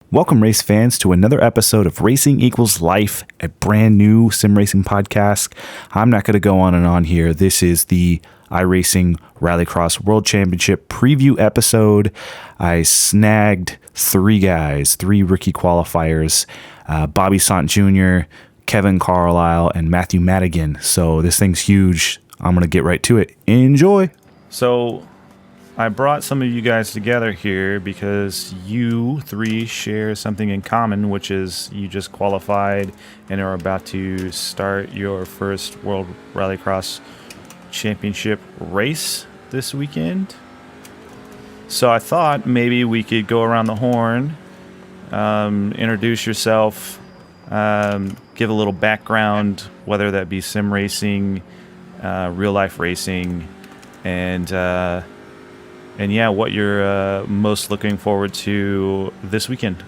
Welcome, race fans, to another episode of Racing Equals Life, a brand new sim racing podcast. I'm not going to go on and on here. This is the iRacing Rallycross World Championship preview episode. I snagged three rookie qualifiers, Bobby Sandt Jr., Kevin Carlisle, and Matthew Madigan. So this thing's huge. I'm going to get right to it. Enjoy. So I brought some of you guys together here because you three share something in common, which is you just qualified and are about to start your first World Rallycross Championship race this weekend. So I thought maybe we could go around the horn, introduce yourself, give a little background, whether that be sim racing, real life racing, and yeah, what you're most looking forward to this weekend.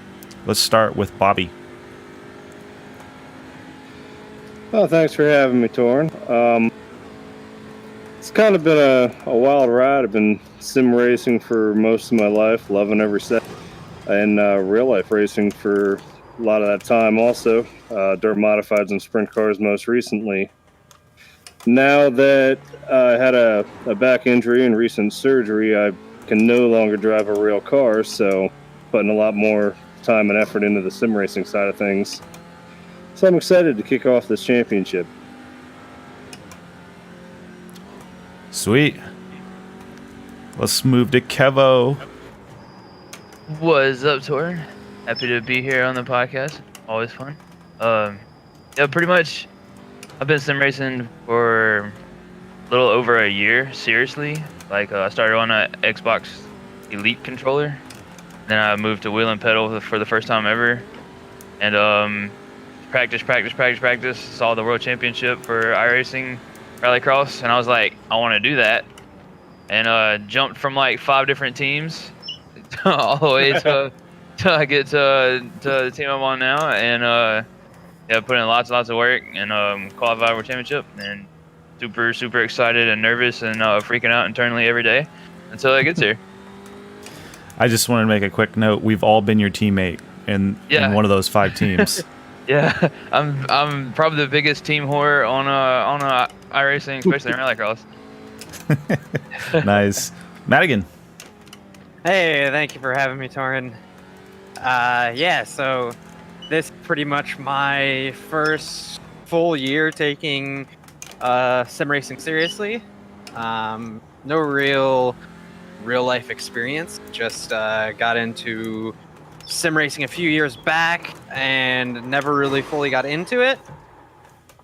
Let's start with Bobby. Oh, thanks for having me, Torrin. It's kind of been a wild ride. I've been sim racing for most of my life, loving every set, and real life racing for a lot of that time also, dirt modifieds and sprint cars most recently. Now that I had a back injury and recent surgery, I can no longer drive a real car, so putting a lot more time and effort into the sim racing side of things. So I'm excited to kick off this championship. Sweet. Let's move to Kevo. What's up, Tor? Happy to be here on the podcast. Always fun. Yeah, pretty much I've been sim racing for a little over a year, seriously. Like, I started on an Xbox Elite controller. Then I moved to wheel and pedal for the first time ever. And practice. Saw the World Championship for iRacing Rallycross. And I was like, I want to do that. And jumped from like 5 different teams all the way to I get to the team I'm on now. And yeah, put in lots of work and qualified for championship, and super excited and nervous and freaking out internally every day until it gets here. I just wanted to make a quick note. We've all been your teammate in one of those 5 teams. Yeah, I'm probably the biggest team whore on iRacing, especially in Rallycross. Nice. Madigan. Hey, thank you for having me, Torrin. Yeah, so this is pretty much my first full year taking sim racing seriously. No real life experience. Just got into sim racing a few years back and never really fully got into it.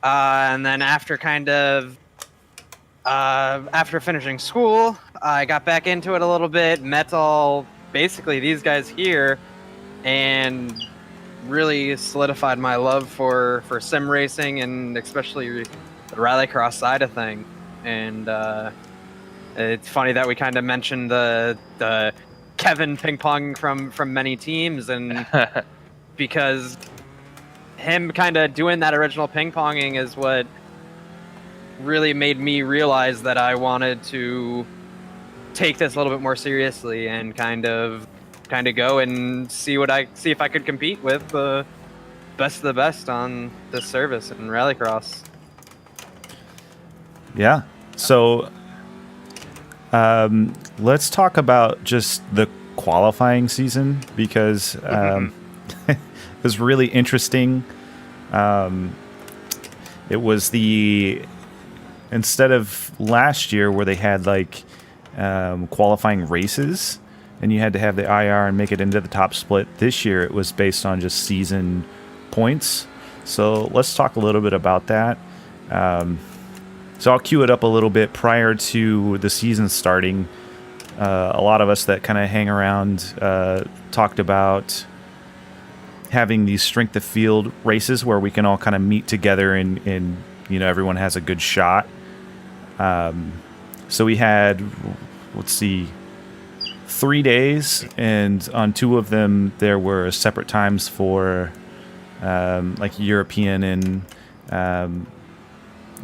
And then after after finishing school, I got back into it a little bit, met basically these guys here, and really solidified my love for sim racing and especially the rallycross side of things. And it's funny that we kind of mentioned the Kevin ping pong from many teams, and because him kind of doing that original ping ponging is what really made me realize that I wanted to take this a little bit more seriously and kind of go and see if I could compete with the best of the best on this service in Rallycross. Yeah. So let's talk about just the qualifying season, because it was really interesting. It was instead of last year where they had like qualifying races and you had to have the IR and make it into the top split, this year it was based on just season points. So let's talk a little bit about that. So I'll cue it up a little bit. Prior to the season starting, a lot of us that kind of hang around talked about having these strength of field races where we can all kind of meet together and everyone has a good shot. So we had, 3 days, and on 2 of them there were separate times for like European and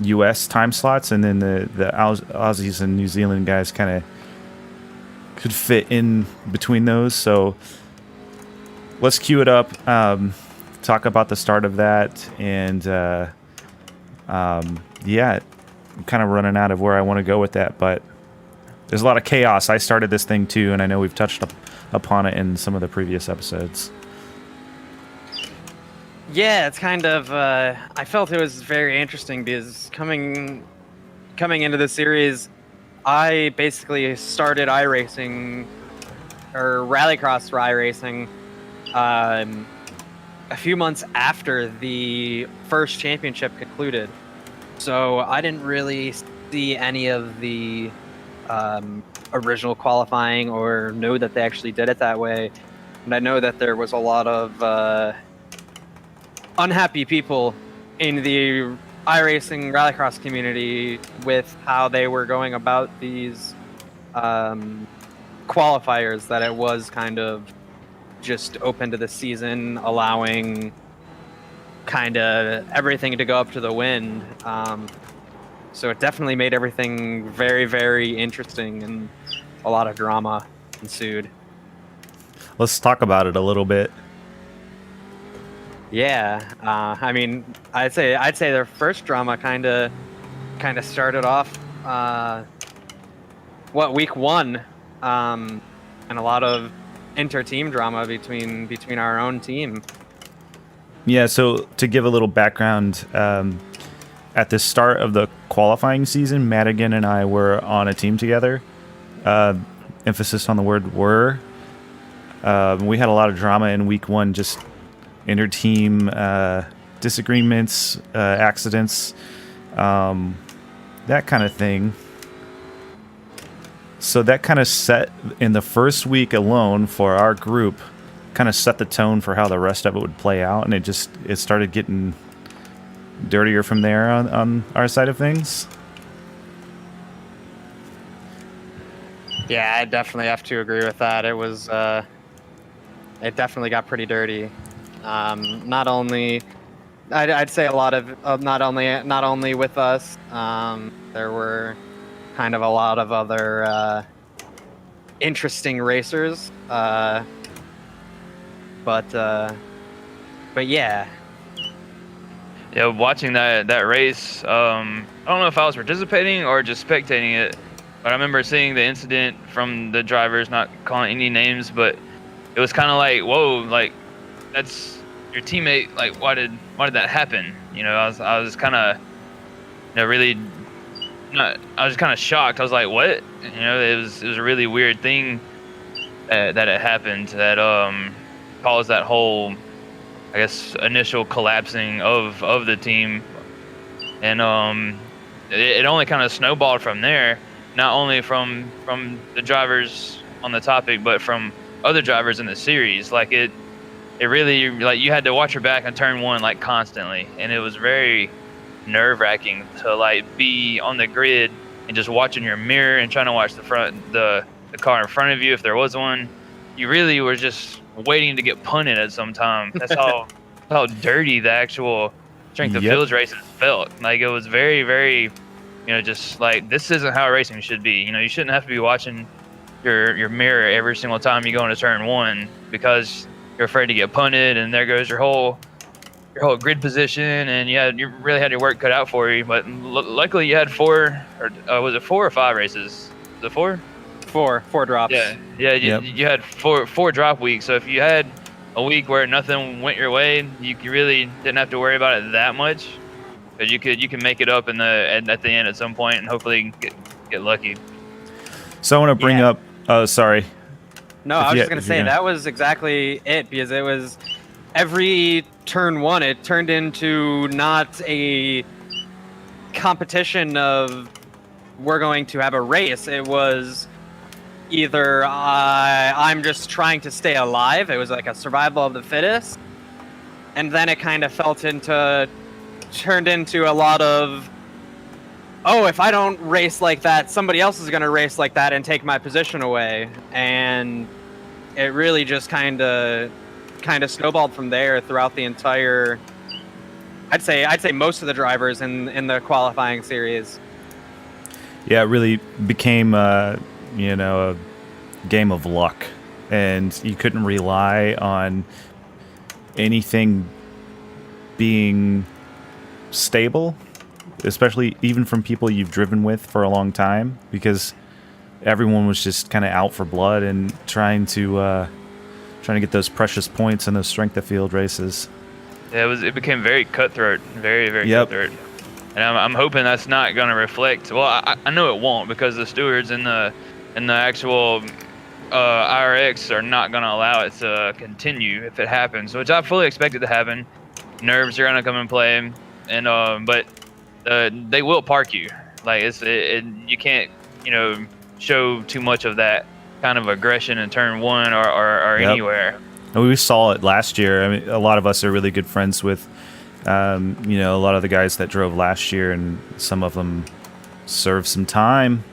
US time slots, and then the Aussies and New Zealand guys kind of could fit in between those. So let's cue it up. Talk about the start of that, and yeah, I'm kind of running out of where I want to go with that, but there's a lot of chaos. I started this thing too, and I know we've touched upon it in some of the previous episodes. Yeah, it's kind of. I felt it was very interesting because coming into the series, I basically started iRacing or Rallycross for iRacing a few months after the first championship concluded. So I didn't really see any of the original qualifying or know that they actually did it that way. And I know that there was a lot of unhappy people in the iRacing Rallycross community with how they were going about these qualifiers, that it was kind of just open to the season, allowing kind of everything to go up to the wind. So it definitely made everything very, very interesting, and a lot of drama ensued. Let's talk about it a little bit. Yeah, I mean, I'd say their first drama kind of started off week one, and a lot of inter-team drama between our own team. Yeah, so to give a little background, at the start of the qualifying season, Madigan and I were on a team together. Emphasis on the word "were." We had a lot of drama in week one, just inter-team disagreements, accidents, that kind of thing. So that kind of set, in the first week alone for our group, kind of set the tone for how the rest of it would play out, and it started getting dirtier from there on our side of things. Yeah, I definitely have to agree with that. It was it definitely got pretty dirty. Not only, I'd say a lot of not only with us. There were kind of a lot of other interesting racers. But yeah. Yeah, watching that race, I don't know if I was participating or just spectating it, but I remember seeing the incident from the drivers, not calling any names, but it was kind of like, whoa, like, that's your teammate. Like, why did that happen? You know, I was kind of, really not. I was kind of shocked. I was like, what? You know, it was a really weird thing that it happened that caused that whole, I guess, initial collapsing of the team, and it only kind of snowballed from there. Not only from the drivers on the topic, but from other drivers in the series. Like it really, like, you had to watch your back on turn one, like, constantly, and it was very nerve-wracking to, like, be on the grid and just watching your mirror and trying to watch the car in front of you, if there was one. You really were just waiting to get punted at some time. That's how dirty the actual strength of fields races felt. Like, it was very, very, just like, this isn't how racing should be. You shouldn't have to be watching your mirror every single time you go into turn one because you're afraid to get punted, and there goes your whole grid position, and you really had your work cut out for you. But luckily you had was it 4 or 5 races? Was it 4? 4 drops. Yeah. You had four drop weeks. So if you had a week where nothing went your way, you really didn't have to worry about it that much. But you can make it up at the end at some point, and hopefully get lucky. So I want to bring up. Oh, sorry. No, I was just gonna say that was exactly it, because it was every turn one, it turned into not a competition of we're going to have a race. It was either I'm just trying to stay alive. It was like a survival of the fittest, and then it kind of turned into a lot of, oh, if I don't race like that, somebody else is going to race like that and take my position away. And it really just kind of snowballed from there throughout the entire, I'd say most of the drivers in the qualifying series. Yeah, it really became a game of luck, and you couldn't rely on anything being stable, especially even from people you've driven with for a long time, because everyone was just kind of out for blood and trying to get those precious points in those strength of field races. Yeah, it became very cutthroat, very cutthroat. And I'm hoping that's not going to reflect. Well, I know it won't, because the stewards and the actual IRX are not going to allow it to continue if it happens, which I fully expect it to happen. Nerves are going to come and play, and but they will park you. Like you can't show too much of that kind of aggression in turn one or anywhere. And we saw it last year. I mean, a lot of us are really good friends with a lot of the guys that drove last year, and some of them served some time,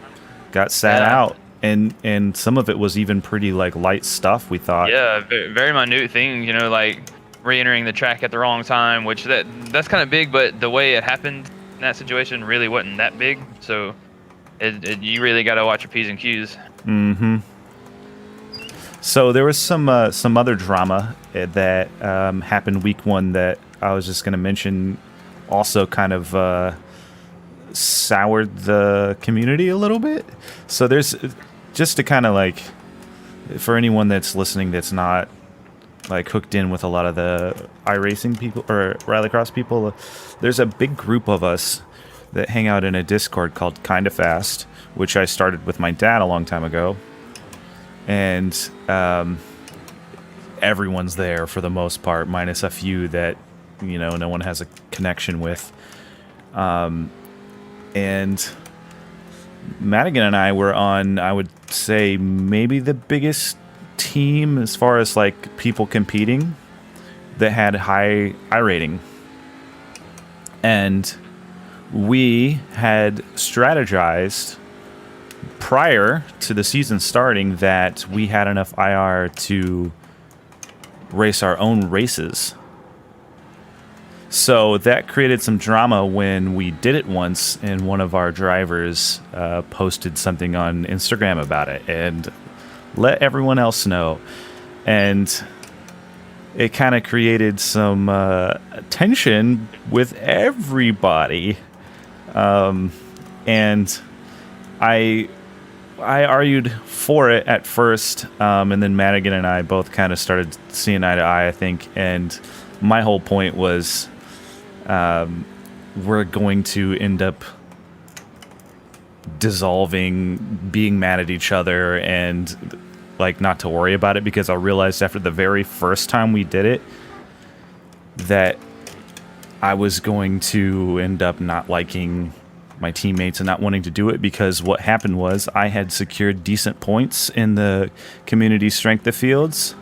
got sat out, and some of it was even pretty like light stuff, we thought. Yeah, very minute things, like re-entering the track at the wrong time, which that's kind of big, but the way it happened in that situation really wasn't that big. So you really got to watch your P's and Q's. Mm-hmm. So there was some other drama that happened week one that I was just going to mention. Also, kind of soured the community a little bit. So there's just to kind of like, for anyone that's listening that's not like hooked in with a lot of the iRacing people or Rallycross people, there's a big group of us that hang out in a Discord called Kinda Fast, which I started with my dad a long time ago. And everyone's there for the most part, minus a few that, no one has a connection with. And Madigan and I were on, I would say, maybe the biggest team as far as like people competing that had high iRating. And we had strategized prior to the season starting that we had enough IR to race our own races. So that created some drama when we did it once, and one of our drivers posted something on Instagram about it and let everyone else know. And it kind of created some tension with everybody. And I argued for it at first, and then Madigan and I both kind of started seeing eye to eye, I think. And my whole point was we're going to end up dissolving, being mad at each other, and like not to worry about it, because I realized after the very first time we did it that I was going to end up not liking my teammates and not wanting to do it, because what happened was I had secured decent points in the community strength of fields.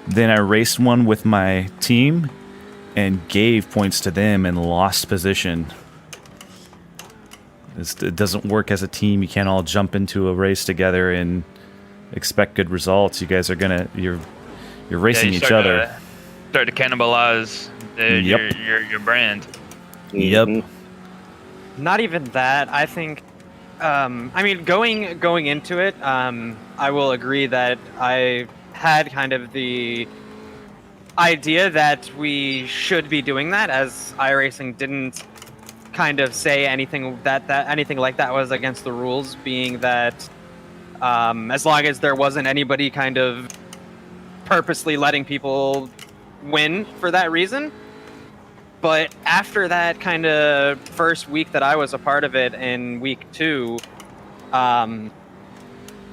Then I raced one with my team and gave points to them and lost position. It doesn't work as a team. You can't all jump into a race together and expect good results. You guys are you're racing each other. Start to cannibalize your brand. Yep. Not even that. I think. Going into it, I will agree that I had kind of the idea that we should be doing that, as iRacing didn't kind of say anything that anything like that was against the rules, being that as long as there wasn't anybody kind of purposely letting people win for that reason. But after that kind of first week that I was a part of it, in week 2,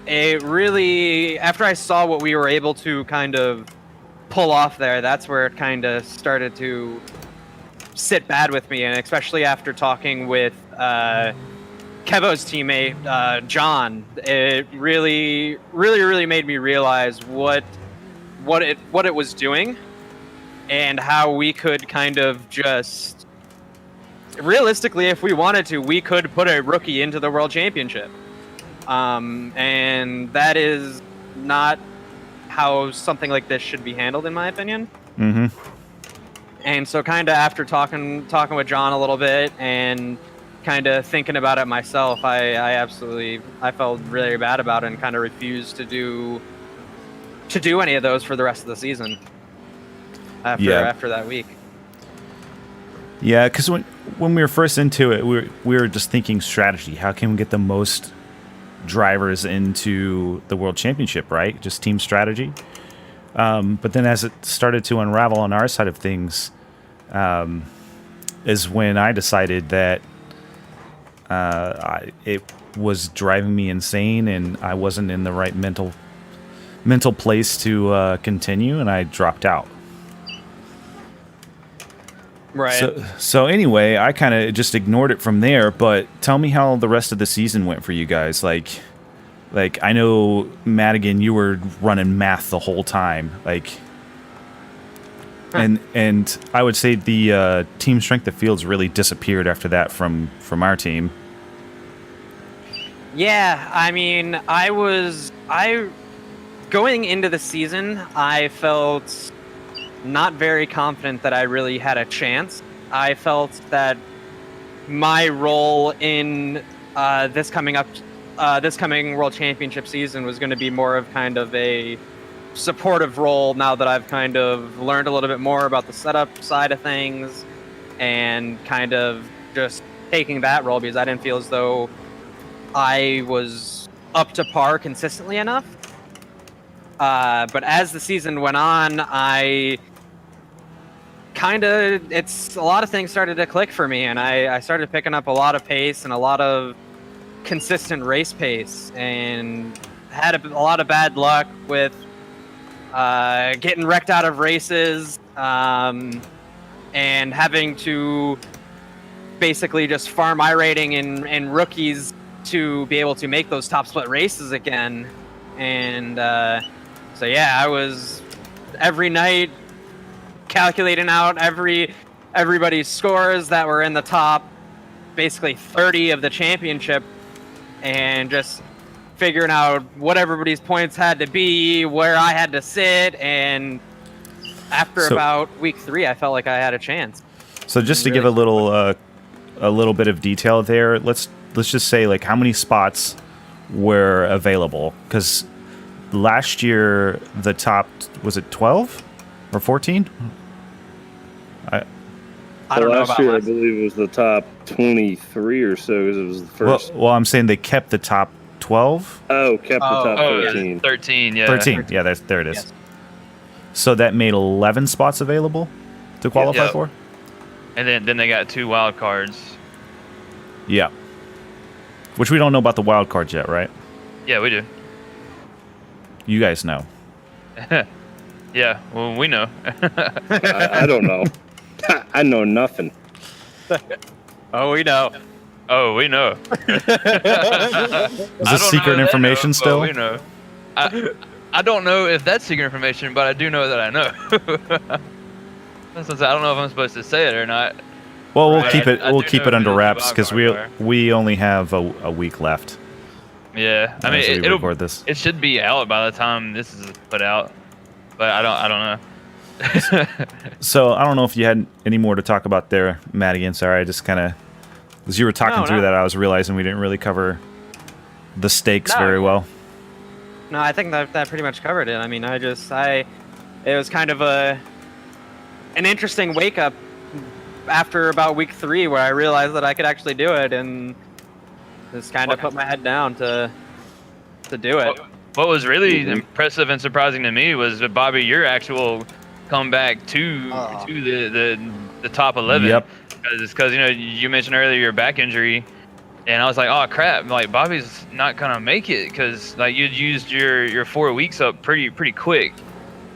it really, after I saw what we were able to kind of pull off there, that's where it kind of started to sit bad with me. And especially after talking with Kevo's teammate, John, it really made me realize what it was doing, and how we could kind of just, realistically, if we wanted to, we could put a rookie into the World Championship. And that is not how something like this should be handled, in my opinion. Mm-hmm. And so kind of after talking with John a little bit and kind of thinking about it myself, I felt really bad about it and kind of refused to do any of those for the rest of the season. after that week. Yeah, because when we were first into it, we were just thinking strategy. How can we get the most drivers into the World Championship, right? Just team strategy. But then as it started to unravel on our side of things, is when I decided that it was driving me insane and I wasn't in the right mental place to continue, and I dropped out. Right. So anyway, I kind of just ignored it from there. But tell me how the rest of the season went for you guys. Like I know Madigan, you were running math the whole time. And I would say the team strength of fields really disappeared after that from our team. Yeah, I mean, going into the season, I felt not very confident that I really had a chance. I felt that my role in this coming World Championship season was going to be more of kind of a supportive role now that I've kind of learned a little bit more about the setup side of things and kind of just taking that role because I didn't feel as though I was up to par consistently enough. But as the season went on, a lot of things started to click for me, and I started picking up a lot of pace and a lot of consistent race pace, and had a lot of bad luck with getting wrecked out of races, and having to basically just farm iRating and rookies to be able to make those top split races again. And so yeah, I was every night calculating out everybody's scores that were in the top basically 30 of the championship and just figuring out what everybody's points had to be, where I had to sit, and after about week 3 I felt like I had a chance. So just to give a little bit of detail there, let's just say like how many spots were available, because last year the top, was it 12 or 14? I don't know last year, I believe it was the top 23 or so, because it was the first. Well, I'm saying they kept the top 12. Oh, kept the top 13. Yeah, 13, yeah. 13, yeah, there it is. Yes. So that made 11 spots available to qualify for? And then they got 2 wild cards. Yeah. Which we don't know about the wild cards yet, right? Yeah, we do. You guys know. Yeah, well, we know. I don't know. I know nothing. Oh, we know. Oh, we know. Is this secret information still? We know. I don't know if that's secret information, but I do know that I know. I don't know if I'm supposed to say it or not. Well, we'll Right. keep it. I We'll do keep know it under who the wraps because wild cards we only have a week left. Yeah, I mean, as we it'll record this. it should be out by the time this is put out, but I don't know. So I don't know if you had any more to talk about there, Madigan. Sorry, I just kind of, as you were talking through that, I was realizing we didn't really cover the stakes very well. No, I think that pretty much covered it. I mean, it was kind of an interesting wake up after about week 3 where I realized that I could actually do it, and just kind of put my head down to do it. What was really impressive and surprising to me was that, Bobby, your actual comeback to the top 11. Yep. Because you mentioned earlier your back injury, and I was like, oh crap, like Bobby's not gonna make it because like you'd used your 4 weeks up pretty quick,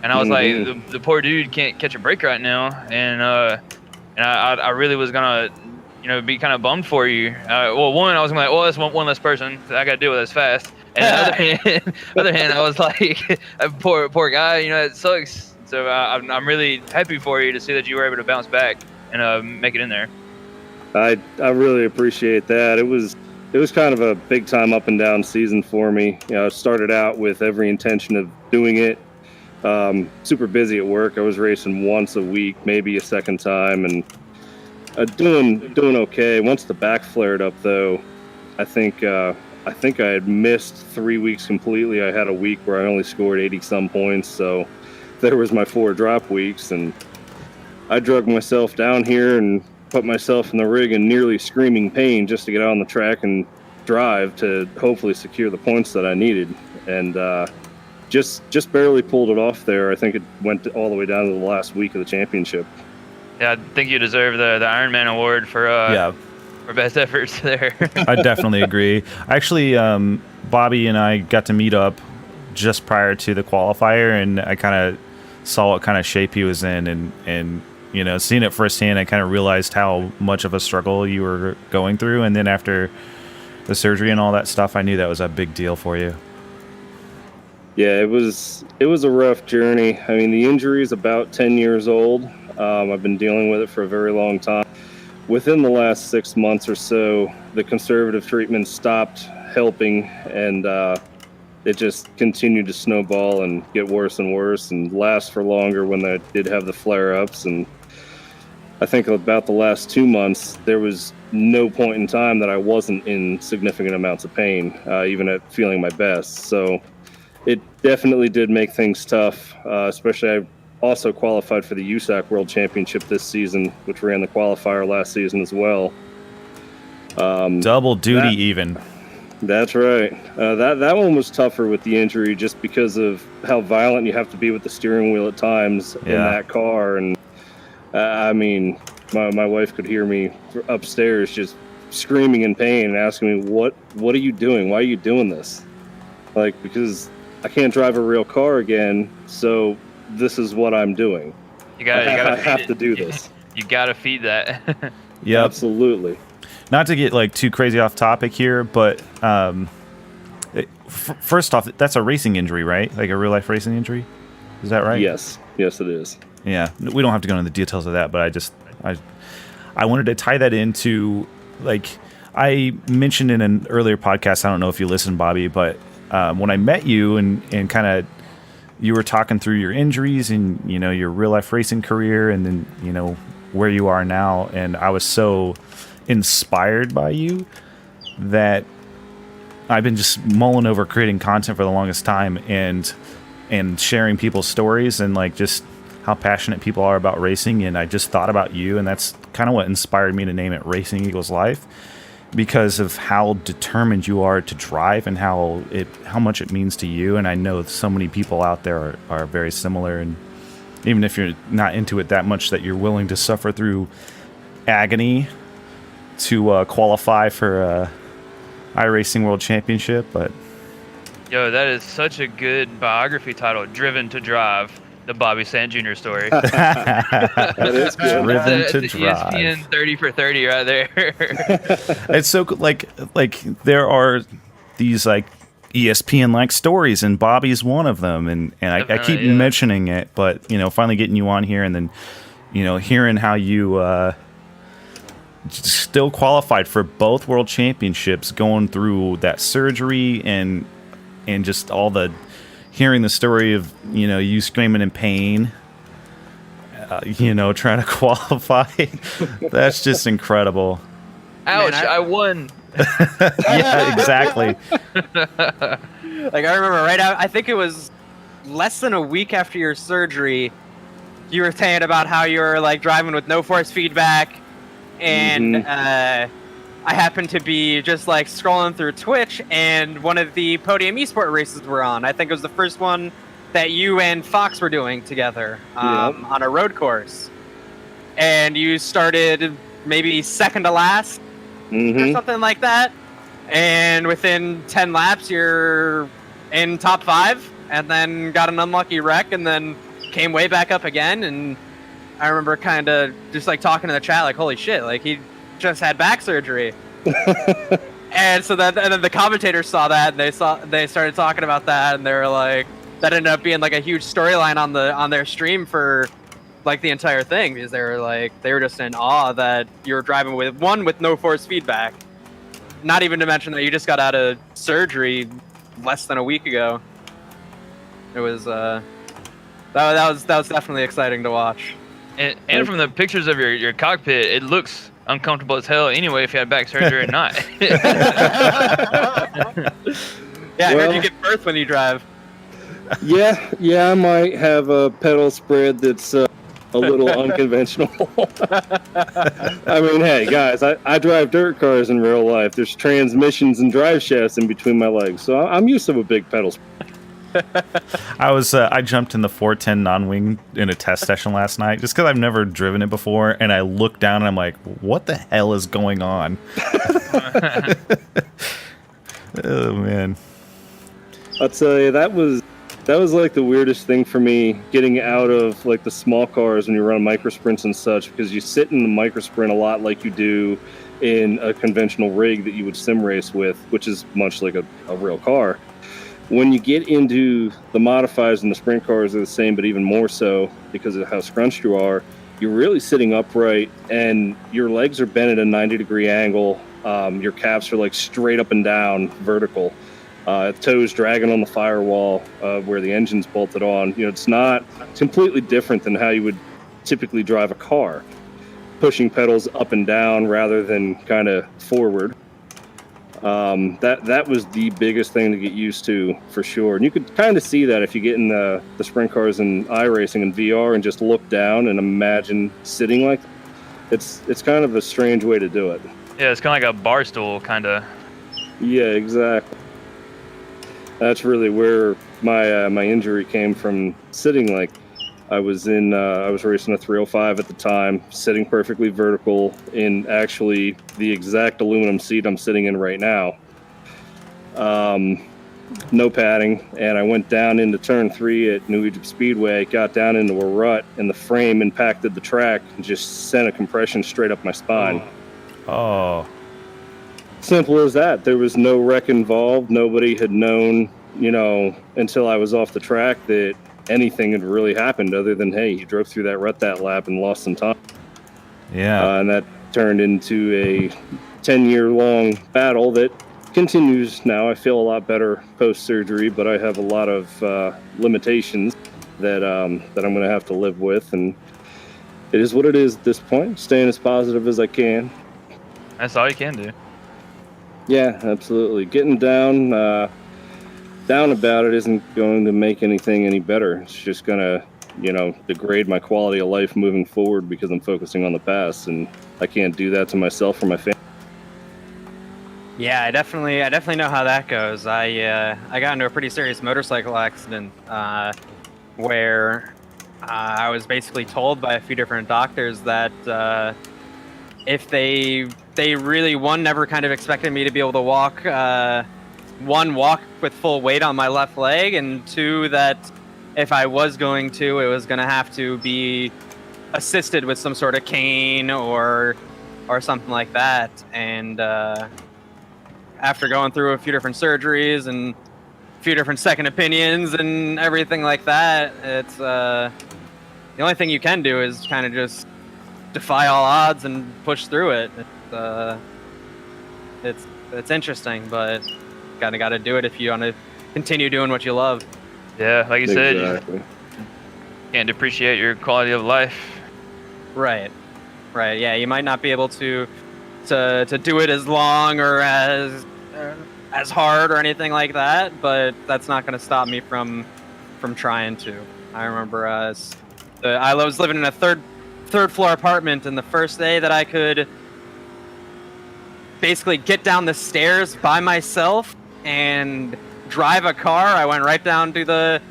and I was like, the poor dude can't catch a break right now, and I really was gonna be kind of bummed for you. Well, one, I was gonna be like, well, that's one less person that I gotta deal with as fast. And on the other hand, I was like, poor guy, it sucks. So I'm really happy for you to see that you were able to bounce back and make it in there. I really appreciate that. It was kind of a big time up and down season for me. I started out with every intention of doing it. Super busy at work. I was racing once a week, maybe a second time, and doing okay. Once the back flared up, though, I think I had missed 3 weeks completely. I had a week where I only scored 80 some points, so there was my 4 drop weeks, and I drug myself down here and put myself in the rig in nearly screaming pain just to get out on the track and drive to hopefully secure the points that I needed. And just barely pulled it off there. I think it went all the way down to the last week of the championship. Yeah, I think you deserve the Ironman award for best efforts there. I definitely agree. Actually, Bobby and I got to meet up just prior to the qualifier, and I kind of saw what kind of shape he was in, and you know, seeing it firsthand, I kind of realized how much of a struggle you were going through. And then after the surgery and all that stuff, I knew that was a big deal for you. Yeah, it was a rough journey. I mean, the injury is about 10 years old. I've been dealing with it for a very long time. Within the last 6 months or so, the conservative treatment stopped helping, and it just continued to snowball and get worse and worse and last for longer when I did have the flare-ups. And I think about the last 2 months, there was no point in time that I wasn't in significant amounts of pain, even at feeling my best. So it definitely did make things tough, especially I also qualified for the USAC World Championship this season, which ran the qualifier last season as well. Double duty even. That's right. That one was tougher with the injury just because of how violent you have to be with the steering wheel at times in that car. And I mean, my wife could hear me upstairs just screaming in pain and asking me, what are you doing? Why are you doing this? Like, because I can't drive a real car again, so this is what I'm doing. I have to do this. You gotta feed that. Yep. Absolutely. Not to get like too crazy off topic here, but first off, that's a racing injury, right? Like a real life racing injury. Is that right? Yes, it is. Yeah, we don't have to go into the details of that, but I wanted to tie that into, like, I mentioned in an earlier podcast, I don't know if you listened, Bobby, but when I met you and kind of you were talking through your injuries and, you know, your real life racing career and then, you know, where you are now, and I was so inspired by you that I've been just mulling over creating content for the longest time and sharing people's stories and like just how passionate people are about racing. And I just thought about you, and that's kind of what inspired me to name it Racing Equals Life, because of how determined you are to drive and how much it means to you. And I know so many people out there are very similar, and even if you're not into it that much, that you're willing to suffer through agony to qualify for iRacing World Championship. But Yo, that is such a good biography title, Driven to Drive, the Bobby Sandt Jr. story. That is good. Driven to the drive. ESPN 30 for 30 right there. It's so like there are these like ESPN like stories, and Bobby's one of them, and I keep mentioning it, but you know, finally getting you on here, and then you know, hearing how you still qualified for both world championships, going through that surgery and just all the hearing the story of, you know, you screaming in pain, you know, trying to qualify. That's just incredible. Ouch, man, I won. Yeah, exactly. Like, I remember right out, I think it was less than a week after your surgery, you were saying about how you were like driving with no force feedback, and I happened to be just like scrolling through Twitch, and one of the Podium Esport races were on. I think it was the first one that you and Fox were doing together on a road course. And you started maybe second to last or something like that. And within 10 laps, you're in top 5, and then got an unlucky wreck, and then came way back up again. And I remember kind of just like talking to the chat, like, holy shit, like he just had back surgery. And so then the commentators saw that, and they started talking about that, and they were like, that ended up being like a huge storyline on their stream for like the entire thing, because they were just in awe that you were driving with no force feedback, not even to mention that you just got out of surgery less than a week ago. It was that was definitely exciting to watch. And from the pictures of your cockpit, it looks uncomfortable as hell anyway if you had back surgery or not. Yeah, I heard you give birth when you drive. Yeah, I might have a pedal spread that's a little unconventional. I mean, hey, guys, I drive dirt cars in real life. There's transmissions and drive shafts in between my legs, so I'm used to a big pedal. I jumped in the 410 non-wing in a test session last night just because I've never driven it before, and I looked down and I'm like, what the hell is going on? Oh man, I'll tell you, that was like the weirdest thing for me, getting out of like the small cars when you run micro sprints and such, because you sit in the micro sprint a lot like you do in a conventional rig that you would sim race with, which is much like a real car. When you get into the modifieds and the sprint cars are the same, but even more so because of how scrunched you are, you're really sitting upright and your legs are bent at a 90-degree angle. Your calves are like straight up and down vertical. Toes dragging on the firewall where the engine's bolted on. It's completely different than how you would typically drive a car, pushing pedals up and down rather than kind of forward. That was the biggest thing to get used to, for sure. And you could kind of see that if you get in the sprint cars and iRacing and VR and just look down and imagine sitting like that. It's kind of a strange way to do it. Yeah, it's kind of like a bar stool, kind of. Yeah, exactly. That's really where my injury came from, sitting like I was racing a 305 at the time, sitting perfectly vertical in actually the exact aluminum seat I'm sitting in right now. No padding, and I went down into turn 3 at New Egypt Speedway, got down into a rut, and the frame impacted the track and just sent a compression straight up my spine. oh, Simple as that. There was no wreck involved. Nobody had known, until I was off the track, that anything had really happened other than, hey, you drove through that rut that lap and lost some time. yeah. And that turned into a 10-year-long battle that continues now. I feel a lot better post-surgery, but I have a lot of limitations that I'm going to have to live with. And it is what it is at this point, staying as positive as I can. That's all you can do. Yeah, absolutely. Getting down about it isn't going to make anything any better. It's just going to, degrade my quality of life moving forward because I'm focusing on the past, and I can't do that to myself or my family. Yeah, I definitely know how that goes. I got into a pretty serious motorcycle accident where I was basically told by a few different doctors that if they really, one, never kind of expected me to be able to walk with full weight on my left leg, and two, that if I was going to, it was going to have to be assisted with some sort of cane or something like that. And after going through a few different surgeries and a few different second opinions and everything like that, it's the only thing you can do is kind of just defy all odds and push through it. It's interesting, but got to do it if you want to continue doing what you love. Yeah, like you said, Exactly. you can't depreciate your quality of life. Right. Yeah, you might not be able to do it as long or as hard or anything like that, but that's not going to stop me from trying to. I remember I was living in a third floor apartment, and the first day that I could basically get down the stairs by myself and drive a car, I went right down to the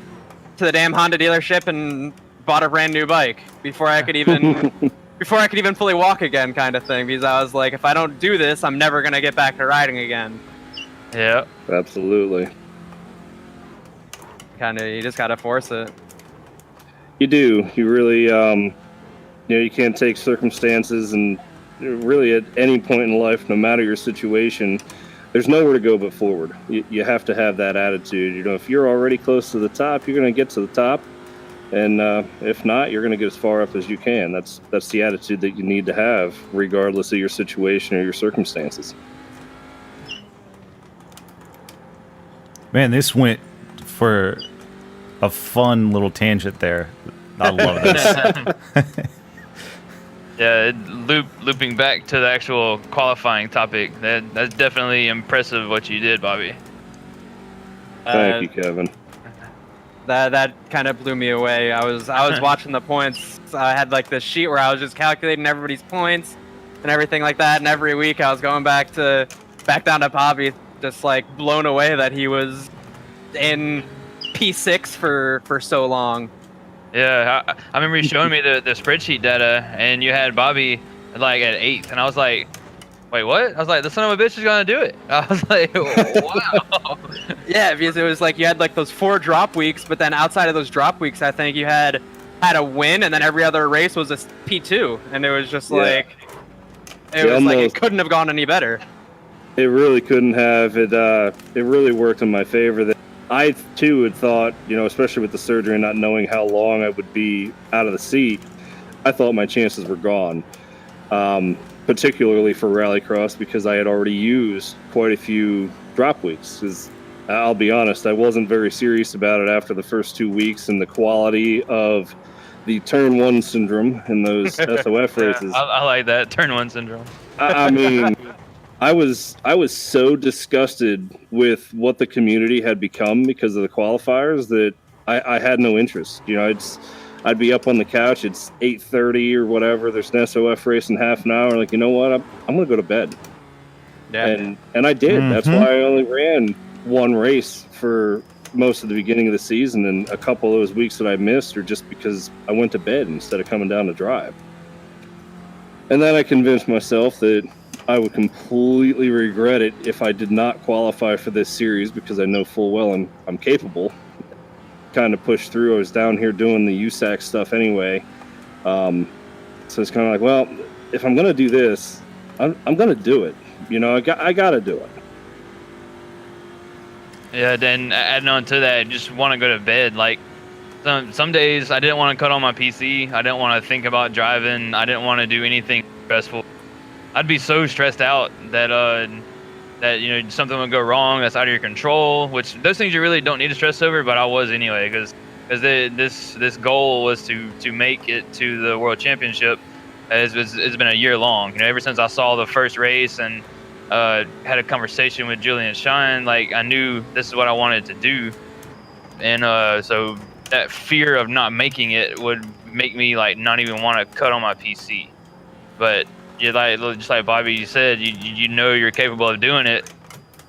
damn Honda dealership and bought a brand new bike before I could even fully walk again, kind of thing, because I was like, if I don't do this, I'm never gonna get back to riding again. Yeah. Absolutely. You just gotta force it. You do. You really, you can't take circumstances, and really at any point in life, no matter your situation, there's nowhere to go but forward. You have to have that attitude. If you're already close to the top, you're going to get to the top. And if not, you're going to get as far up as you can. That's the attitude that you need to have, regardless of your situation or your circumstances. Man, this went for a fun little tangent there. I love this. Yeah, looping back to the actual qualifying topic, that's definitely impressive what you did, Bobby. Thank you, Kevin. That kind of blew me away. I was watching the points. I had like this sheet where I was just calculating everybody's points and everything like that. And every week I was going back down to Bobby, just like blown away that he was in P6 for so long. Yeah, I remember you showing me the spreadsheet data, and you had Bobby like at 8th, and I was like, wait, what? I was like, the son of a bitch is gonna do it. I was like, wow. Yeah, because it was like you had like those 4 drop weeks, but then outside of those drop weeks, I think you had a win, and then every other race was a P2, and it was just like it couldn't have gone any better. It really couldn't have. It really worked in my favor. That I too had thought, especially with the surgery and not knowing how long I would be out of the seat, I thought my chances were gone. Particularly for Rallycross, because I had already used quite a few drop weeks. Because I'll be honest, I wasn't very serious about it after the first 2 weeks, and the quality of the turn 1 syndrome in those SOF races. I like that turn 1 syndrome. I mean, I was so disgusted with what the community had become because of the qualifiers that I had no interest. I'd be up on the couch. It's 8:30 or whatever. There's an SOF race in half an hour. Like, you know what? I'm gonna go to bed. Yeah. And I did. Mm-hmm. That's why I only ran 1 race for most of the beginning of the season, and a couple of those weeks that I missed are just because I went to bed instead of coming down to drive. And then I convinced myself that I would completely regret it if I did not qualify for this series, because I know full well I'm capable. Kind of pushed through. I was down here doing the USAC stuff anyway. So it's kind of like, well, if I'm going to do this, I'm going to do it. I got to do it. Yeah, then adding on to that, I just want to go to bed. Like, some days I didn't want to cut on my PC. I didn't want to think about driving. I didn't want to do anything stressful. I'd be so stressed out that something would go wrong that's out of your control, which those things you really don't need to stress over, but I was anyway, because this goal was to make it to the World Championship. It's been a year long, ever since I saw the first race and had a conversation with Julian Shine. Like, I knew this is what I wanted to do, and so that fear of not making it would make me like not even want to cut on my PC. But just like Bobby said, you know you're capable of doing it,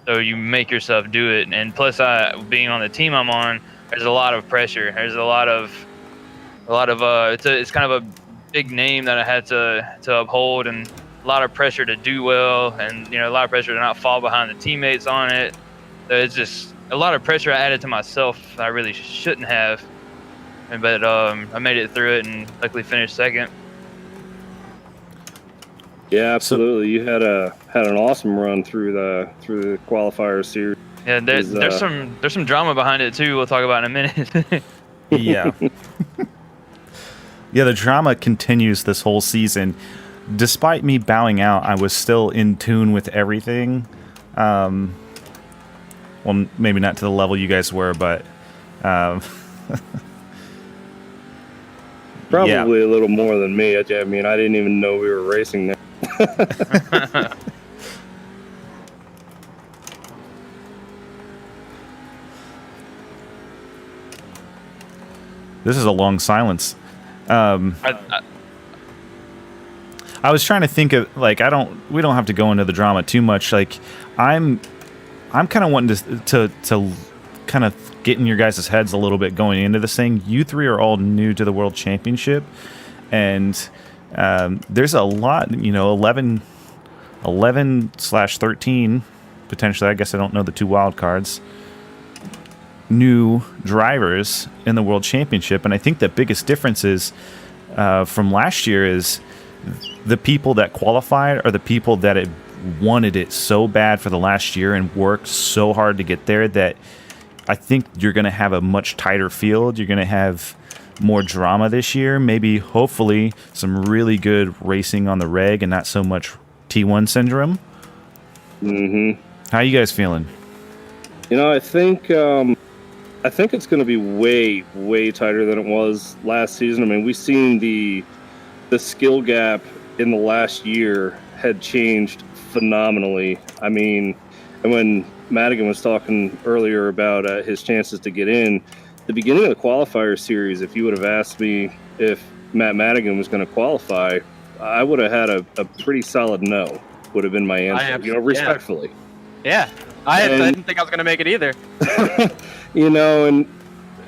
so you make yourself do it. And plus, being on the team I'm on, there's a lot of pressure. There's a lot of it's kind of a big name that I had to uphold, and a lot of pressure to do well, and a lot of pressure to not fall behind the teammates on it. So it's just a lot of pressure I added to myself I really shouldn't have. But I made it through it and luckily finished second. Yeah, absolutely. You had an awesome run through the qualifier series. Yeah, there's some drama behind it too. We'll talk about in a minute. Yeah. Yeah, the drama continues this whole season. Despite me bowing out, I was still in tune with everything. Well, maybe not to the level you guys were, but probably a little more than me. I mean, I didn't even know we were racing there. This is a long silence. I was trying to think of, like, we don't have to go into the drama too much. Like, I'm kind of wanting to kind of get in your guys' heads a little bit going into this thing. You 3 are all new to the World Championship, and there's a lot, 11/13 potentially. I guess I don't know the 2 wild cards. New drivers in the World Championship, and I think the biggest difference is from last year is the people that qualified are the people that had wanted it so bad for the last year and worked so hard to get there that I think you're going to have a much tighter field. You're going to have more drama this year, maybe hopefully some really good racing on the reg and not so much T1 syndrome. Mm-hmm. How are you guys feeling? I think it's going to be way, way tighter than it was last season. I mean, we've seen the skill gap in the last year had changed phenomenally. I mean, and when Madigan was talking earlier about his chances to get in, the beginning of the qualifier series, if you would have asked me if Matt Madigan was going to qualify, I would have had a pretty solid no, would have been my answer, respectfully. Yeah. I didn't think I was going to make it either. And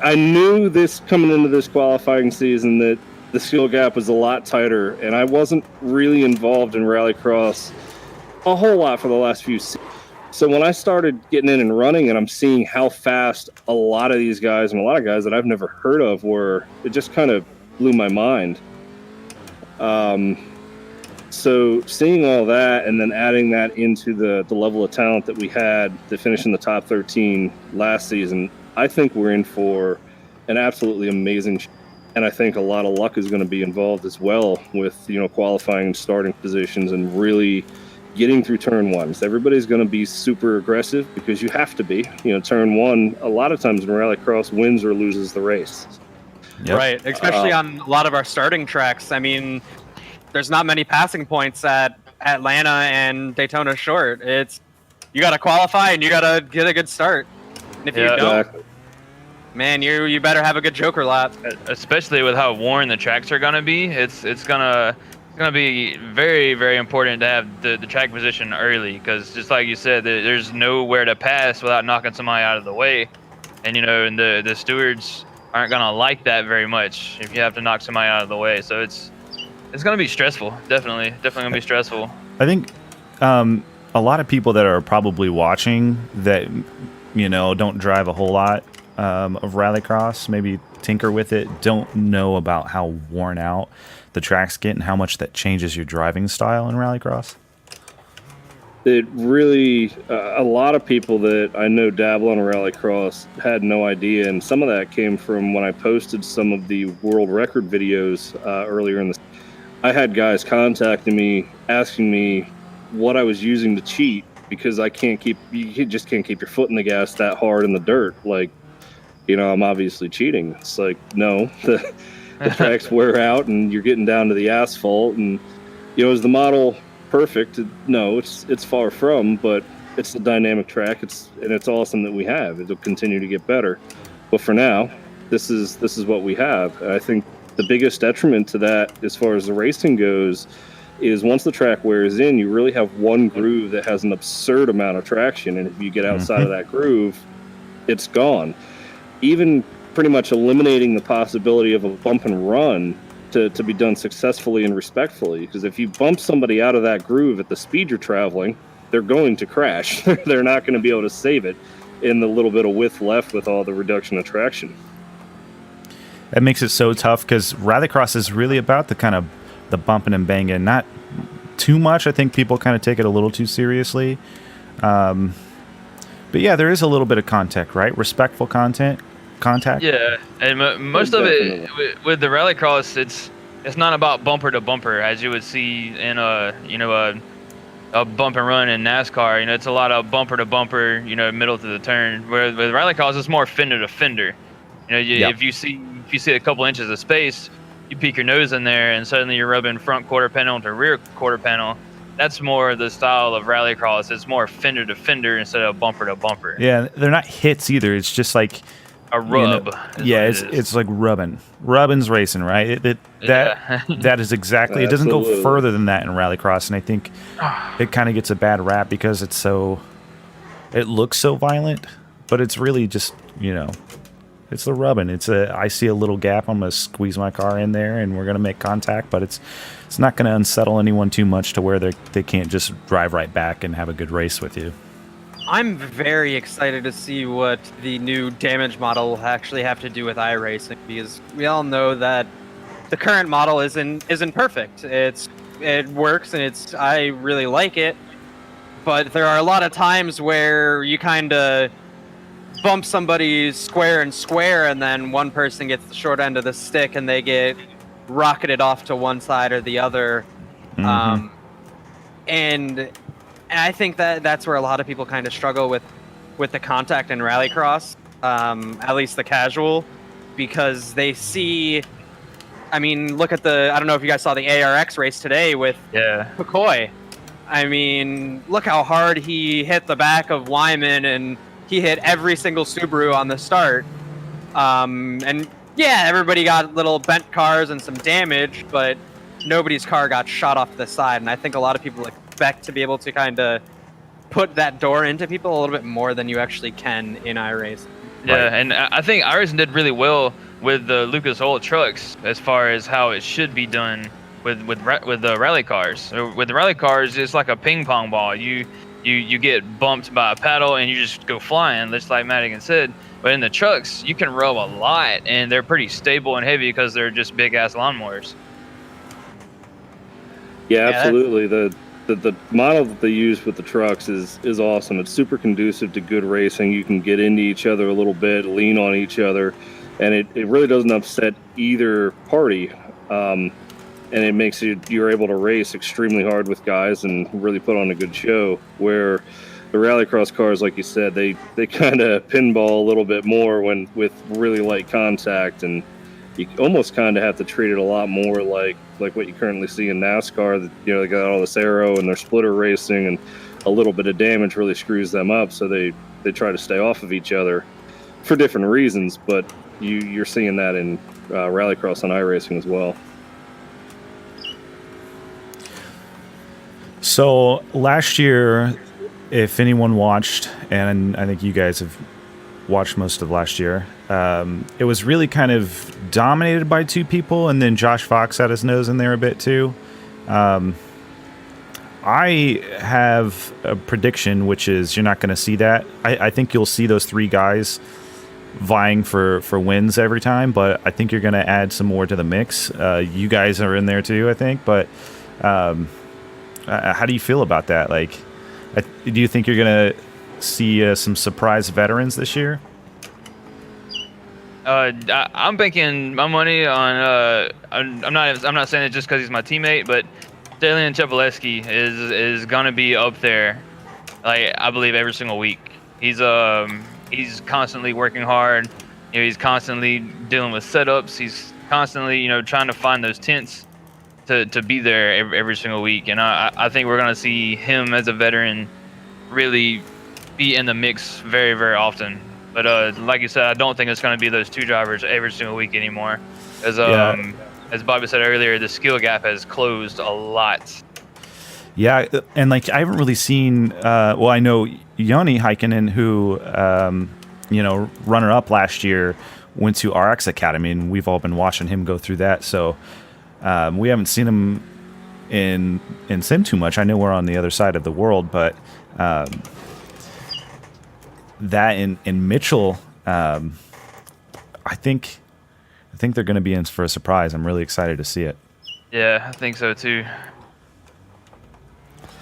I knew this coming into this qualifying season that the skill gap was a lot tighter, and I wasn't really involved in Rallycross a whole lot for the last few seasons. So when I started getting in and running, and I'm seeing how fast a lot of these guys and a lot of guys that I've never heard of were, it just kind of blew my mind. So seeing all that and then adding that into the level of talent that we had to finish in the top 13 last season, I think we're in for an absolutely amazing and I think a lot of luck is going to be involved as well with, qualifying starting positions and really getting through turn one. So everybody's going to be super aggressive because you have to be. Turn one, a lot of times in Rallycross, wins or loses the race. Yep. Right, especially on a lot of our starting tracks. I mean, there's not many passing points at Atlanta and Daytona Short. You got to qualify and you got to get a good start. And if you don't, Exactly. man, you better have a good joker lap. Especially with how worn the tracks are gonna be, it's gonna be very, very important to have the track position early, because just like you said, there's nowhere to pass without knocking somebody out of the way, and and the stewards aren't gonna like that very much if you have to knock somebody out of the way. So it's gonna be stressful. Definitely gonna be stressful. I think a lot of people that are probably watching that don't drive a whole lot of Rallycross, maybe tinker with it, don't know about how worn out the tracks get and how much that changes your driving style in Rallycross. It really, a lot of people that I know dabble on Rallycross had no idea, and some of that came from when I posted some of the world record videos earlier in the. I had guys contacting me, asking me what I was using to cheat, because you just can't keep your foot in the gas that hard in the dirt. Like, I'm obviously cheating. It's like, no, the tracks wear out and you're getting down to the asphalt, and is the model perfect? No, it's far from, but it's a dynamic track. It's awesome that we have. It'll continue to get better, but for now, this is what we have. And I think the biggest detriment to that, as far as the racing goes, is once the track wears in, you really have one groove that has an absurd amount of traction, and if you get outside of that groove, it's gone. Even pretty much eliminating the possibility of a bump and run to be done successfully and respectfully, because if you bump somebody out of that groove at the speed you're traveling, they're going to crash. They're not going to be able to save it in the little bit of width left with all the reduction of traction. That makes it so tough, because Rallycross is really about the kind of the bumping and banging, not too much. I think people kind of take it a little too seriously. But yeah, there is a little bit of contact, right? Respectful contact. Yeah, and most of it with the Rallycross, it's not about bumper to bumper as you would see in a bump and run in NASCAR. It's a lot of bumper to bumper, middle to the turn. Where with Rallycross, it's more fender to fender. If you see a couple inches of space, you peek your nose in there, and suddenly you're rubbing front quarter panel to rear quarter panel. That's more the style of Rallycross. It's more fender to fender instead of bumper to bumper. Yeah, they're not hits either. It's just like a rub. It's like rubbing. Rubbing's racing, right? That is exactly. It doesn't go further than that in Rallycross, and I think it kind of gets a bad rap because it looks so violent, but it's really just it's the rubbing. I see a little gap, I'm gonna squeeze my car in there, and we're gonna make contact, but it's not gonna unsettle anyone too much to where they can't just drive right back and have a good race with you. I'm very excited to see what the new damage model will actually have to do with iRacing, because we all know that the current model isn't perfect. It works and I really like it, but there are a lot of times where you kind of bump somebody square and then one person gets the short end of the stick and they get rocketed off to one side or the other. Mm-hmm. And I think that's where a lot of people kind of struggle with the contact in Rallycross, at least the casual, because they see, I mean, look at I don't know if you guys saw the ARX race today with McCoy. I mean, look how hard he hit the back of Wyman, and he hit every single Subaru on the start. And yeah, everybody got little bent cars and some damage, but nobody's car got shot off to the side. And I think a lot of people expect to be able to kind of put that door into people a little bit more than you actually can in iRacing. Yeah, Right. and I think iRacing did really well with the Lucas Oil trucks as far as how it should be done with the rally cars. With the rally cars, it's like a ping pong ball. You get bumped by a paddle and you just go flying, just like Madigan said. But in the trucks, you can rub a lot, and they're pretty stable and heavy because they're just big ass lawnmowers. Yeah, absolutely. The model that they use with the trucks is awesome. It's super conducive to good racing. You can get into each other a little bit, lean on each other, and it really doesn't upset either party. And it makes you're able to race extremely hard with guys and really put on a good show. Where the rallycross cars, like you said, they kind of pinball a little bit more with really light contact, and you almost kind of have to treat it a lot more like what you currently see in NASCAR. That, you know, they got all this aero and they're splitter racing, and a little bit of damage really screws them up. So they try to stay off of each other for different reasons. But you're seeing that in rallycross and iRacing as well. So last year, if anyone watched, and I think you guys have watched most of last year, it was really kind of dominated by two people, and then Josh Fox had his nose in there a bit too. I have a prediction, which is you're not going to see that. I think you'll see those three guys vying for wins every time, but I think you're going to add some more to the mix. You guys are in there too, I think, but how do you feel about that? Like, do you think you're going to see some surprise veterans this year? I'm banking my money on. I'm not saying it just because he's my teammate, but Dalian Chepelewski is gonna be up there. Like, I believe every single week. He's constantly working hard. You know, he's constantly dealing with setups. He's constantly, you know, trying to find those tints to be there every single week. And I think we're gonna see him as a veteran really be in the mix very, very often. But like you said, I don't think it's going to be those two drivers every single week anymore. As Bobby said earlier, the skill gap has closed a lot. Yeah, and like I haven't really seen. Well, I know Joni Heikkinen, who runner up last year, went to RX Academy, and we've all been watching him go through that. So we haven't seen him in sim too much. I know we're on the other side of the world, but. That in Mitchell, I think they're going to be in for a surprise. I'm really excited to see it. Yeah, I think so too.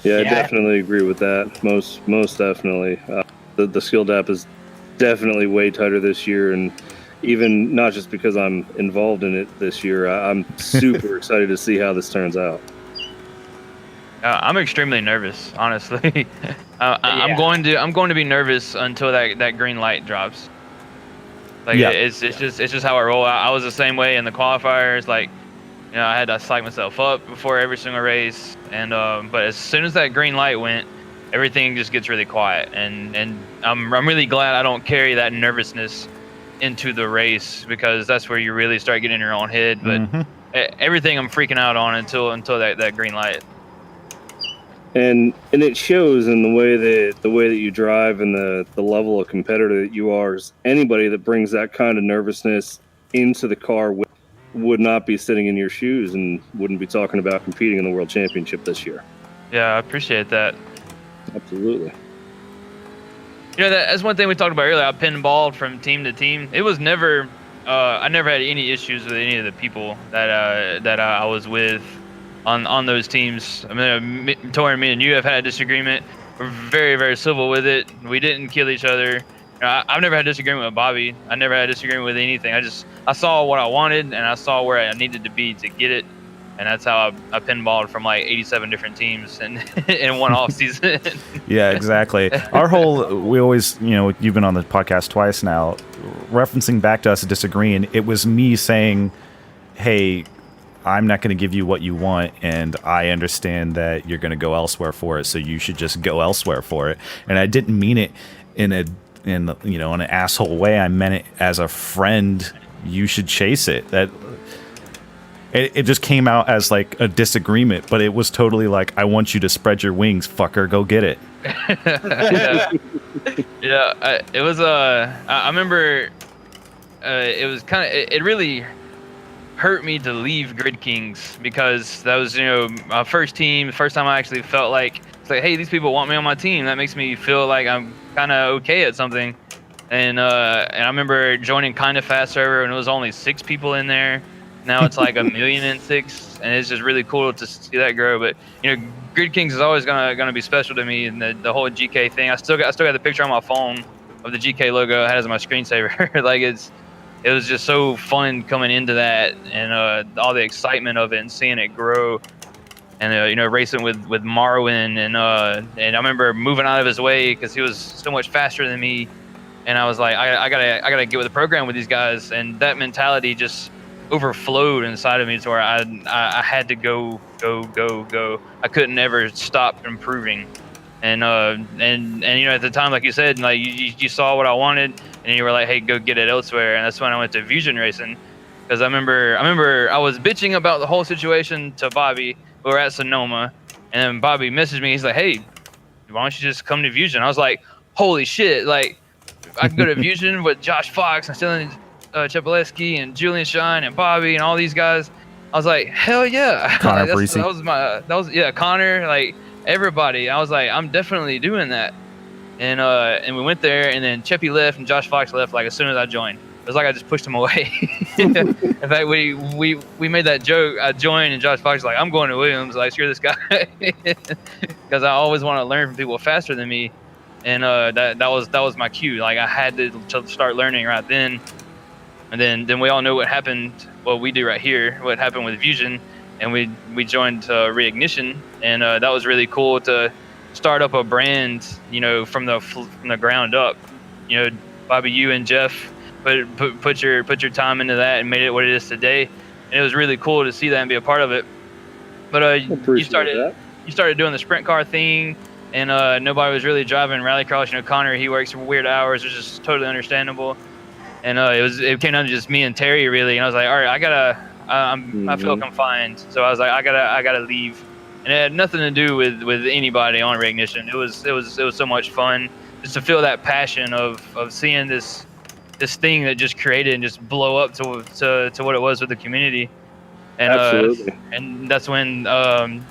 Yeah, I definitely agree with that. Most definitely. The skill gap is definitely way tighter this year, and even not just because I'm involved in it this year. I'm super excited to see how this turns out. I'm extremely nervous, honestly. I'm going to be nervous until that green light drops. Like, it's just how I roll. I was the same way in the qualifiers. Like, you know, I had to psych myself up before every single race, and but as soon as that green light went, everything just gets really quiet, and I'm really glad I don't carry that nervousness into the race, because that's where you really start getting in your own head. But everything I'm freaking out on until that green light. And it shows in the way that you drive and the level of competitor that you are. Anybody that brings that kind of nervousness into the car would not be sitting in your shoes and wouldn't be talking about competing in the World Championship this year. Yeah, I appreciate that. Absolutely. You know, that's one thing we talked about earlier. I pinballed from team to team. It was never. I never had any issues with any of the people that I was with. On those teams. I mean, Tori, me and you have had a disagreement. We're very, very civil with it. We didn't kill each other. You know, I've never had a disagreement with Bobby. I never had a disagreement with anything. I saw what I wanted, and I saw where I needed to be to get it, and that's how I pinballed from like 87 different teams in one off season. Yeah, exactly. We always, you know, you've been on the podcast twice now, referencing back to us disagreeing. It was me saying, hey, I'm not going to give you what you want, and I understand that you're going to go elsewhere for it, so you should just go elsewhere for it. And I didn't mean it in a in in an asshole way. I meant it as a friend. You should chase it. That it just came out as like a disagreement, but it was totally like, I want you to spread your wings, fucker. Go get it. Yeah. It was I remember it was kind of it really hurt me to leave Grid Kings, because that was my first team, the first time I actually felt like it's like, hey, these people want me on my team. That makes me feel like I'm kind of okay at something. And I remember joining Kinda Fast server, and it was only 6 people in there. Now it's like 1,000,006, and it's just really cool to see that grow. But Grid Kings is always gonna be special to me, and the whole GK thing. I still got the picture on my phone of the GK logo I had as my screensaver. Like it was just so fun coming into that, and all the excitement of it and seeing it grow, and racing with Marwin, and I remember moving out of his way because he was so much faster than me, and I was like, I gotta get with the program with these guys, and that mentality just overflowed inside of me to where I had to go. I couldn't ever stop improving. And at the time, like you said, like you saw what I wanted, and you were like, hey, go get it elsewhere. And that's when I went to Fusion Racing, because I remember I was bitching about the whole situation to Bobby. We were at Sonoma, and then Bobby messaged me. He's like, hey, why don't you just come to Fusion? I was like, holy shit, like I can go to Fusion with Josh Fox and Stellan Chepelewski and Julian Shine and Bobby and all these guys. I was like, hell yeah. Connor that was Connor, like everybody. I was like, I'm definitely doing that. And we went there, and then Cheppy left and Josh Fox left like as soon as I joined. It was like I just pushed him away. In fact, we made that joke. I joined, and Josh Fox was like, I'm going to Williams. Like, screw this guy, because I always want to learn from people faster than me, and that was my cue. Like I had to start learning right then. And then we all know what happened. What we do right here, what happened with Fusion, and we joined Reignition, and that was really cool to start up a brand, from the ground up. Bobby, you and Jeff put your time into that and made it what it is today, and it was really cool to see that and be a part of it. But you started doing the sprint car thing, and nobody was really driving rallycross. Connor, he works weird hours, which is totally understandable. And it came down to just me and Terry, really. And I was like, all right, I feel confined. So I was like, I gotta leave. And it had nothing to do with anybody on Reignition. It was so much fun just to feel that passion of seeing this thing that just created and just blow up to what it was with the community. And absolutely. And that's when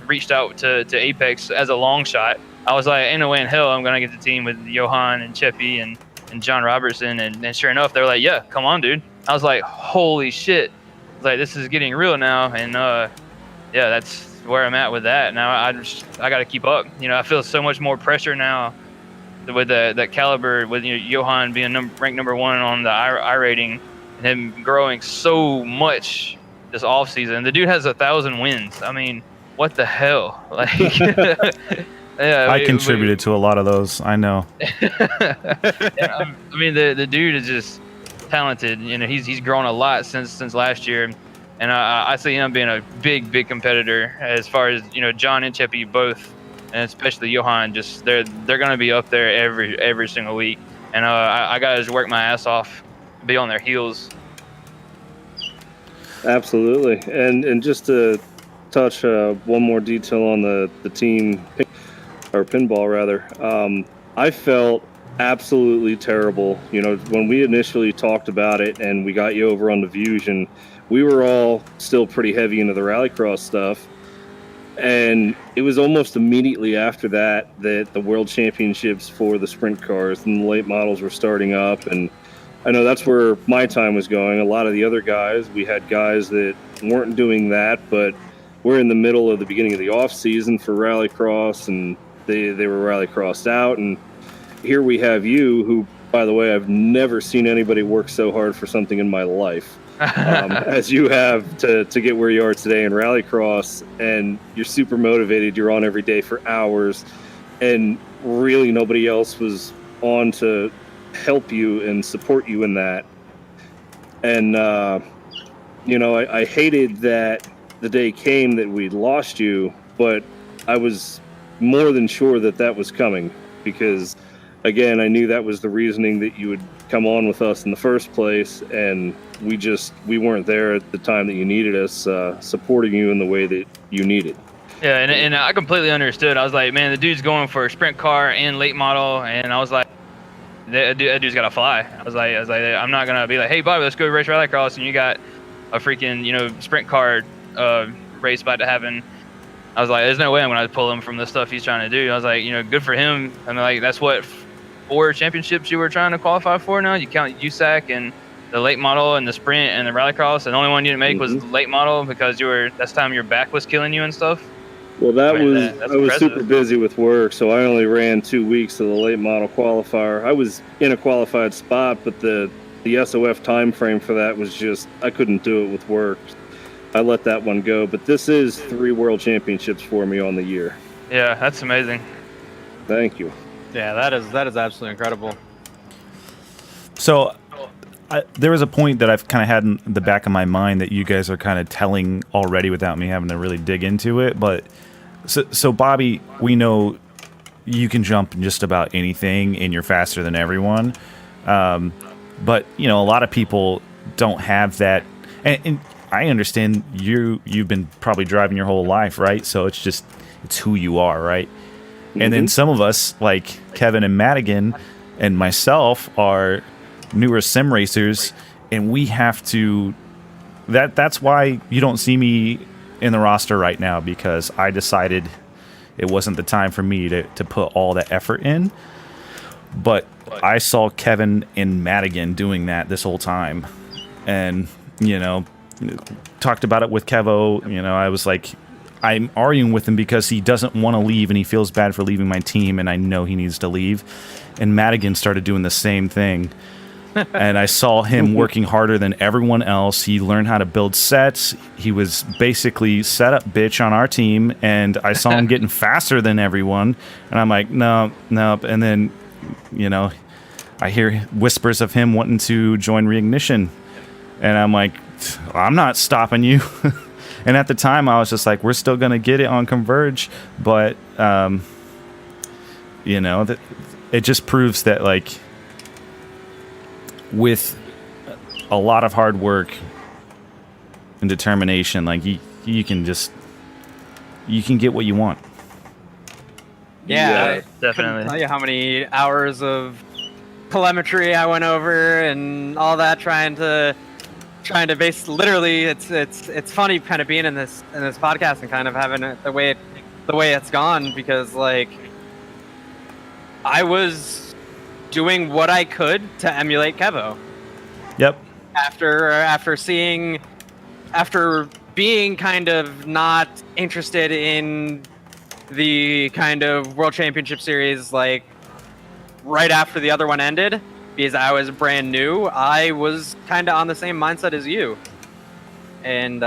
reached out to Apex as a long shot. I was like, ain't no way in hell I'm gonna get the team with Johan and Cheppy and John Robertson, and sure enough, they were like, yeah, come on, dude. I was like, holy shit, like this is getting real now. And yeah, that's where I'm at with that now. I got to keep up. I feel so much more pressure now with that caliber, with Johan being ranked number 1 on the iRating, and him growing so much this off season. The dude has 1,000 wins. I mean, what the hell? Like yeah, I contributed to a lot of those. I know. I mean, the dude is just talented. He's grown a lot since last year, and I see him being a big competitor. As far as John and Cheppy both, and especially Johan, just they're gonna be up there every single week. And I gotta just work my ass off, be on their heels. Absolutely, and just to touch one more detail on the team. Or pinball rather. I felt absolutely terrible. When we initially talked about it and we got you over on the Fusion, we were all still pretty heavy into the rallycross stuff. And it was almost immediately after that the World Championships for the sprint cars and the late models were starting up. And I know that's where my time was going. A lot of the other guys, we had guys that weren't doing that, but we're in the middle of the beginning of the off season for rallycross, and they were rallycrossed out, and here we have you, who, by the way, I've never seen anybody work so hard for something in my life as you have to get where you are today in rallycross, and you're super motivated. You're on every day for hours, and really nobody else was on to help you and support you in that. And I hated that the day came that we'd lost you, but I was more than sure that was coming, because again, I knew that was the reasoning that you would come on with us in the first place, and we weren't there at the time that you needed us, supporting you in the way that you needed. Yeah, and I completely understood. I was like, man, the dude's going for a sprint car and late model, and I was like, that dude's got to fly. I was like, I'm not gonna be like, hey Bobby, let's go race rallycross, and you got a freaking sprint car race about to happen. I was like, there's no way I'm gonna pull him from the stuff he's trying to do. I was like, good for him. I mean, like, that's what 4 championships you were trying to qualify for now. You count USAC and the late model and the sprint and the rallycross, and the only one you didn't make was the late model because that's time your back was killing you and stuff. Well, I was impressive. super busy with work, so I only ran 2 weeks of the late model qualifier. I was in a qualified spot, but the SOF time frame for that was just, I couldn't do it with work. I let that one go, but this is 3 world championships for me on the year. Yeah, that's amazing. Thank you. Yeah, that is absolutely incredible. So there was a point that I've kind of had in the back of my mind that you guys are kind of telling already without me having to really dig into it. But so Bobby, we know you can jump just about anything and you're faster than everyone. But, a lot of people don't have that. And I understand you've been probably driving your whole life, right? So it's who you are, right? Mm-hmm. And then some of us, like Kevin and Madigan and myself, are newer sim racers, and we have to. That's why you don't see me in the roster right now, because I decided it wasn't the time for me to put all that effort in. But I saw Kevin and Madigan doing that this whole time, and talked about it with Kevo. I was like, I'm arguing with him because he doesn't want to leave and he feels bad for leaving my team, and I know he needs to leave. And Madigan started doing the same thing. And I saw him working harder than everyone else. He learned how to build sets. He was basically set up bitch on our team, and I saw him getting faster than everyone. And I'm like, no. And then, I hear whispers of him wanting to join Reignition. And I'm like, I'm not stopping you. And at the time, I was just like, we're still going to get it on Converge. But, it just proves that, like, with a lot of hard work and determination, like, you can get what you want. Yeah, definitely. I couldn't tell you how many hours of telemetry I went over and all that trying to base. Literally, it's funny kind of being in this podcast and kind of having it the way it's gone, because like I was doing what I could to emulate Kevo. Yep. After being kind of not interested in the kind of World Championship Series, like right after the other one ended, because I was brand new, I was kind of on the same mindset as you. And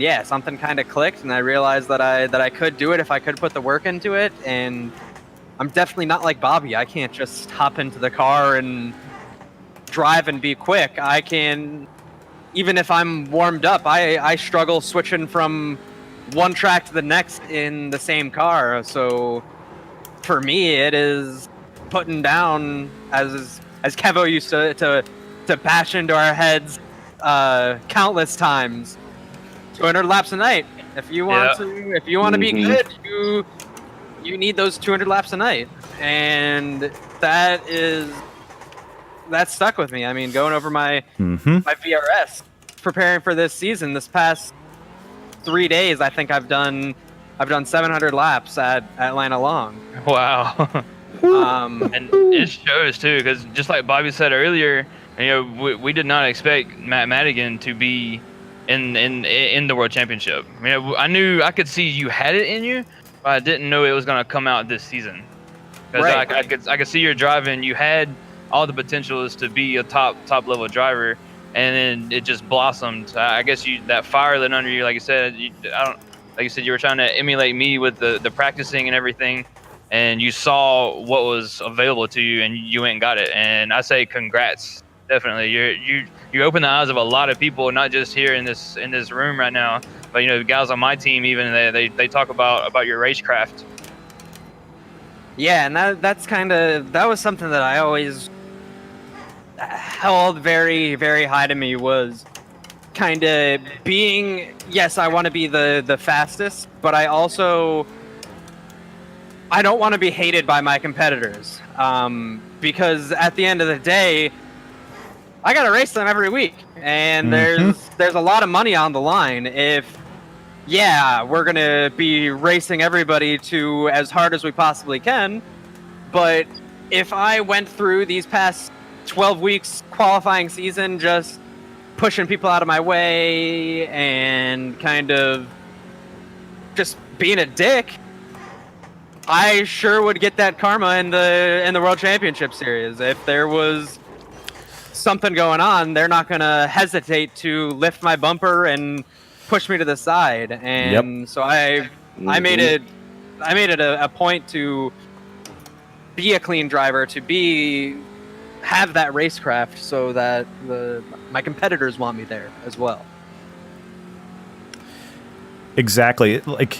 yeah, something kind of clicked, and I realized that I could do it if I could put the work into it. And I'm definitely not like Bobby. I can't just hop into the car and drive and be quick. I can, even if I'm warmed up, I struggle switching from one track to the next in the same car. So for me, it is putting down, as Kevo used to bash into our heads countless times, 200 laps a night. If you want to be good, you need those 200 laps a night, and that stuck with me. I mean, going over my VRS, preparing for this season, this past 3 days, I think I've done 700 laps at Atlanta Long. Wow. And it shows too, because just like Bobby said earlier, we did not expect Matt Madigan to be in the World Championship. I could see you had it in you, but I didn't know it was going to come out this season. Because I could see your driving. You had all the potentials to be a top level driver, and then it just blossomed. I guess that fire lit under you, like you said. You were trying to emulate me with the practicing and everything, and you saw what was available to you, and you went and got it. And I say congrats, definitely. You opened the eyes of a lot of people, not just here in this room right now, but the guys on my team even they talk about your racecraft. Yeah, and that was something that I always held very, very high to me, was kind of being, yes, I want to be the fastest, but I don't want to be hated by my competitors, because at the end of the day, I got to race them every week, and there's a lot of money on the line. If, yeah, we're going to be racing everybody to as hard as we possibly can, but if I went through these past 12 weeks qualifying season just pushing people out of my way and kind of just being a dick, I sure would get that karma in the World Championship Series. If there was something going on, they're not gonna hesitate to lift my bumper and push me to the side. And so I made it a point to be a clean driver, to have that racecraft, so that my competitors want me there as well. Exactly. Like,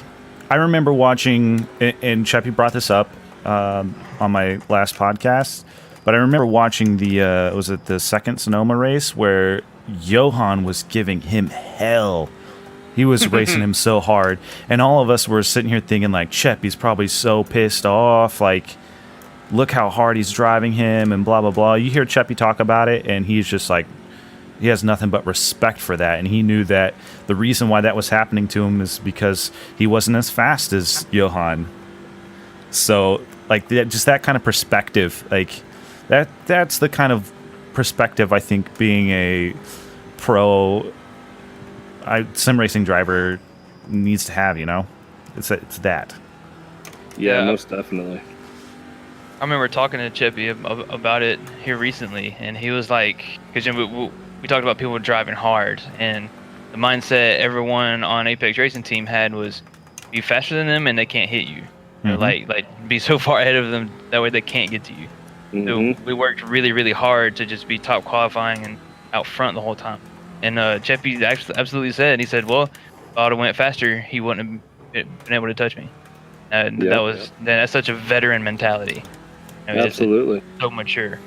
I remember watching, and Cheppy brought this up on my last podcast, but I remember watching was it the second Sonoma race where Johan was giving him hell. He was racing him so hard, and all of us were sitting here thinking, like, Cheppy's probably so pissed off, like, look how hard he's driving him and blah, blah, blah. You hear Cheppy talk about it, and he's just like, he has nothing but respect for that. And he knew that the reason why that was happening to him is because he wasn't as fast as Johan. So, like, just that kind of perspective, like, that's the kind of perspective I think being a pro sim racing driver needs to have, you know? It's that. Yeah, most definitely. I remember talking to Cheppy about it here recently, and he was like, because we talked about people driving hard, and the mindset everyone on Apex Racing team had was be faster than them and they can't hit you. You know, like be so far ahead of them that way they can't get to you. So we worked really, really hard to just be top qualifying and out front the whole time. And Cheppy absolutely said, he said, well, if I would have went faster, he wouldn't have been able to touch me. And that's such a veteran mentality. You know, absolutely. So mature.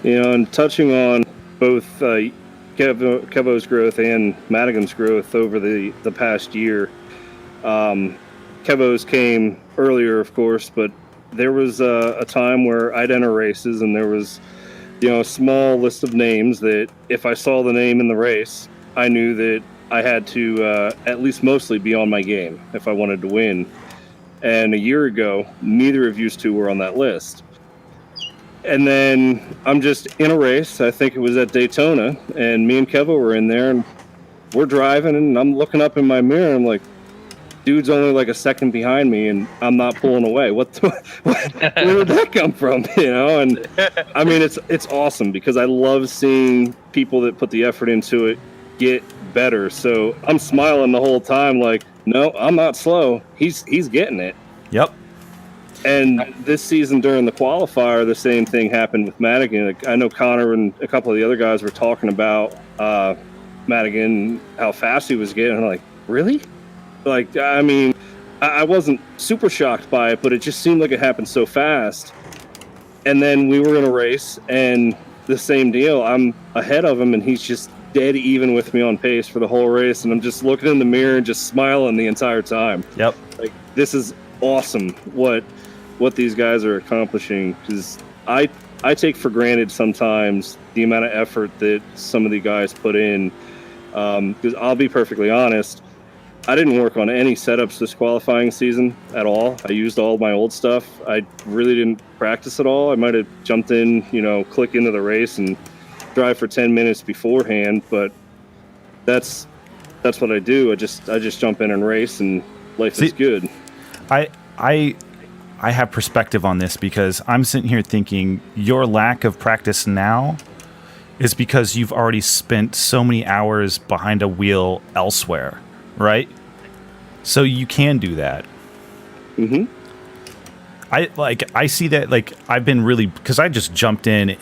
You know, and touching on both Kevo's growth and Madigan's growth over the past year, Kevo's came earlier, of course, but there was a time where I'd enter races and there was, you know, a small list of names that if I saw the name in the race, I knew that I had to at least mostly be on my game if I wanted to win. And a year ago, neither of you two were on that list. And then I'm just in a race. I think it was at Daytona, and me and Kevo were in there, and we're driving, and I'm looking up in my mirror, and I'm like, dude's only like a second behind me, and I'm not pulling away. Where did that come from? You know, and I mean, it's awesome because I love seeing people that put the effort into it get better. So I'm smiling the whole time, like, no, I'm not slow. He's getting it. Yep. And this season during the qualifier, the same thing happened with Madigan. Like, I know Connor and a couple of the other guys were talking about Madigan, how fast he was getting. I'm like, really? Like, I mean, I wasn't super shocked by it, but it just seemed like it happened so fast. And then we were in a race, and the same deal. I'm ahead of him, and he's just dead even with me on pace for the whole race, and I'm just looking in the mirror and just smiling the entire time. Yep. Like, this is awesome what these guys are accomplishing, because I take for granted sometimes the amount of effort that some of the guys put in, because I'll be perfectly honest, I didn't work on any setups this qualifying season at all. I used all my old stuff. I really didn't practice at all. I might have jumped in, you know, click into the race and drive for 10 minutes beforehand, but that's what I do. I just jump in and race, and life is good. I have perspective on this because I'm sitting here thinking your lack of practice now is because you've already spent so many hours behind a wheel elsewhere, right? So you can do that. Mm-hmm. I see that, like, I've been really, because I just jumped into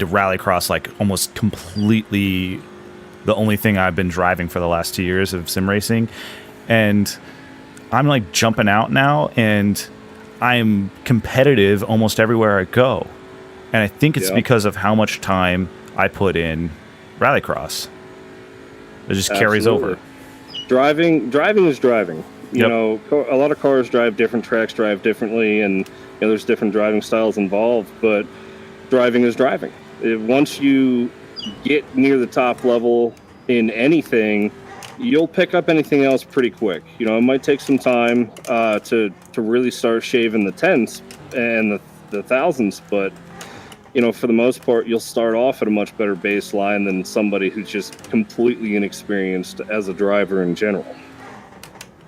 Rallycross, like, almost completely the only thing I've been driving for the last 2 years of sim racing, and I'm like jumping out now, and I'm competitive almost everywhere I go. And I think it's because of how much time I put in Rallycross. It just carries over. Driving is driving. You know, a lot of cars drive different, tracks drive differently, and there's different driving styles involved, but driving is driving. Once you get near the top level in anything, you'll pick up anything else pretty quick. You know, it might take some time to really start shaving the tenths and the thousands, but for the most part, you'll start off at a much better baseline than somebody who's just completely inexperienced as a driver in general.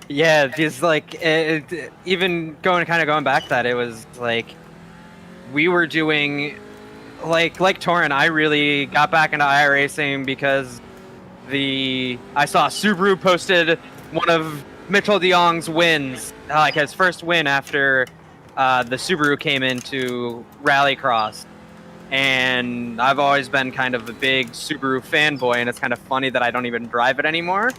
Yeah, just like even going back to that, it was like we were doing like Torin. I really got back into iRacing because I saw Subaru posted one of Mitchell DeYoung's wins, like his first win after the Subaru came into Rallycross. And I've always been kind of a big Subaru fanboy, and it's kind of funny that I don't even drive it anymore.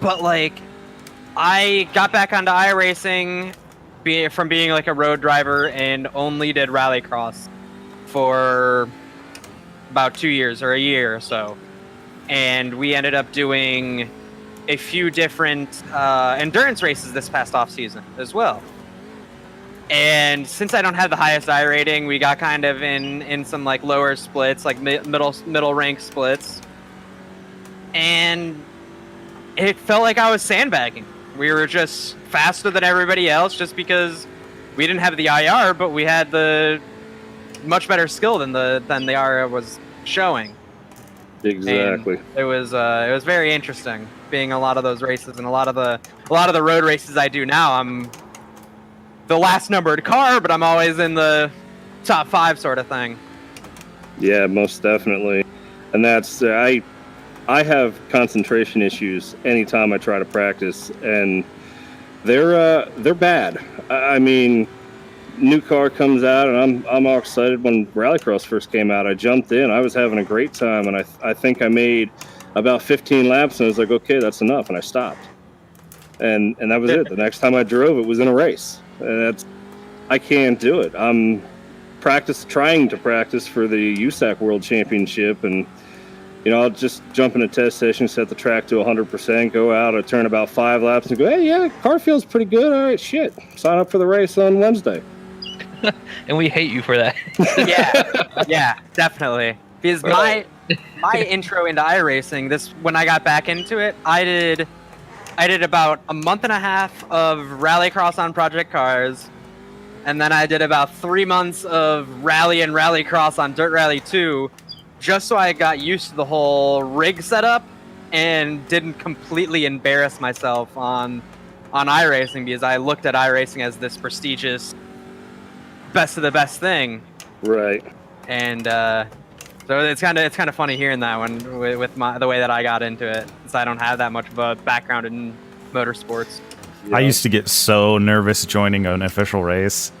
But like, I got back onto iRacing from being like a road driver and only did Rallycross for about 2 years or a year or so. And we ended up doing a few different endurance races this past off season as well. And since I don't have the highest I rating, we got kind of in some like lower splits, like middle rank splits. And it felt like I was sandbagging. We were just faster than everybody else just because we didn't have the IR, but we had the much better skill than the IR was showing. Exactly. And it was very interesting being a lot of those races, and a lot of the road races I do now. I'm the last numbered car, but I'm always in the top 5 sort of thing. Yeah, most definitely. And that's I have concentration issues anytime I try to practice, and they're bad. I mean, new car comes out, and I'm all excited. When Rallycross first came out, I jumped in. I was having a great time, and I think I made about 15 laps, and I was like, okay, that's enough, and I stopped. And that was it. The next time I drove, it was in a race. And I can't do it. I'm trying to practice for the USAC World Championship, and I'll just jump in a test session, set the track to 100%, go out, I turn about 5 laps, and go, hey, yeah, car feels pretty good. All right, shit. Sign up for the race on Wednesday. And we hate you for that. Yeah, definitely. Because my intro into iRacing, when I got back into it, I did about a month and a half of Rallycross on Project Cars, and then I did about 3 months of Rally and Rallycross on Dirt Rally 2, just so I got used to the whole rig setup and didn't completely embarrass myself on iRacing, because I looked at iRacing as this prestigious best of the best thing. Right. And so it's kind of funny hearing that one with the way that I got into it, since I don't have that much of a background in motorsports. I used to get so nervous joining an official race.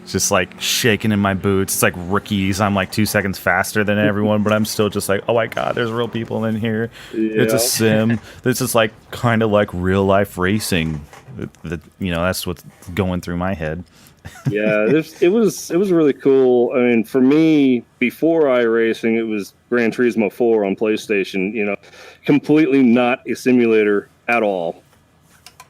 Just like shaking in my boots. It's like rookies. I'm like 2 seconds faster than everyone, but I'm still just like, oh my god, there's real people in here. Yeah. It's a sim. This is like kind of like real life racing. That's what's going through my head. Yeah, it was really cool. I mean, for me, before iRacing, it was Gran Turismo 4 on PlayStation. Completely not a simulator at all.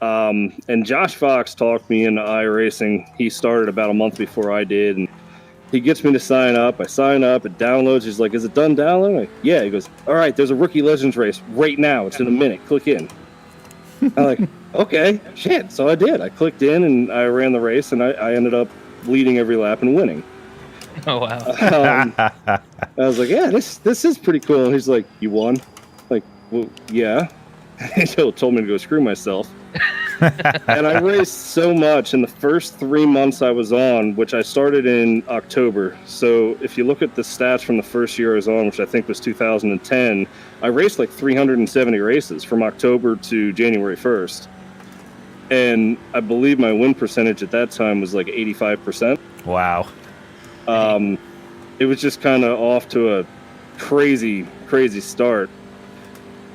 And Josh Fox talked me into iRacing. He started about a month before I did, and he gets me to sign up. I sign up, it downloads. He's like, is it done downloading? I'm like, yeah. He goes, all right, there's a Rookie Legends race right now. It's in a minute. Click in. I'm like, okay, shit. So I did. I clicked in, and I ran the race, and I ended up leading every lap and winning. Oh, wow. I was like, yeah, this is pretty cool. And he's like, you won? Like, well, yeah. He told me to go screw myself. And I raced so much in the first 3 months I was on, which I started in October. So if you look at the stats from the first year I was on, which I think was 2010, I raced like 370 races from October to January 1st. And I believe my win percentage at that time was like 85%. Wow. It was just kind of off to a crazy start.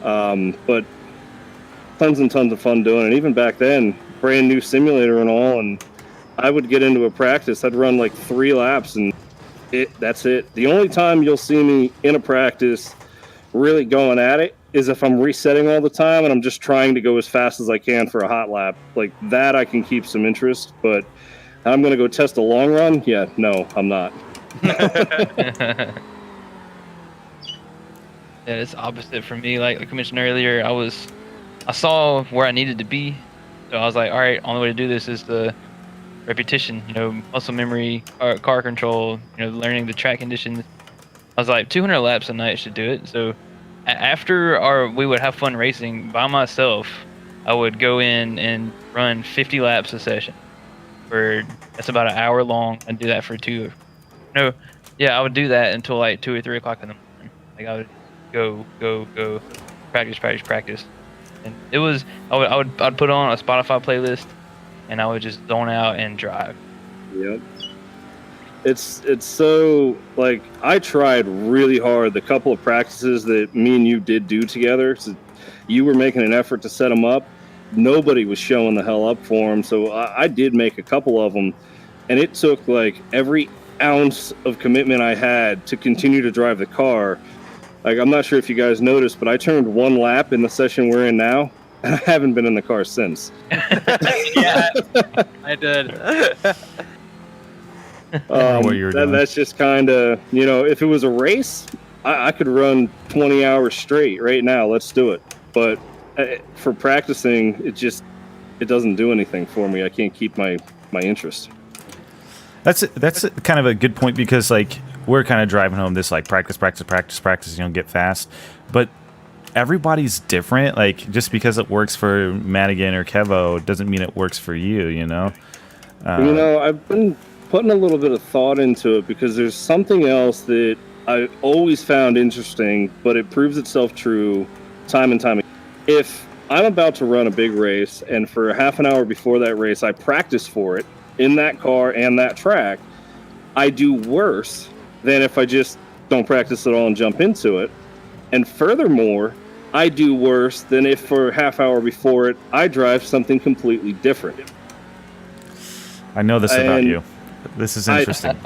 But tons and tons of fun doing it. Even back then, brand new simulator and all, and I would get into a practice. I'd run like 3 laps, and that's it. The only time you'll see me in a practice really going at it is if I'm resetting all the time and I'm just trying to go as fast as I can for a hot lap. Like that, I can keep some interest, but I'm going to go test a long run. Yeah, no, I'm not. Yeah, it's opposite for me. Like I mentioned earlier, I saw where I needed to be, so I was like, all right, only way to do this is the repetition, muscle memory, car control, learning the track conditions. I was like, 200 laps a night should do it. So after we would have fun racing by myself, I would go in and run 50 laps a session. That's about an hour long, and do that for I would do that until like 2 or 3 o'clock in the morning. Like I would go, practice, and I'd put on a Spotify playlist, and I would just zone out and drive. Yep. It's so, like, I tried really hard the couple of practices that me and you did do together. So you were making an effort to set them up. Nobody was showing the hell up for them, so I did make a couple of them, and it took like every ounce of commitment I had to continue to drive the car. Like, I'm not sure if you guys noticed, but I turned 1 lap in the session we're in now, and I haven't been in the car since. Yeah, I did. What you were doing. That's just kind of, if it was a race, I could run 20 hours straight right now. Let's do it. But for practicing, it doesn't do anything for me. I can't keep my interest. That's kind of a good point, because like we're kind of driving home this like practice, get fast, but everybody's different. Like just because it works for Madigan or Kevo doesn't mean it works for you. I've been putting a little bit of thought into it, because there's something else that I always found interesting, but it proves itself true time and time again. If I'm about to run a big race, and for a half an hour before that race I practice for it in that car and that track, I do worse than if I just don't practice at all and jump into it. And furthermore, I do worse than if for a half hour before it I drive something completely different. I know this about you. This is interesting.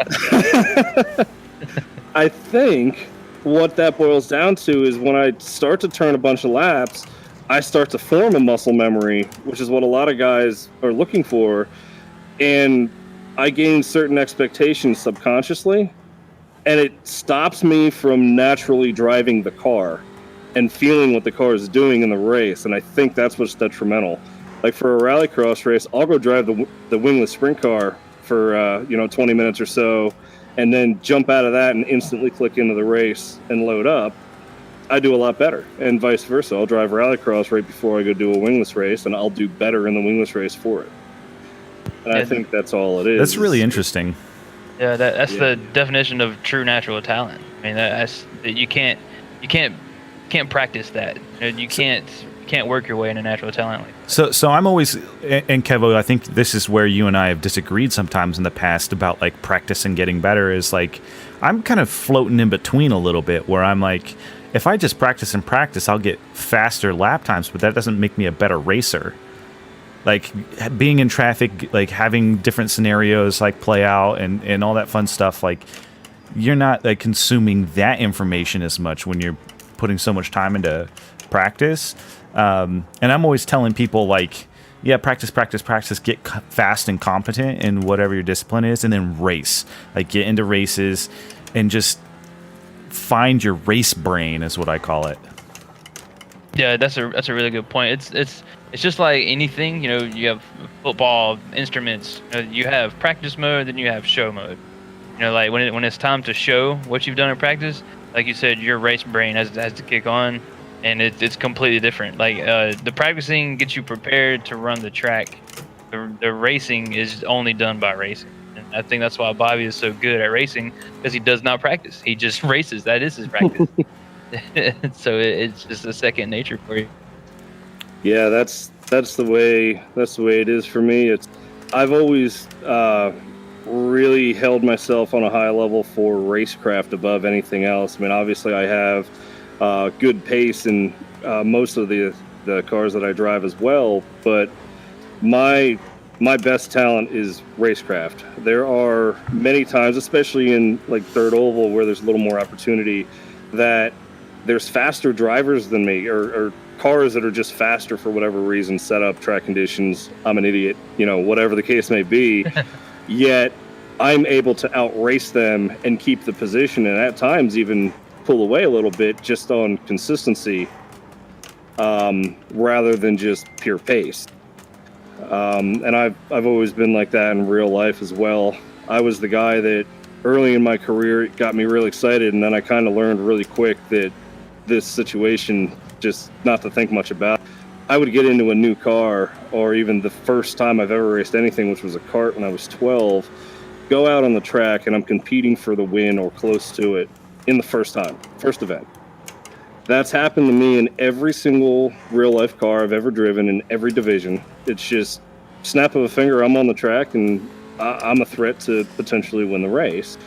I think what that boils down to is when I start to turn a bunch of laps, I start to form a muscle memory, which is what a lot of guys are looking for. And I gain certain expectations subconsciously, and it stops me from naturally driving the car and feeling what the car is doing in the race. And I think that's what's detrimental. Like for a rallycross race, I'll go drive the wingless sprint car for 20 minutes or so, and then jump out of that and instantly click into the race and load up. I do a lot better, and vice versa. I'll drive rallycross right before I go do a wingless race, and I'll do better in the wingless race for it. And I think that's all it is. That's really interesting. Yeah, that's the definition of true natural talent. I mean, that's you can't practice that. You can't work your way into natural talent like that. So I'm always, and Kevo, I think this is where you and I have disagreed sometimes in the past about like practice and getting better, is like I'm kind of floating in between a little bit, where I'm like, if I just practice and practice, I'll get faster lap times, but that doesn't make me a better racer. Like being in traffic, like having different scenarios like play out and all that fun stuff, like you're not like consuming that information as much when you're putting so much time into practice. And I'm always telling people like, yeah, practice, get fast and competent in whatever your discipline is, and then race. Like get into races and just find your race brain is what I call it. Yeah, that's a really good point. It's just like anything, you have football, instruments, you have practice mode, then you have show mode. Like when it's time to show what you've done in practice, like you said, your race brain has to kick on, and it's completely different. Like the practicing gets you prepared to run the track. The racing is only done by racing. And I think that's why Bobby is so good at racing, because he does not practice. He just races. That is his practice. So it's just a second nature for you. Yeah, that's the way it is for me. I've always really held myself on a high level for racecraft above anything else. I mean, obviously I have good pace in most of the the cars that I drive as well. But my best talent is racecraft. There are many times, especially in like third oval, where there's a little more opportunity, that there's faster drivers than me, or cars that are just faster for whatever reason, setup, track conditions. I'm an idiot, whatever the case may be. Yet I'm able to outrace them and keep the position, and at times even pull away a little bit just on consistency, rather than just pure pace. And I've always been like that in real life as well. I was the guy that early in my career, it got me really excited, and then I kind of learned really quick that this situation, just not to think much about. I would get into a new car, or even the first time I've ever raced anything, which was a kart when I was 12, go out on the track and I'm competing for the win or close to it in the first event. That's happened to me in every single real life car I've ever driven in every division. It's just snap of a finger, I'm on the track and I'm a threat to potentially win the race.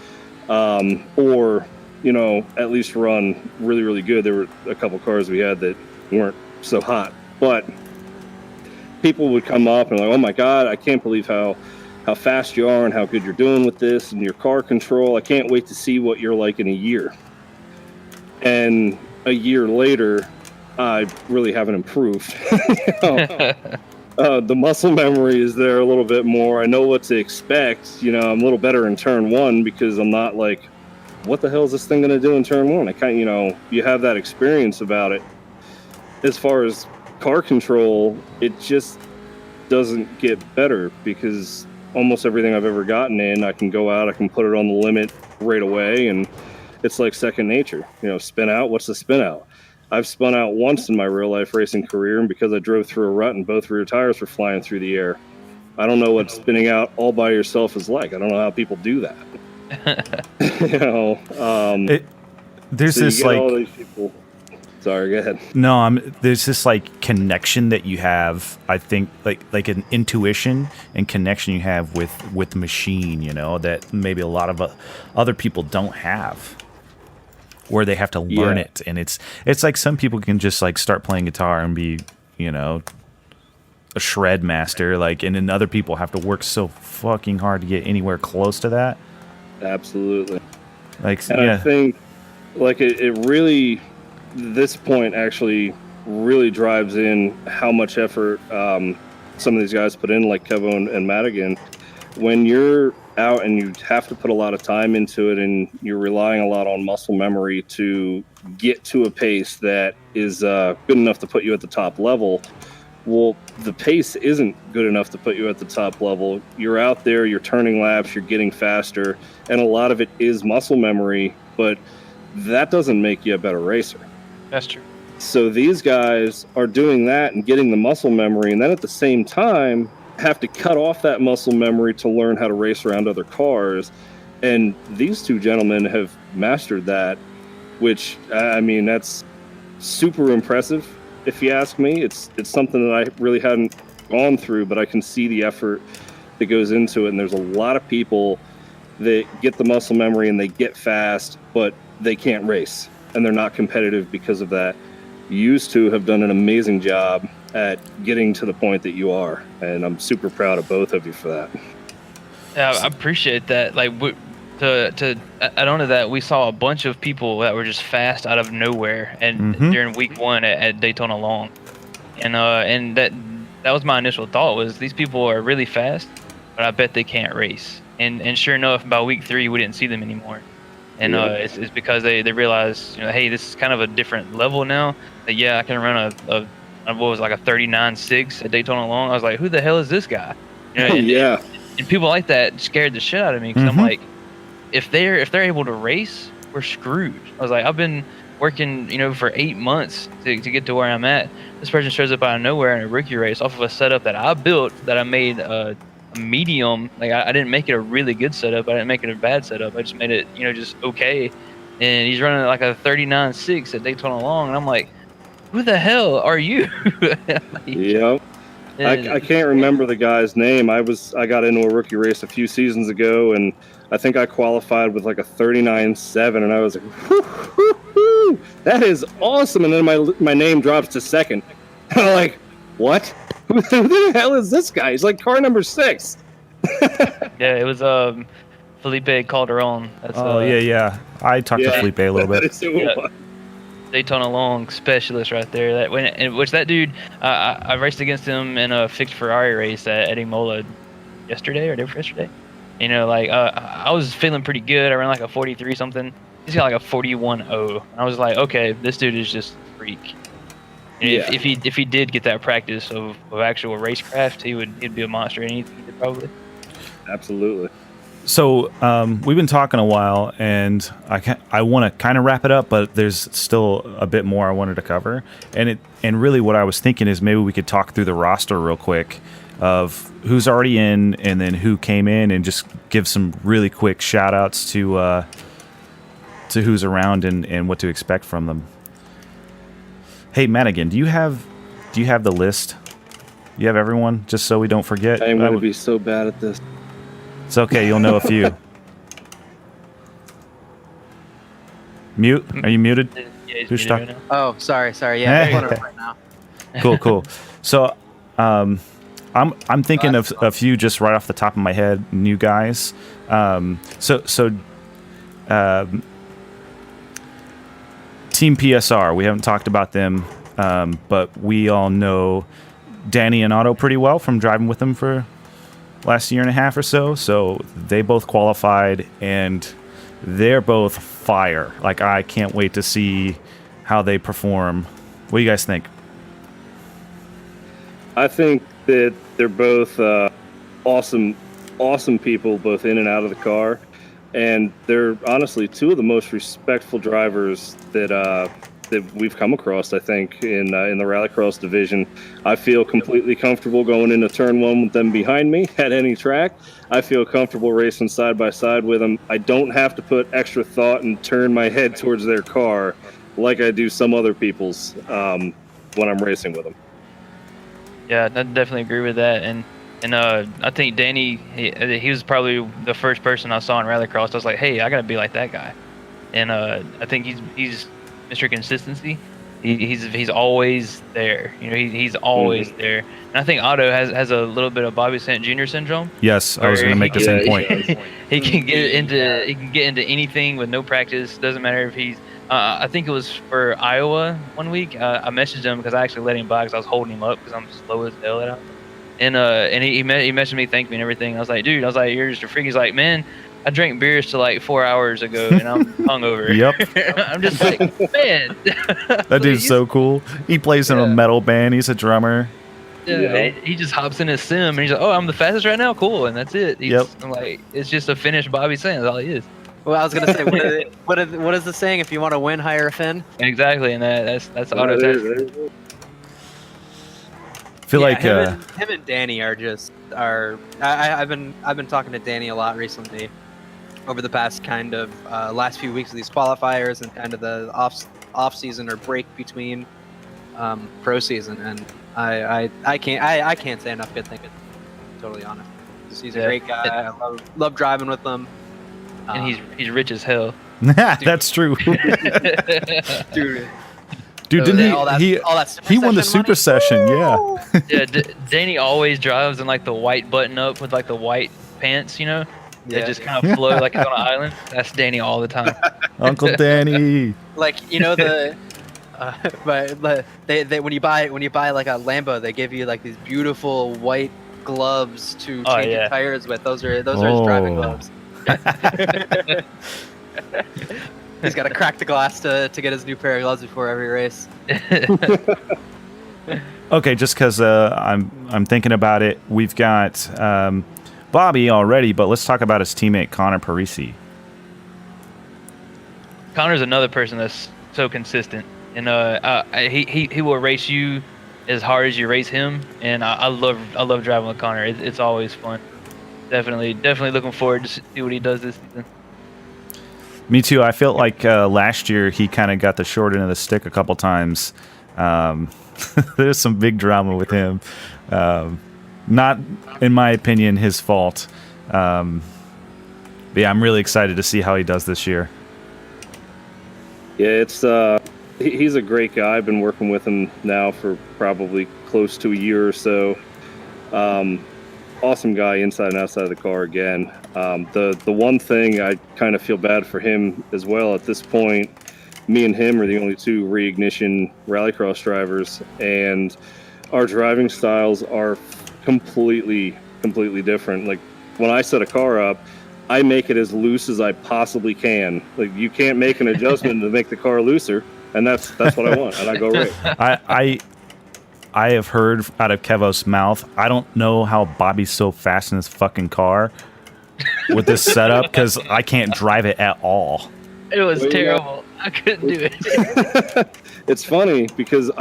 Or, at least run really, really good. There were a couple cars we had that weren't so hot, but people would come up and like, oh my God, I can't believe how fast you are and how good you're doing with this and your car control. I can't wait to see what you're like in a year. And a year later, I really haven't improved. The muscle memory is there a little bit more. I know what to expect. I'm a little better in turn one because I'm not like, what the hell is this thing going to do in turn one? I kind of, you have that experience about it. As far as car control, it just doesn't get better because almost everything I've ever gotten in, I can go out, I can put it on the limit right away, and it's like second nature. Spin out, what's the spin out? I've spun out once in my real life racing career, and because I drove through a rut and both rear tires were flying through the air. I don't know what spinning out all by yourself is like. I don't know how people do that. There's so this all these people. Sorry, go ahead. No, there's this like connection that you have. I think like an intuition and connection you have with the machine. That maybe a lot of other people don't have, where they have to learn it. And it's like some people can just like start playing guitar and be a shred master. And then other people have to work so fucking hard to get anywhere close to that. Absolutely. I think it really, this point actually really drives in how much effort some of these guys put in, like Kevin and Madigan. When you're out and you have to put a lot of time into it and you're relying a lot on muscle memory to get to a pace that is good enough to put you at the top level. Well, the pace isn't good enough to put you at the top level. You're out there, you're turning laps, you're getting faster, and a lot of it is muscle memory, but that doesn't make you a better racer. That's true. So these guys are doing that and getting the muscle memory, and then at the same time have to cut off that muscle memory to learn how to race around other cars. And these two gentlemen have mastered that, which, that's super impressive. If you ask me, it's something that I really hadn't gone through, but I can see the effort that goes into it. And there's a lot of people that get the muscle memory and they get fast, but they can't race and they're not competitive because of that. You two have done an amazing job at getting to the point that you are, and I'm super proud of both of you for that. Yeah, I appreciate that. To add on to that, we saw a bunch of people that were just fast out of nowhere, and during week one at Daytona Long, and that was my initial thought, was these people are really fast, but I bet they can't race. And sure enough, by week 3, we didn't see them anymore. And it's because they realized, hey, this is kind of a different level now. That I can run a 39.6 at Daytona Long. I was like, who the hell is this guy? And people like that scared the shit out of me, because I'm like, if they're able to race, we're screwed. I was like, I've been working, for 8 months to get to where I'm at. This person shows up out of nowhere in a rookie race off of a setup that I built, that I made a medium. I didn't make it a really good setup. I didn't make it a bad setup. I just made it, just okay. And he's running like a 39.6 at Daytona Long, and I'm like, who the hell are you? I can't remember the guy's name. I got into a rookie race a few seasons ago, and I think I qualified with like a 39.7, and I was like, whoo, that is awesome. And then my name drops to second. I'm like, what? Who the hell is this guy? He's like car number 6. Yeah, it was Felipe Calderon. That's, yeah. I talked to Felipe a little bit. That is who it was. Daytona Long specialist right there. That dude, I raced against him in a fixed Ferrari race at Imola yesterday or day before yesterday. You know, like I was feeling pretty good. I ran like a 43 something. He's got like a 41.0. I was like, okay, this dude is just a freak. And Yeah. if he did get that practice of actual racecraft, he'd be a monster. And he did probably. Absolutely. So we've been talking a while, and I want to kind of wrap it up, but there's still a bit more I wanted to cover. And really what I was thinking is maybe we could talk through the roster real quick of who's already in and then who came in, and just give some really quick shout outs to who's around and what to expect from them. Hey, Madigan, do you have the list? You have everyone, just so we don't forget? I'm going to be so bad at this. It's okay, you'll know a few. Mute? Are you muted? Yeah, he's Who's muted talking? right now. Oh, sorry. Yeah, I'm pulling it up right now. Cool. So, I'm thinking of a few just right off the top of my head, new guys. Team PSR, we haven't talked about them, but we all know Danny and Otto pretty well from driving with them for last year and a half or so. So they both qualified, and they're both fire. Like, I can't wait to see how they perform. What do you guys think? I think that they're both awesome people, both in and out of the car. And they're honestly two of the most respectful drivers that we've come across, I think, in the Rallycross division. I feel completely comfortable going into turn 1 with them behind me at any track. I feel comfortable racing side by side with them. I don't have to put extra thought and turn my head towards their car like I do some other people's when I'm racing with them. Yeah, I definitely agree with that. And I think Danny, he was probably the first person I saw in Rallycross. I was like, hey, I gotta be like that guy. And I think he's Mr. Consistency. He's always there. You know, he's always there. And I think Otto has a little bit of Bobby Sandt Jr. syndrome. Yes, I was going to make the same point. He can get into anything with no practice. Doesn't matter if he's. I think it was for Iowa one week. I messaged him because I actually let him by because I was holding him up because I'm slow as hell at it. And he messaged me, thanked me and everything. I was like, dude, you're just a freak. He's like, man, I drank beers till like 4 hours ago and I'm hungover. Yep. I'm just like, man. That dude's so cool. He plays in a metal band. He's a drummer. Yeah, he just hops in his sim and he's like, oh, I'm the fastest right now. Cool. And that's it. I'm like, it's just a finished Bobby Sandt. That's all he is. Well, I was gonna say, what is the saying? If you want to win, hire a Finn. Exactly, and that's auto. Feel like him and Danny are just I've been talking to Danny a lot recently over the past kind of last few weeks of these qualifiers and kind of the off season or break between pro season, and I can't say enough good things. To be totally honest, he's a great guy. I love driving with him. And he's rich as hell. That's true. Dude, didn't he won the super session, yeah. Yeah, Danny always drives in like the white button up with like the white pants, you know? They just kind of flow like he's on an island. That's Danny all the time. Uncle Danny. Like, you know, but they when you buy like a Lambo, they give you like these beautiful white gloves to change your tires with. Those are his driving gloves. He's got to crack the glass to get his new pair of gloves before every race. Okay, just because I'm thinking about it, we've got Bobby already, but let's talk about his teammate Connor Parisi. Connor's another person that's so consistent, and he will race you as hard as you race him, and I love driving with Connor. It's always fun. Definitely looking forward to see what he does this season. Me too. I felt like last year he kind of got the short end of the stick a couple times. There's some big drama with him. Not, in my opinion, his fault. But yeah, I'm really excited to see how he does this year. Yeah, it's He's a great guy. I've been working with him now for probably close to a year or so. Awesome guy inside and outside of the car again. The one thing I kind of feel bad for him as well at this point, me and him are the only two reignition rallycross drivers, and our driving styles are completely different. Like when I set a car up, I make it as loose as I possibly can. Like you can't make an adjustment to make the car looser, and that's what I want, and I go right. I have heard out of Kevo's mouth, I don't know how Bobby's so fast in his fucking car with this setup, because I can't drive it at all. It was terrible. I couldn't do it. It's funny because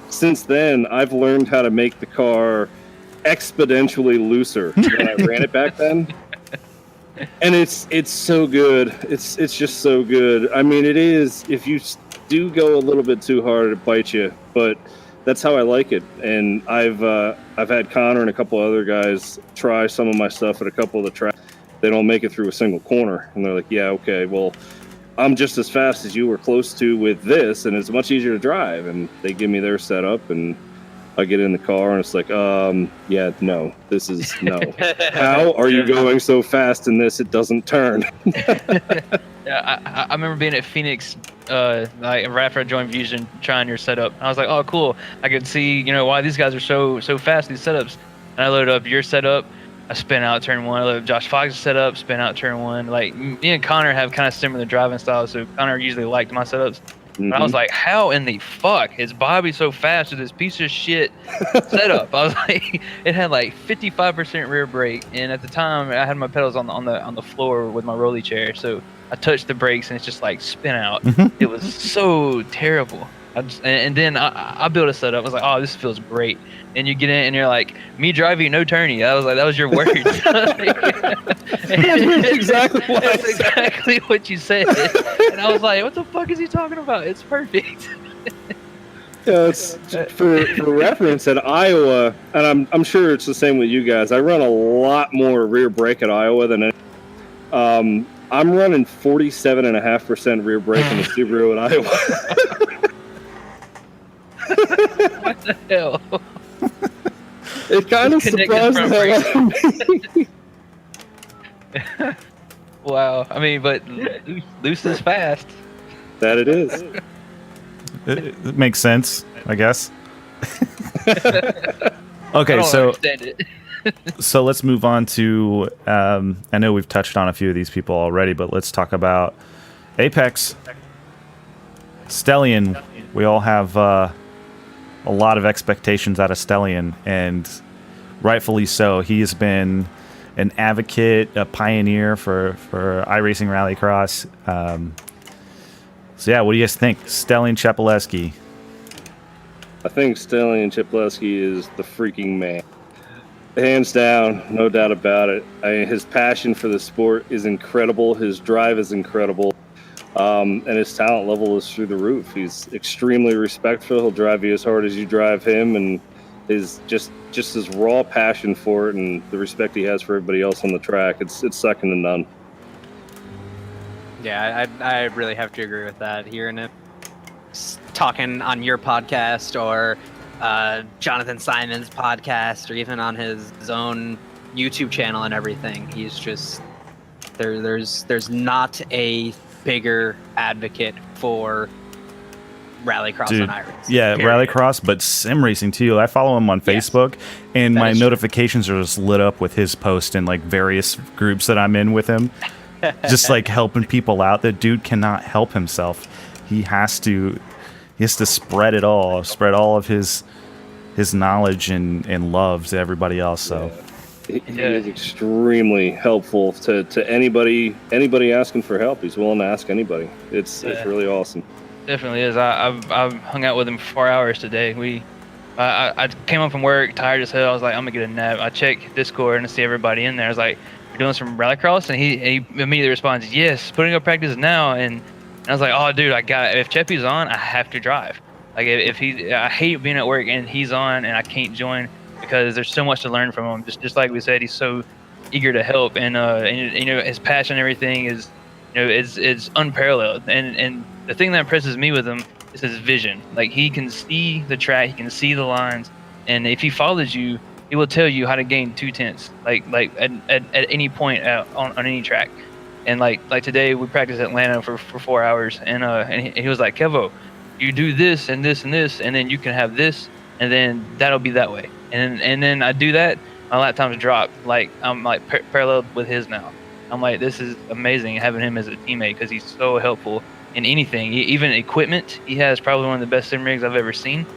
since then I've learned how to make the car exponentially looser than I ran it back then. And it's so good. It's just so good. I mean, it is. If you do go a little bit too hard, it bites you. But that's how I like it. And I've had Connor and a couple other guys try some of my stuff at a couple of the tracks. They don't make it through a single corner, and they're like, "Yeah, okay, well, I'm just as fast as you were close to with this, and it's much easier to drive." And they give me their setup, and I get in the car, and it's like, yeah, no, this is no. How are you going so fast in this? It doesn't turn. Yeah, I remember being at Phoenix, like right after I joined Fusion, trying your setup. I was like, oh, cool. I could see, why these guys are so fast, these setups. And I loaded up your setup. I spin out turn one. I loaded up Josh Fox's setup, spin out turn one. Like, me and Connor have kind of similar driving styles, so Connor usually liked my setups. Mm-hmm. But I was like, how in the fuck is Bobby so fast with this piece of shit setup? I was like, it had like 55% rear brake, and at the time I had my pedals on the floor with my rolly chair, so I touched the brakes and it's just like spin out. It was so terrible. And then I built a setup. I was like, oh, this feels great. And you get in and you're like, me driving, no turning. I was like, that was your words. That's exactly what you said. And I was like, what the fuck is he talking about? It's perfect. Yeah, it's for reference at Iowa, and I'm sure it's the same with you guys. I run a lot more rear brake at Iowa than I'm running 47.5% rear brake in the Subaru at Iowa. What the hell? It kind of surprised me. Wow. I mean, but loose is fast. That it is. It makes sense, I guess. Okay, so let's move on to, I know we've touched on a few of these people already, but let's talk about Apex. Stellian. We all have a lot of expectations out of Stellian, and rightfully so. He has been an advocate, a pioneer for iRacing Rallycross. So yeah, what do you guys think? Stellian Chepelewski. I think Stellian Chepelewski is the freaking man. Hands down, no doubt about it. His passion for the sport is incredible. His drive is incredible. And his talent level is through the roof. He's extremely respectful. He'll drive you as hard as you drive him, and his just his raw passion for it and the respect he has for everybody else on the track, it's second to none. Yeah, I really have to agree with that. Hearing it talking on your podcast or Jonathan Simon's podcast or even on his own YouTube channel and everything, he's just there's not a bigger advocate for rallycross than iRacing. Yeah, rallycross, but sim racing too. I follow him on Facebook, and my notifications are just lit up with his post in like various groups that I'm in with him. Just like helping people out. That dude cannot help himself. He has to spread it all, spread all of his knowledge and love to everybody else. So he is extremely helpful to anybody asking for help. He's willing to ask anybody. It's really awesome. Definitely is. I've hung out with him for 4 hours today. I came home from work tired as hell. I was like, I'm gonna get a nap. I check Discord and see everybody in there. I was like, "You're doing some rallycross?" And he immediately responds, "Yes, putting up practice now." And I was like, "Oh, dude, I got it. If Cheppy's on, I have to drive. Like I hate being at work and he's on and I can't join because there's so much to learn from him. Just like we said, he's so eager to help, and his passion and everything is, it's unparalleled. And the thing that impresses me with him is his vision. Like, he can see the track, he can see the lines, and if he follows you, he will tell you how to gain 2/10, like at any point on any track. And like today we practiced Atlanta for 4 hours, and he was like, Kevo, you do this and this and this, and then you can have this, and then that'll be that way. And then I do that, my lap times drop. Like, I'm like parallel with his now. I'm like, this is amazing having him as a teammate, because he's so helpful in anything, even equipment. He has probably one of the best sim rigs I've ever seen.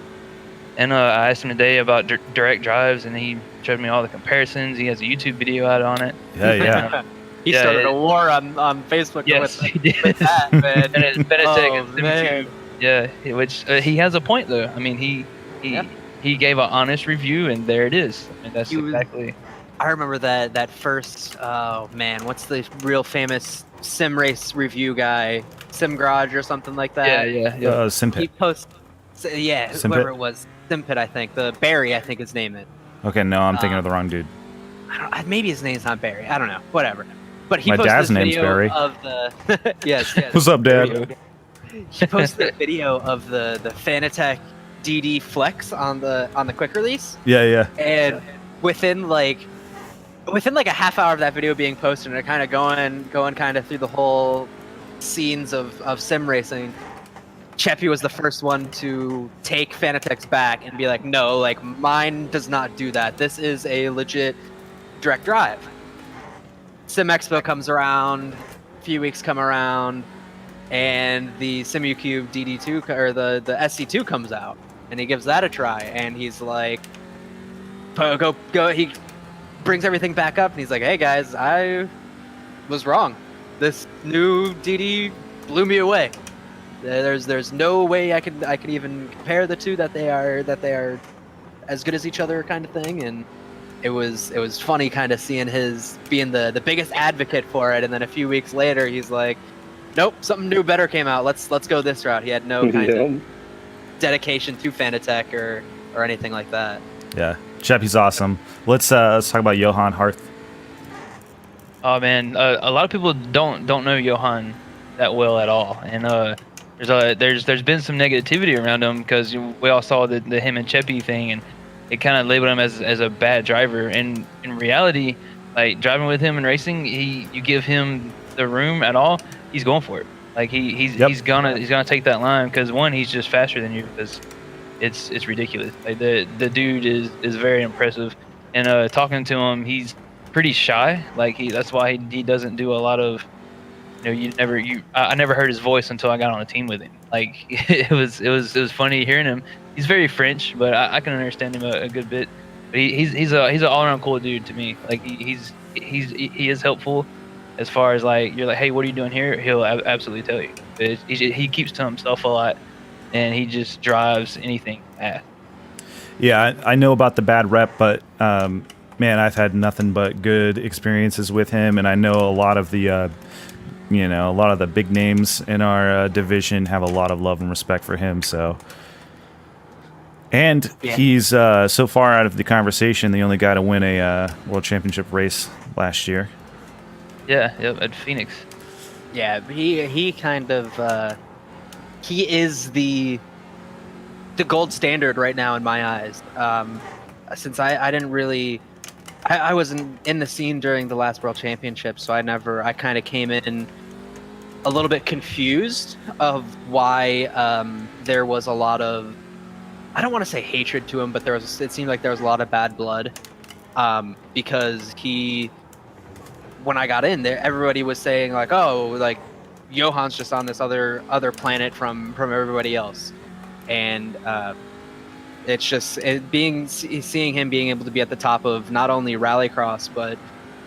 And I asked him today about direct drives, and he showed me all the comparisons. He has a YouTube video out on it. Yeah. He started a war on Facebook Yes, with, he did. with that, man. Benetech, man. yeah, which he has a point though. I mean, he gave an honest review, and there it is. I mean, that's exactly. I remember that first. Oh man, what's the real famous sim race review guy? Sim Garage or something like that. Yeah. Simpit. He posts. Yeah, Simpit? whoever it was, Simpit, I think. The Barry, I think his name is. Okay, no, I'm thinking of the wrong dude. Maybe his name's not Barry. I don't know. Whatever. But he My posted dad's this name's video Barry. of the. yes. What's up, Dad? He posted a video of the Fanatec DD Flex on the quick release. Yeah. And within like a half hour of that video being posted, and kind of going kind of through the whole scenes of sim racing, Cheppy was the first one to take Fanatec's back and be like, no, like, mine does not do that. This is a legit direct drive. Sim Expo comes around, a few weeks come around, and the SimuCube DD2 or the SC2 comes out, and he gives that a try, and he's like, go. He brings everything back up, and he's like, hey guys, I was wrong. This new DD blew me away. There's no way I could even compare the two, that they are as good as each other, kind of thing. And it was funny kind of seeing his being the biggest advocate for it, and then a few weeks later he's like, nope, something new better came out, let's go this route. He had no kind of dedication to Fanatec or anything like that. Yeah, Cheppy's awesome. Let's talk about Johan Harth. Oh man, a lot of people don't know Johan that well at all, and there's been some negativity around him, because we all saw the him and Cheppy thing, and it kind of labeled him as a bad driver. And in reality, like, driving with him and racing, you give him the room at all, he's going for it. Like, he's gonna take that line, because one, he's just faster than you, because it's ridiculous. Like, the dude is very impressive, and talking to him, he's pretty shy. Like, that's why he doesn't do a lot of, I never heard his voice until I got on the team with him. Like, it was funny hearing him. He's very French, but I can understand him a good bit. But he's an all around cool dude to me. Like, he is helpful, as far as, like, you're like, hey, what are you doing here? He'll absolutely tell you. But he keeps to himself a lot, and he just drives anything fast. Yeah, I know about the bad rep, but man, I've had nothing but good experiences with him, and I know a lot of the big names in our division have a lot of love and respect for him. So, and he's so far out of the conversation, the only guy to win a world championship race last year. Yeah, at Phoenix. Yeah, he kind of he is the gold standard right now in my eyes. Since I didn't really, I wasn't in the scene during the last World Championship, so I kind of came in a little bit confused of why there was a lot of, I don't want to say hatred to him, but it seemed like there was a lot of bad blood, because when I got in there, everybody was saying like, oh, like, Johan's just on this other planet from everybody else, and it's just seeing him being able to be at the top of not only Rallycross, but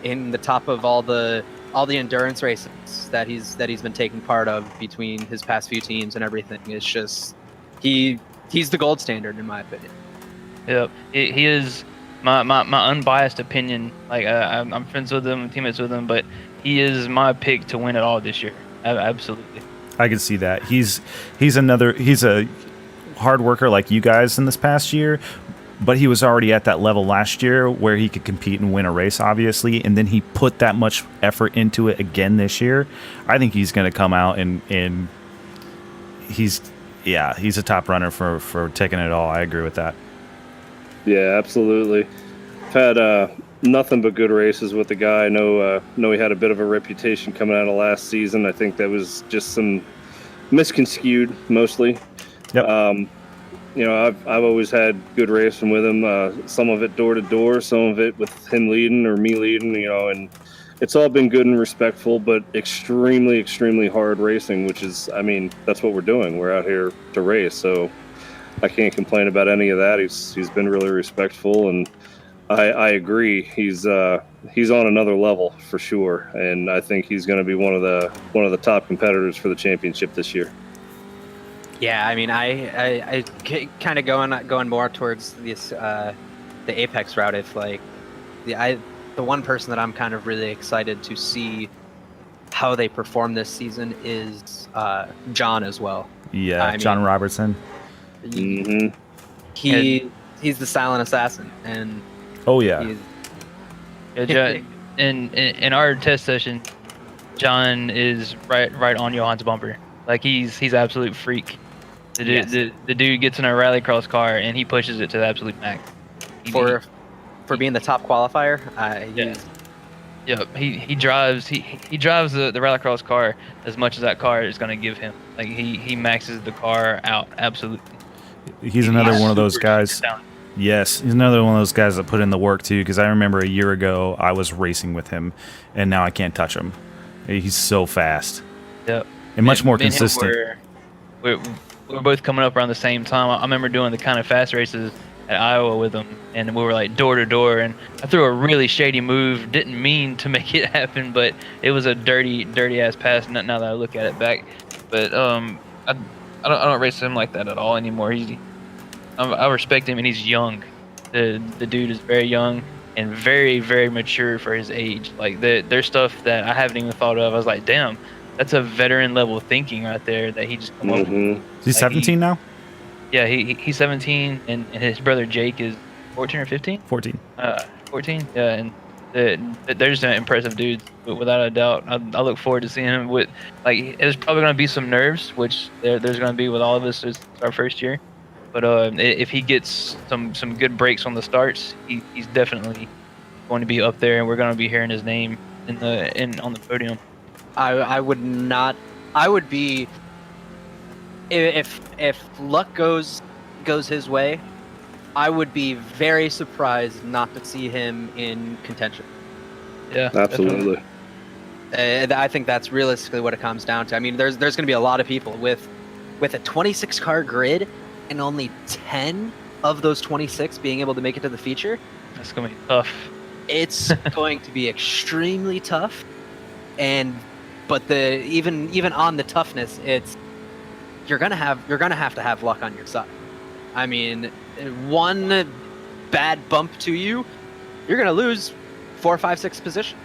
in the top of all the endurance races that he's been taking part of between his past few teams and everything. It's just he's the gold standard in my opinion. Yep, he is my unbiased opinion. Like, I'm friends with him, teammates with him, but he is my pick to win it all this year. Absolutely. I can see that. He's a hard worker like you guys in this past year, but he was already at that level last year where he could compete and win a race, obviously, and then he put that much effort into it again this year. I think he's going to come out and he's Yeah, he's a top runner for taking it all. I agree with that. Yeah, absolutely. I've had nothing but good races with the guy. I know he had a bit of a reputation coming out of last season. I think that was just some misconstrued mostly. Yep. I've always had good racing with him. Some of it door to door, some of it with him leading or me leading. And it's all been good and respectful, but extremely, extremely hard racing. Which is, that's what we're doing. We're out here to race, so I can't complain about any of that. He's been really respectful, and I agree. He's on another level for sure, and I think he's going to be one of the top competitors for the championship this year. Yeah, I kind of going more towards this the Apex route. If the one person that I'm kind of really excited to see how they perform this season is John as well. Yeah, John Robertson. Mm-hmm. He's the silent assassin, and oh yeah. John, in our test session, John is right on Johan's bumper. Like he's absolute freak. The dude gets in a rallycross car and he pushes it to the absolute max. For being the top qualifier, he drives the rallycross car as much as that car is going to give him. Like he maxes the car out absolutely. He's another one of those guys. Yes, he's another one of those guys that put in the work too. Because I remember a year ago I was racing with him, and now I can't touch him. He's so fast. Yep. And much more consistent. We're both coming up around the same time. I remember doing the kind of fast races at Iowa with him, and we were like door to door, and I threw a really shady move. Didn't mean to make it happen, but it was a dirty ass pass. Now that I look at it back, but I don't race him like that at all anymore. I respect him, and he's young. The dude is very young and very, very mature for his age. Like there's stuff that I haven't even thought of. I was like, damn, that's a veteran level thinking right there that he just come up with. He's 17 now? Yeah, he's 17, and his brother Jake is 14 or 15? 14. 14, yeah, and they're just impressive dudes, but without a doubt. I look forward to seeing him with, there's probably going to be some nerves, which there's going to be with all of us. It's our first year. But if he gets some good breaks on the starts, he's definitely going to be up there, and we're going to be hearing his name on the podium. I would be, if luck goes his way, I would be very surprised not to see him in contention. Yeah, absolutely. I think that's realistically what it comes down to. There's going to be a lot of people with a 26 car grid, and only 10 of those 26 being able to make it to the feature. That's going to be tough. It's going to be extremely tough, but even on the toughness, you're gonna have to have luck on your side. One bad bump to you, you're gonna lose 4, 5, 6 position.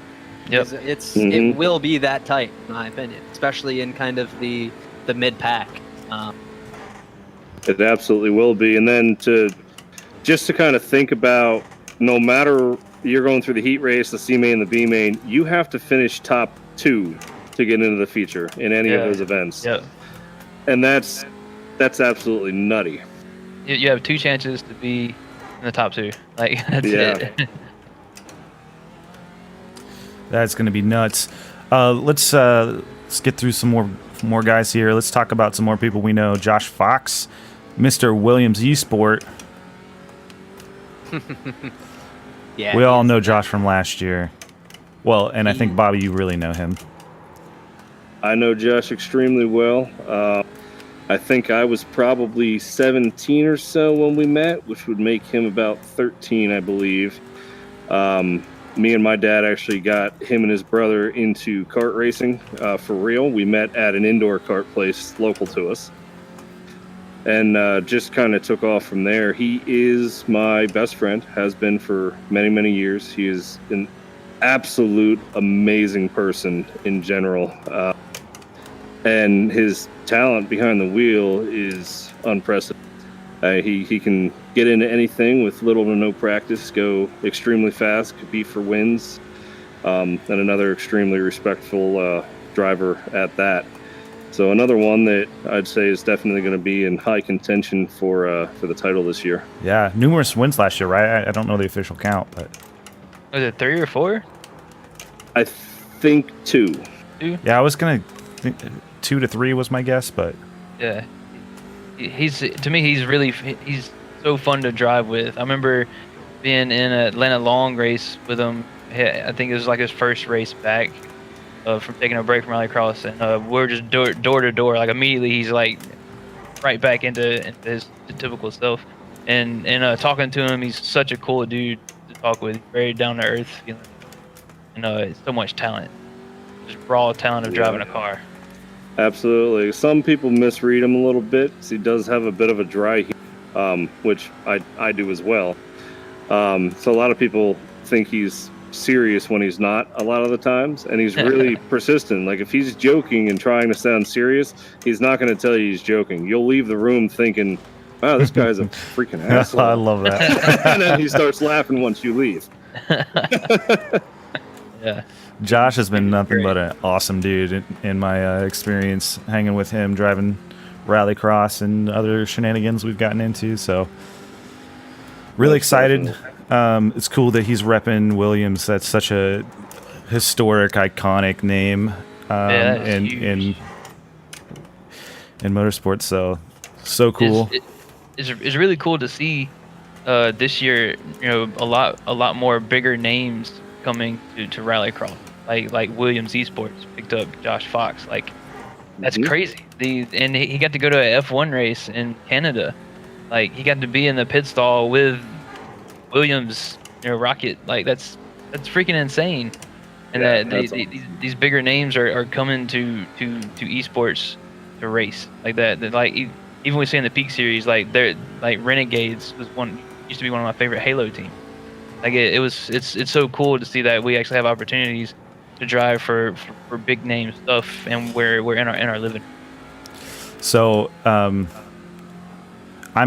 Yep. It will be that tight, in my opinion, especially in kind of the mid pack. It absolutely will be. And then to kind of think about, no matter you're going through the heat race, the C main, the B main, you have to finish top 2 to get into the feature in any of those events. Yep. And that's absolutely nutty. You have 2 chances to be in the top 2. That's it. That's going to be nuts. Let's get through some more guys here. Let's talk about some more people we know. Josh Fox, Mr. Williams Esport. Yeah, we all know Josh from last year. Well, and I think, Bobby, you really know him. I know Josh extremely well. I think I was probably 17 or so when we met, which would make him about 13, I believe. Me and my dad actually got him and his brother into kart racing for real. We met at an indoor kart place local to us, and just kind of took off from there. He is my best friend, has been for many, many years. He is an absolute amazing person in general. And his talent behind the wheel is unprecedented. He can get into anything with little to no practice, go extremely fast, compete for wins, and another extremely respectful driver at that. So another one that I'd say is definitely going to be in high contention for the title this year. Yeah, numerous wins last year, right? I don't know the official count, but Was it 3 or 4? I think 2. 2? yeah, I was gonna think 2 to 3 was my guess, but Yeah. He's so fun to drive with. I remember being in an Atlanta long race with him. I think it was like his first race back from taking a break from Rallycross, and we're just door to door. Like immediately, he's like right back into his typical self. And talking to him, he's such a cool dude to talk with. Very down to earth feeling, and so much talent, just raw talent of driving a car. Absolutely. Some people misread him a little bit. He does have a bit of a dry heat, which I do as well. So a lot of people think he's serious when he's not a lot of the times, and he's really persistent. Like if he's joking and trying to sound serious, he's not going to tell you he's joking. You'll leave the room thinking, wow, this guy's a freaking asshole. I love that. And then he starts laughing once you leave. Yeah. Josh has been nothing but an awesome dude in my experience hanging with him, driving rallycross and other shenanigans we've gotten into. So really excited. It's cool that he's repping Williams. That's such a historic, iconic name in motorsports. So cool. It's really cool to see this year. A lot more bigger names coming to Rallycross. Like Williams Esports picked up Josh Fox. Like that's crazy. And he got to go to a F1 race in Canada. Like he got to be in the pit stall with Williams, Rocket. Like that's freaking insane. And these bigger names are coming to esports to race like that. Like even we see in the Peak Series, like they're like Renegades used to be one of my favorite Halo teams. Like it's so cool to see that we actually have opportunities to drive for big name stuff, and we're in our living. So I'm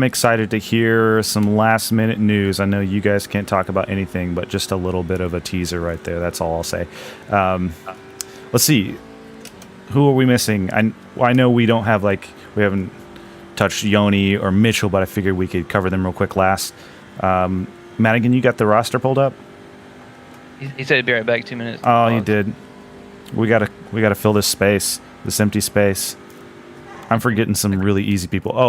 excited to hear some last minute news. I know you guys can't talk about anything, but just a little bit of a teaser right there. That's all I'll say. Let's see. Who are we missing? I know we haven't touched Yoni or Mitchell, but I figured we could cover them real quick last. Madigan, you got the roster pulled up? He said he'd be right back. 2 minutes. Oh, he did. We gotta fill this space, this empty space. I'm forgetting some really easy people.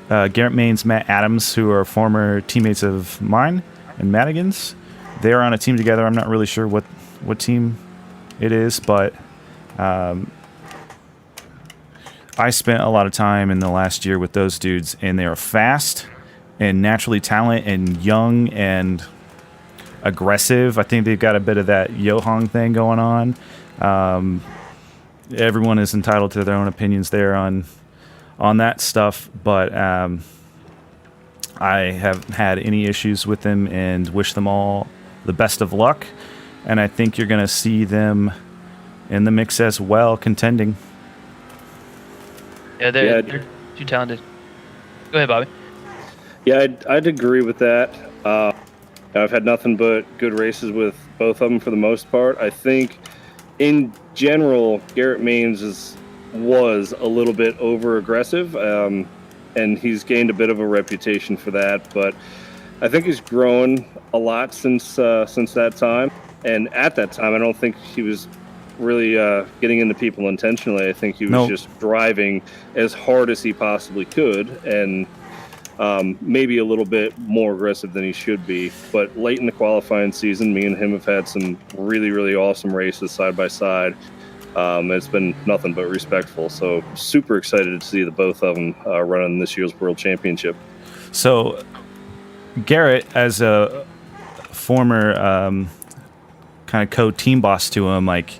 Garrett Maines, Matt Adams, who are former teammates of mine and Madigan's. They are on a team together. I'm not really sure what team it is, but I spent a lot of time in the last year with those dudes, and they are fast and naturally talented and young and aggressive. I think they've got a bit of that Yohong thing going on. Everyone is entitled to their own opinions there on that stuff, but I haven't had any issues with them and wish them all the best of luck. And I think you're going to see them in the mix as well, contending. Yeah, they're too talented. Go ahead, Bobby. Yeah, I'd agree with that. I've had nothing but good races with both of them for the most part. I think in general, Garrett Maines was a little bit over aggressive, and he's gained a bit of a reputation for that. But I think he's grown a lot since that time. And at that time, I don't think he was really getting into people intentionally. I think he was just driving as hard as he possibly could, and maybe a little bit more aggressive than he should be. But late in the qualifying season, me and him have had some really, really awesome races side by side. It's been nothing but respectful. So super excited to see the both of them running this year's World Championship. So Garrett, as a former kind of co-team boss to him, like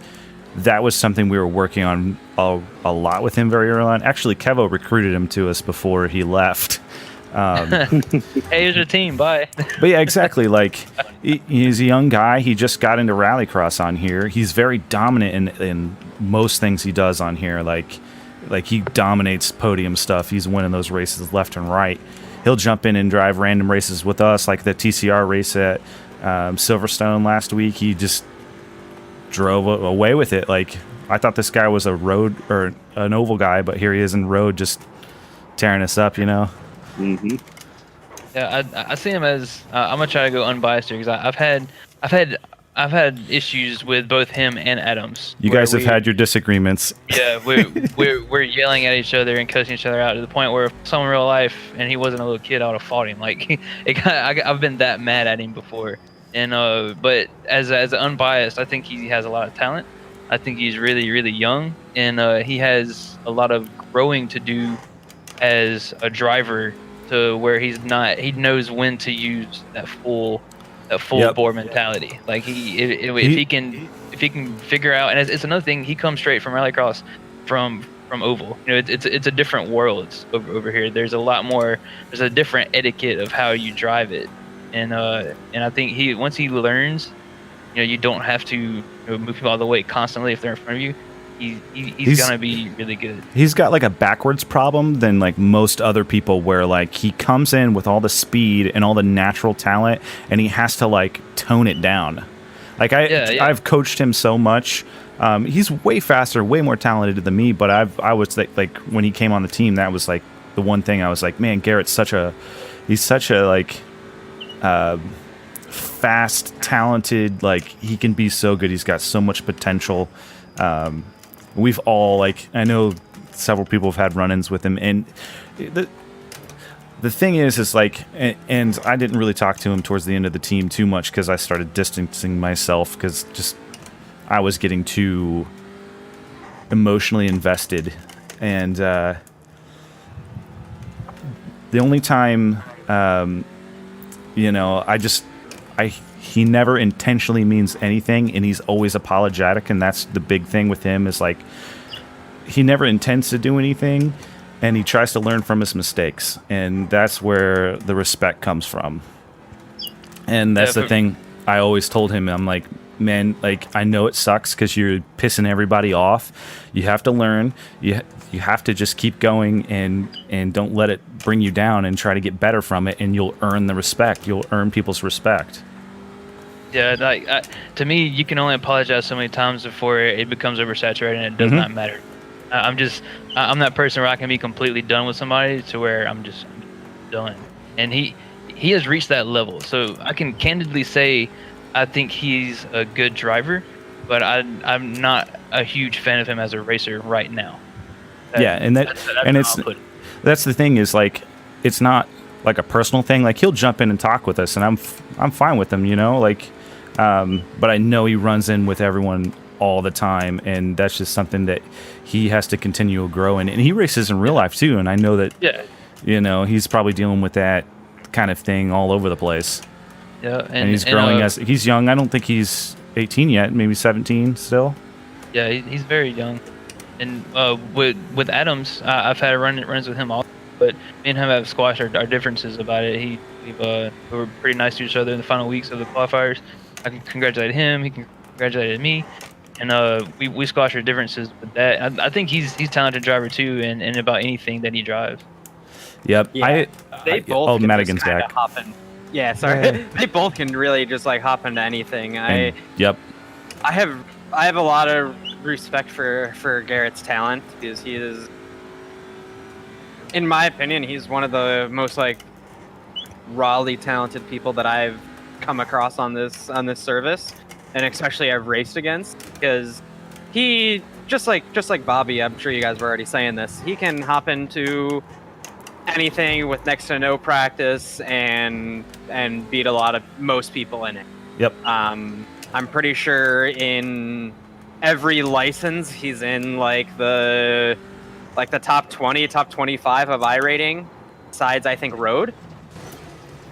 that was something we were working on a lot with him very early on. Actually, Kevo recruited him to us before he left. Hey, here's your team. Bye. But yeah, exactly. Like he's a young guy. He just got into Rallycross on here. He's very dominant in most things he does on here. Like he dominates podium stuff. He's winning those races left and right. He'll jump in and drive random races with us, like the TCR race at Silverstone last week. He just drove away with it. Like I thought this guy was a road or an oval guy, but here he is in road, just tearing us up, you know. Mm-hmm. Yeah, I see him as I'm gonna try to go unbiased here because I've had issues with both him and Adams. You guys have had your disagreements. Yeah, we're yelling at each other and cussing each other out to the point where if someone in real life and he wasn't a little kid, I would have fought him. Like I've been that mad at him before. And but as unbiased, I think he has a lot of talent. I think he's really, really young, and he has a lot of growing to do as a driver, to where he knows when to use that full Yep. bore mentality. Like if he can figure out, and it's another thing, he comes straight from Rallycross from oval. You know, it's a different world over here. There's a different etiquette of how you drive it. And I think once he learns, you know, you don't have to move people out of the way constantly if they're in front of you. He's gonna be really good. He's got like a backwards problem than like most other people, where like he comes in with all the speed and all the natural talent, and he has to like tone it down. Like I've coached him so much. He's way faster, way more talented than me. But I was like when he came on the team, that was like the one thing I was like, man, Garrett's such a like. Fast, talented, like he can be so good. He's got so much potential. We've all, like, I know several people have had run-ins with him, and the thing is like, and I didn't really talk to him towards the end of the team too much because I started distancing myself because just I was getting too emotionally invested. And the only time you know, he never intentionally means anything, and he's always apologetic, and that's the big thing with him, is like he never intends to do anything, and he tries to learn from his mistakes, and that's where the respect comes from. And that's the thing I always told him. I'm like, man, like, I know it sucks because you're pissing everybody off. You have to learn. You have to just keep going and don't let it bring you down, and try to get better from it, and you'll earn the respect. You'll earn people's respect. Yeah, like to me, you can only apologize so many times before it becomes oversaturated and it does not matter. I'm that person where I can be completely done with somebody to where I'm just done. And he has reached that level. So I can candidly say I think he's a good driver, but I'm not a huge fan of him as a racer right now. That's the thing, is like, it's not like a personal thing. Like, he'll jump in and talk with us, and I'm fine with him, you know, like, but I know he runs in with everyone all the time, and that's just something that he has to continue to grow in. And he races in real life too, and I know that, you know, he's probably dealing with that kind of thing all over the place. Yeah, and he's growing as he's young. I don't think he's 18 yet, maybe 17 still. Yeah, he's very young. And with Adams, I've had runs with him also, but me and him have squashed our differences about it. We were pretty nice to each other in the final weeks of the qualifiers. I congratulated him, he congratulated me, and we squashed our differences with that. I think he's a talented driver too, and about anything that he drives. Yep. Yeah, they both can Madigan's just kinda back. hop in. Yeah, sorry. They both can really just like hop into anything. Yep. I have a lot of respect for Garrett's talent, because he is, in my opinion, he's one of the most like rawly talented people that I've come across on this service, and especially I've raced against, because he just like Bobby, I'm sure you guys were already saying this, he can hop into anything with next to no practice and beat most people in it. Yep. I'm pretty sure in every license he's in like the top 20, top 25 of iRating, besides I think road.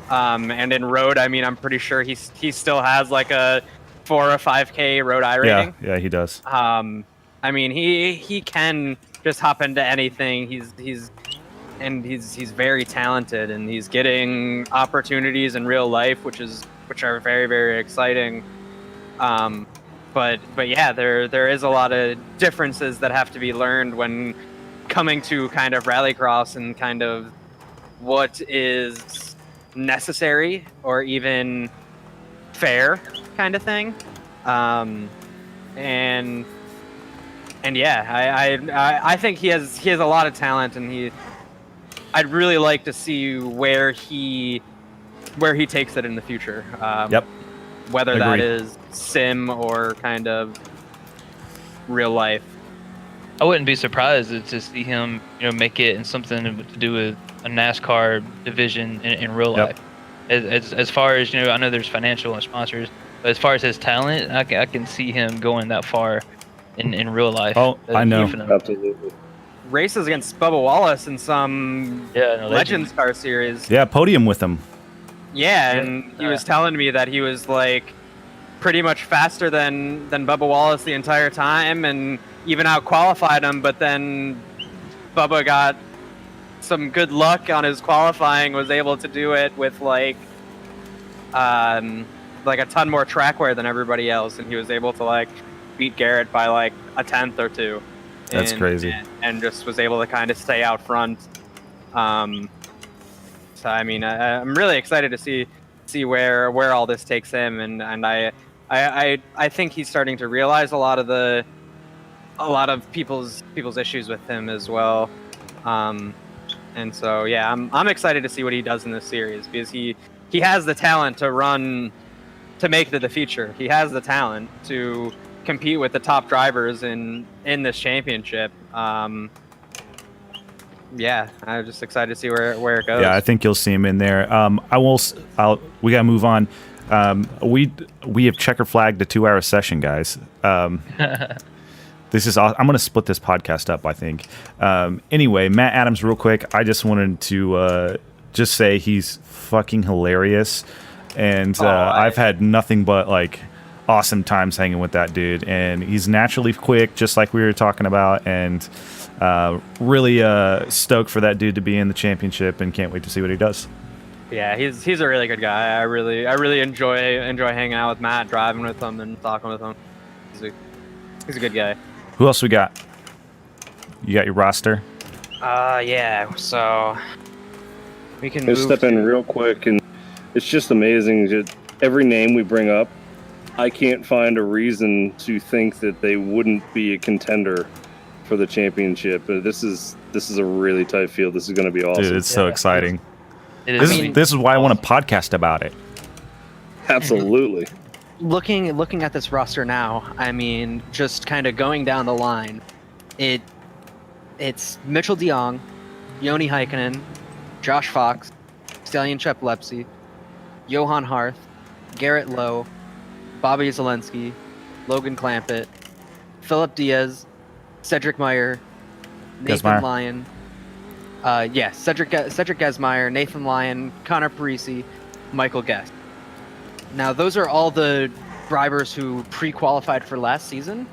And in road, I mean, I'm pretty sure he still has like a 4 or 5K road iRating. Yeah, he does. I mean, he can just hop into anything. He's very talented, and he's getting opportunities in real life, which are very, very exciting. But yeah, there is a lot of differences that have to be learned when coming to kind of Rallycross, and kind of what is necessary or even fair kind of thing. And And I think he has a lot of talent, and I'd really like to see where he takes it in the future. Yep. Whether that Agreed. is sim or kind of real life. I wouldn't be surprised to see him, make it in something to do with a NASCAR division in real Yep. life. As far as I know there's financial and sponsors, but as far as his talent, I can see him going that far in real life. Oh, I know. Absolutely. Races against Bubba Wallace in some Legends Car series. Yeah, podium with him. Yeah, and he was telling me that he was like pretty much faster than Bubba Wallace the entire time, and even out qualified him. But then Bubba got some good luck on his qualifying, was able to do it with like a ton more track wear than everybody else, and he was able to like beat Garrett by like a tenth or two. That's crazy. And just was able to kind of stay out front. So I mean, I'm really excited to see where all this takes him, and I think he's starting to realize a lot of people's issues with him as well. And so yeah, I'm excited to see what he does in this series, because he has the talent to make it to the feature. He has the talent to compete with the top drivers in this championship. Yeah, I'm just excited to see where it goes. Yeah, I think you'll see him in there. We gotta move on. We have checker flagged a 2-hour session, guys. This is. I'm gonna split this podcast up, I think. Anyway, Matt Adams, real quick. I just wanted to just say he's fucking hilarious, and I've had nothing but like awesome times hanging with that dude. And he's naturally quick, just like we were talking about, and really stoked for that dude to be in the championship, and can't wait to see what he does. Yeah, he's a really good guy. I really enjoy hanging out with Matt, driving with him, and talking with him. He's a good guy. Who else we got? You got your roster? Yeah. So we can Just step in real quick, and it's just amazing that every name we bring up, I can't find a reason to think that they wouldn't be a contender for the championship. This is a really tight field. This is going to be awesome. Dude, it's so exciting. This is why I want to podcast about it. Absolutely. Looking at this roster now, I mean, just kind of going down the line, it's Mitchell DeYoung, Joni Heikkinen, Josh Fox, Stallion Sheplepsy, Johan Harth, Garrett Lowe, Bobby Zelensky, Logan Clampett, Philip Diaz, Cedric Meyer, Nathan Gesmeyer. Lyon. Cedric Gesmeyer, Nathan Lyon, Connor Parisi, Michael Guest. Now, those are all the drivers who pre-qualified for last season.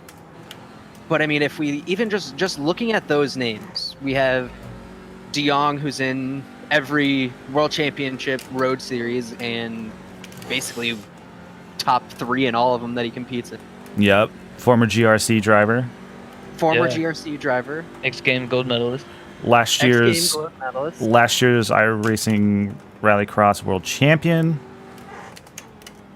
But I mean, if we even just looking at those names, we have DeYoung, who's in every World Championship Road Series and basically top 3 in all of them that he competes in. Yep. Former GRC driver. GRC driver. X Game gold medalist. Last year's X-Games gold medalist. iRacing Rallycross world champion.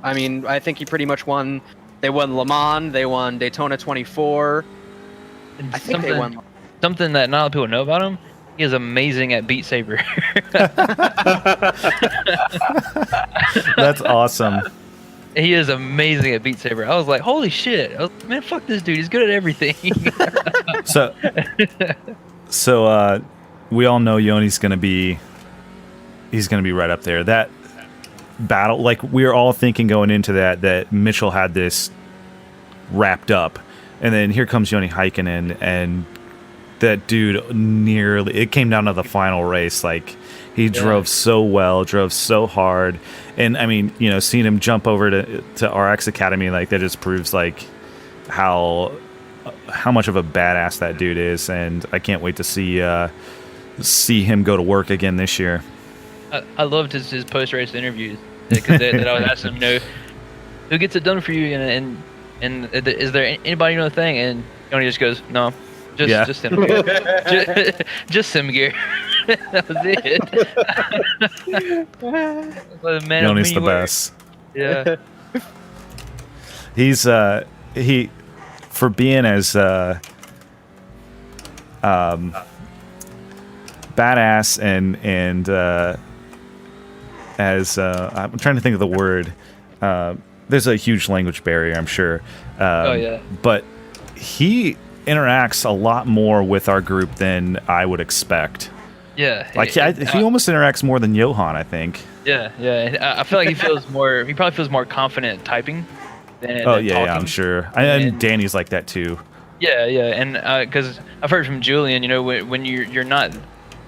I mean, I think he pretty much won. They won Le Mans. They won Daytona 24. I think they won. Something that not a lot of people know about him. He is amazing at Beat Saber. That's awesome. He is amazing at Beat Saber. I was like, holy shit. Man, fuck this dude. He's good at everything. So we all know Yoni's gonna be right up there. That battle, like we were all thinking going into that Mitchell had this wrapped up, and then here comes Joni Heikkinen, and that dude it came down to the final race. Like he drove so well, drove so hard, and I mean, seeing him jump over to RX Academy, like that just proves like how much of a badass that dude is, and I can't wait to see him go to work again this year. I loved his post-race interviews, because that I was asking him, who gets it done for you, and is there anybody know the thing? And Tony just goes, no, just sim gear. just sim gear. That was it. Man, Yoni's the best. Yeah. He's for being as badass and as I'm trying to think of the word. There's a huge language barrier, I'm sure. But he interacts a lot more with our group than I would expect. Yeah. Like he almost interacts more than Johan, I think. Yeah. I feel like he probably feels more confident typing than Oh yeah, talking. I'm sure. And Danny's like that too. Yeah, and because I've heard from Julian, when you're not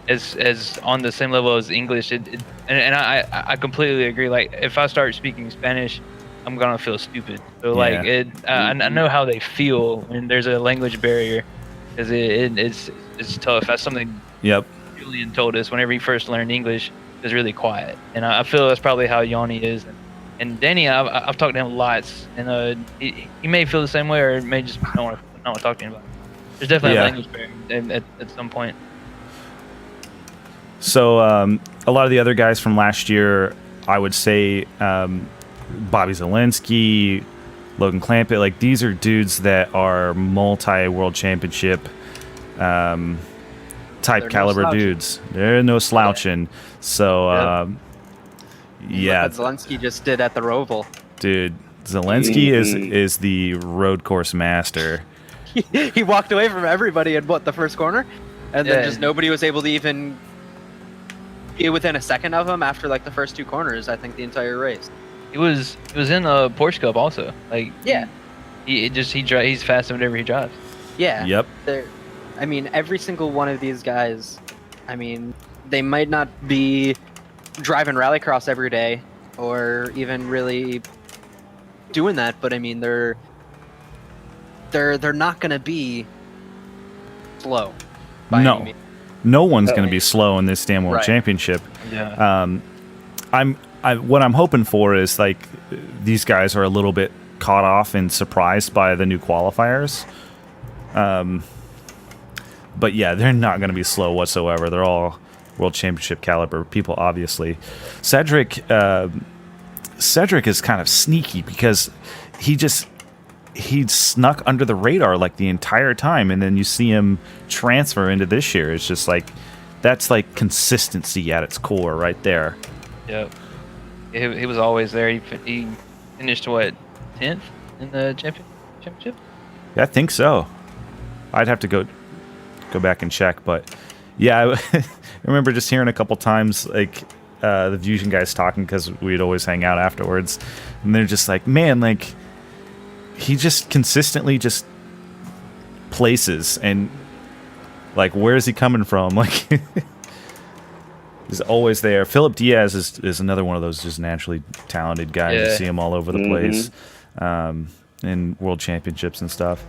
as on the same level as English, and I completely agree. Like if I start speaking Spanish, I'm gonna feel stupid. So I know how they feel when there's a language barrier, because it's tough. That's something. Yep. Julian told us whenever he first learned English, he was really quiet, and I feel that's probably how Yanni is. And Danny, I've talked to him lots, and he may feel the same way, or may just not want to talk to him about it. There's definitely a language barrier at some point. So a lot of the other guys from last year, I would say Bobby Zelensky, Logan Clampett, like these are dudes that are multi-world championship type caliber dudes. They're no slouching. So what Zelensky just did at the Roval. Dude, Zelensky is the road course master. He walked away from everybody in the first corner, and then just nobody was able to even be within a second of him after like the first two corners. I think the entire race. He was in a Porsche Cup also. Like he's fast whenever he drives. Yeah. Yep. I mean, every single one of these guys. I mean, they might not be driving rallycross every day, or even really doing that, but I mean, they're not gonna be slow. No one's gonna be slow in this damn world championship. Yeah. What I'm hoping for is like these guys are a little bit caught off and surprised by the new qualifiers. But yeah, they're not going to be slow whatsoever. They're all world championship caliber people, obviously. Cedric is kind of sneaky because he snuck under the radar like the entire time, and then you see him transfer into this year. It's just like that's like consistency at its core, right there. Yep. He was always there. He finished 10th in the championship. Yeah, I think so. I'd have to go back and check, but yeah, I remember just hearing a couple times like the Fusion guys talking, because we'd always hang out afterwards, and they're just like, man, like he just consistently just places, and like where is he coming from? Like he's always there. Philip Diaz is another one of those just naturally talented guys. You see him all over the place in world championships and stuff.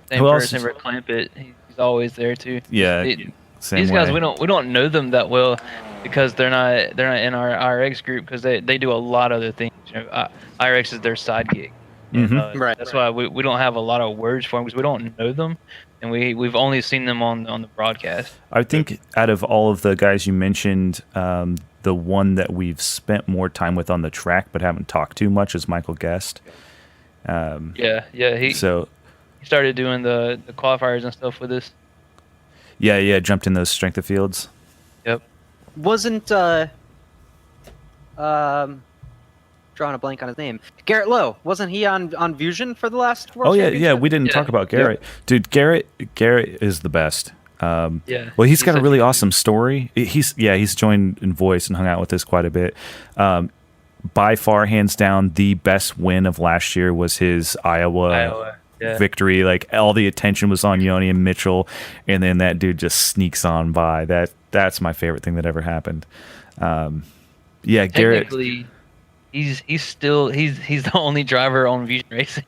Same person for Clampett. He's always there too. Yeah, these guys we don't know them that well because they're not in our iRacing group, because they do a lot of other things. iRacing is their side gig. Right. That's why we don't have a lot of words for them, because we don't know them, and we've only seen them on the broadcast. I think out of all of the guys you mentioned, the one that we've spent more time with on the track but haven't talked too much is Michael Guest. He started doing the qualifiers and stuff with us. Yeah, jumped in those strength of fields. Yep. Wasn't drawing a blank on his name. Garrett Lowe, wasn't he on Fusion for the last World Championship? Yeah, we didn't talk about Garrett. Yeah. Dude, Garrett is the best. Well, he's got a really awesome story. He's joined in voice and hung out with us quite a bit. By far, hands down, the best win of last year was his Iowa victory. Like all the attention was on Yoni and Mitchell, and then that dude just sneaks on by. That's my favorite thing that ever happened. Garrett. Technically, he's the only driver on Fusion Racing.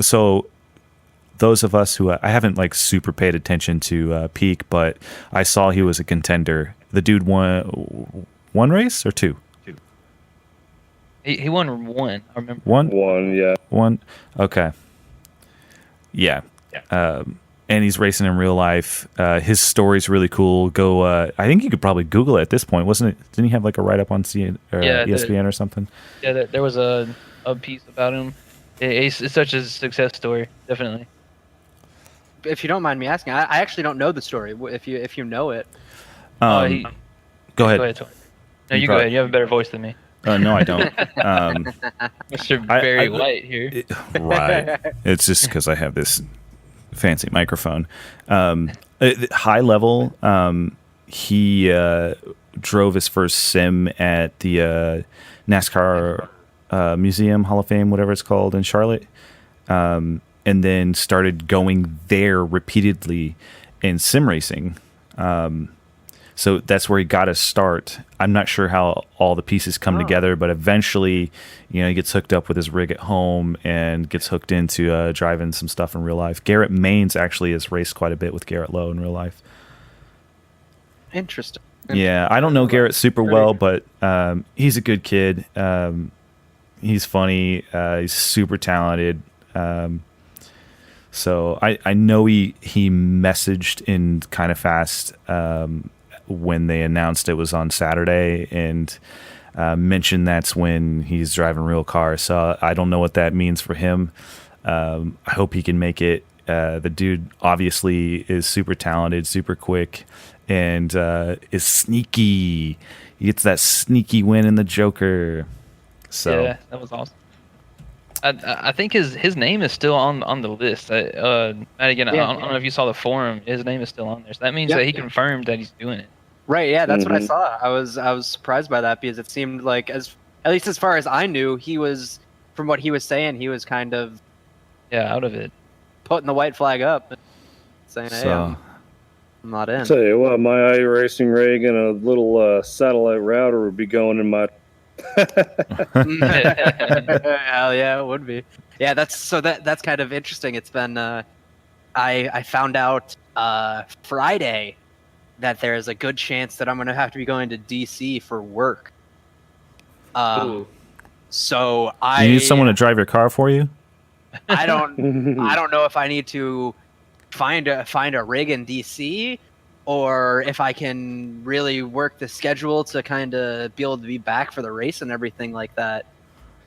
So those of us who I haven't like super paid attention to Peak, but I saw he was a contender. The dude won one race or two. He won one. I remember one. Yeah. One. Okay. Yeah. and he's racing in real life. His story's really cool. Go, I think you could probably Google it at this point, wasn't it? Didn't he have like a write up on ESPN or something? Yeah, there was a piece about him. It's such a success story, definitely. If you don't mind me asking, I actually don't know the story. If you know it, Go ahead. Go ahead, Tony. No, you go ahead. You have a better voice than me. No, I don't. Mr. Barry White here. Right. It's just because I have this fancy microphone. High level, he drove his first sim at the NASCAR Museum, Hall of Fame, whatever it's called, in Charlotte, and then started going there repeatedly in sim racing. So that's where he got his start. I'm not sure how all the pieces come together, but eventually, he gets hooked up with his rig at home and gets hooked into driving some stuff in real life. Garrett Maines actually has raced quite a bit with Garrett Lowe in real life. interesting. Yeah, I don't know Garrett super well, but he's a good kid. He's funny. He's super talented. So I know he messaged in kind of fast when they announced it was on Saturday, and mentioned that's when he's driving real cars. So I don't know what that means for him. I hope he can make it. The dude obviously is super talented, super quick, and is sneaky. He gets that sneaky win in the Joker. So Yeah, that was awesome. I think his name is still on the list. Again, I don't know if you saw the forum. His name is still on there. So that means that he confirmed that he's doing it. Right, yeah, that's what I saw. I was surprised by that because it seemed like, at least as far as I knew, he was, from what he was saying, he was kind of out of it, putting the white flag up, and saying, "Hey, I'm not in." Tell you what, my iRacing rig and a little satellite router would be going in my. Hell yeah, it would be. Yeah, that's kind of interesting. It's been I found out Friday that there's a good chance that I'm going to have to be going to DC for work. So you need someone to drive your car for you? I don't know if I need to find a rig in DC, or if I can really work the schedule to kind of be able to be back for the race and everything like that.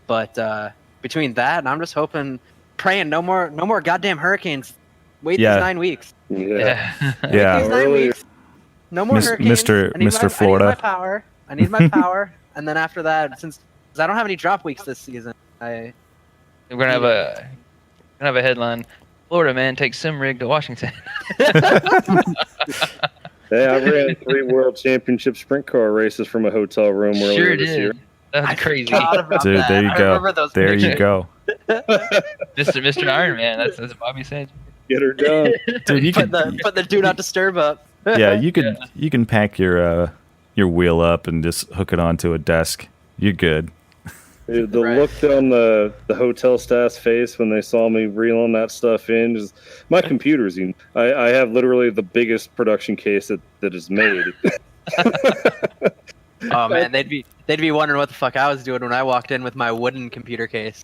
But between that, and I'm just hoping, praying, no more goddamn hurricanes. Wait these 9 weeks. Yeah. Yeah. These 9 weeks. No more hurricanes. Mr. Florida. I need my power. And then after that, since I don't have any drop weeks this season, we're gonna have a headline: Florida man takes sim rig to Washington. Hey, I ran 3 World Championship sprint car races from a hotel room earlier this year. That's crazy. Dude, there you go. There you go. Mr. Iron Man. That's Bobby Sandt Jr. Get her done. Dude, you put the do not disturb up. Yeah, you can pack your wheel up and just hook it onto a desk. You're good. Dude, the look on the hotel staff's face when they saw me reeling that stuff in, just my computer's in. I have literally the biggest production case that is made. Oh man, they'd be wondering what the fuck I was doing when I walked in with my wooden computer case.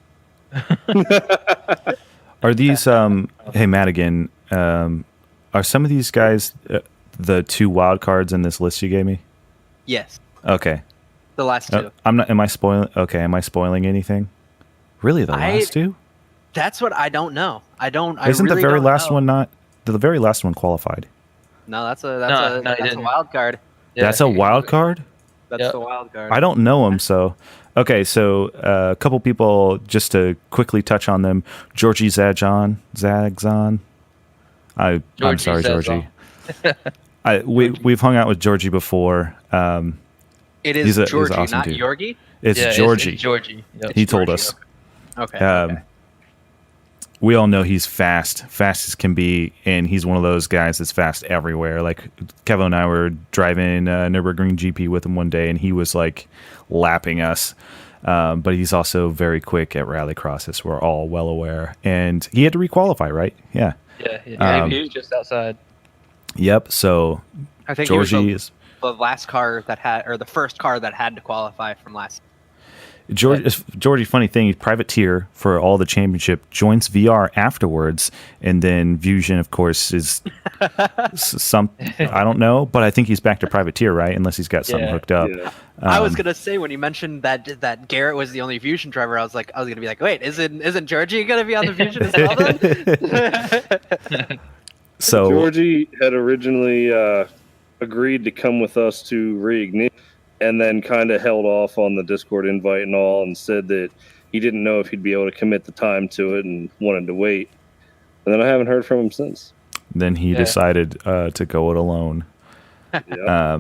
Are these hey Madigan, are some of these guys the 2 wild cards in this list you gave me? Yes. Okay. The last 2. Am I spoiling? Okay, am I spoiling anything? Really, the last 2? That's what I don't know. Isn't the very last one not? The very last one qualified. No, that's a wild card. Yeah, that's a wild card? That's the wild card. I don't know him, so okay. So a couple people, just to quickly touch on them. Georgie Zagzon. I'm sorry, Georgie. We've hung out with Georgie before. It is he's Georgie, awesome not dude. Yorgie? It's Georgie. It's Georgie. Yep. He told us. Okay. We all know he's fast as can be, and he's one of those guys that's fast everywhere. Like Kevin and I were driving Nürburgring GP with him one day, and he was like lapping us. But he's also very quick at rallycross, as we're all well aware. And he had to requalify, right? Yeah. Yeah. He was just outside. Yep. So I think Georgie is the last car that had, or the first car that had to qualify from last. Georgie, funny thing, he's privateer for all the championship, joins VR afterwards, and then Fusion, of course, is some, I don't know, but I think he's back to privateer, right? Unless he's got something hooked up. Yeah. I was gonna say when you mentioned that Garrett was the only Fusion driver, I was gonna be like, wait, isn't Georgie gonna be on the Fusion as well then? So Georgie had originally agreed to come with us to reignite, and then kind of held off on the Discord invite and all, and said that he didn't know if he'd be able to commit the time to it and wanted to wait. And then I haven't heard from him since. Then he decided to go it alone. Yeah.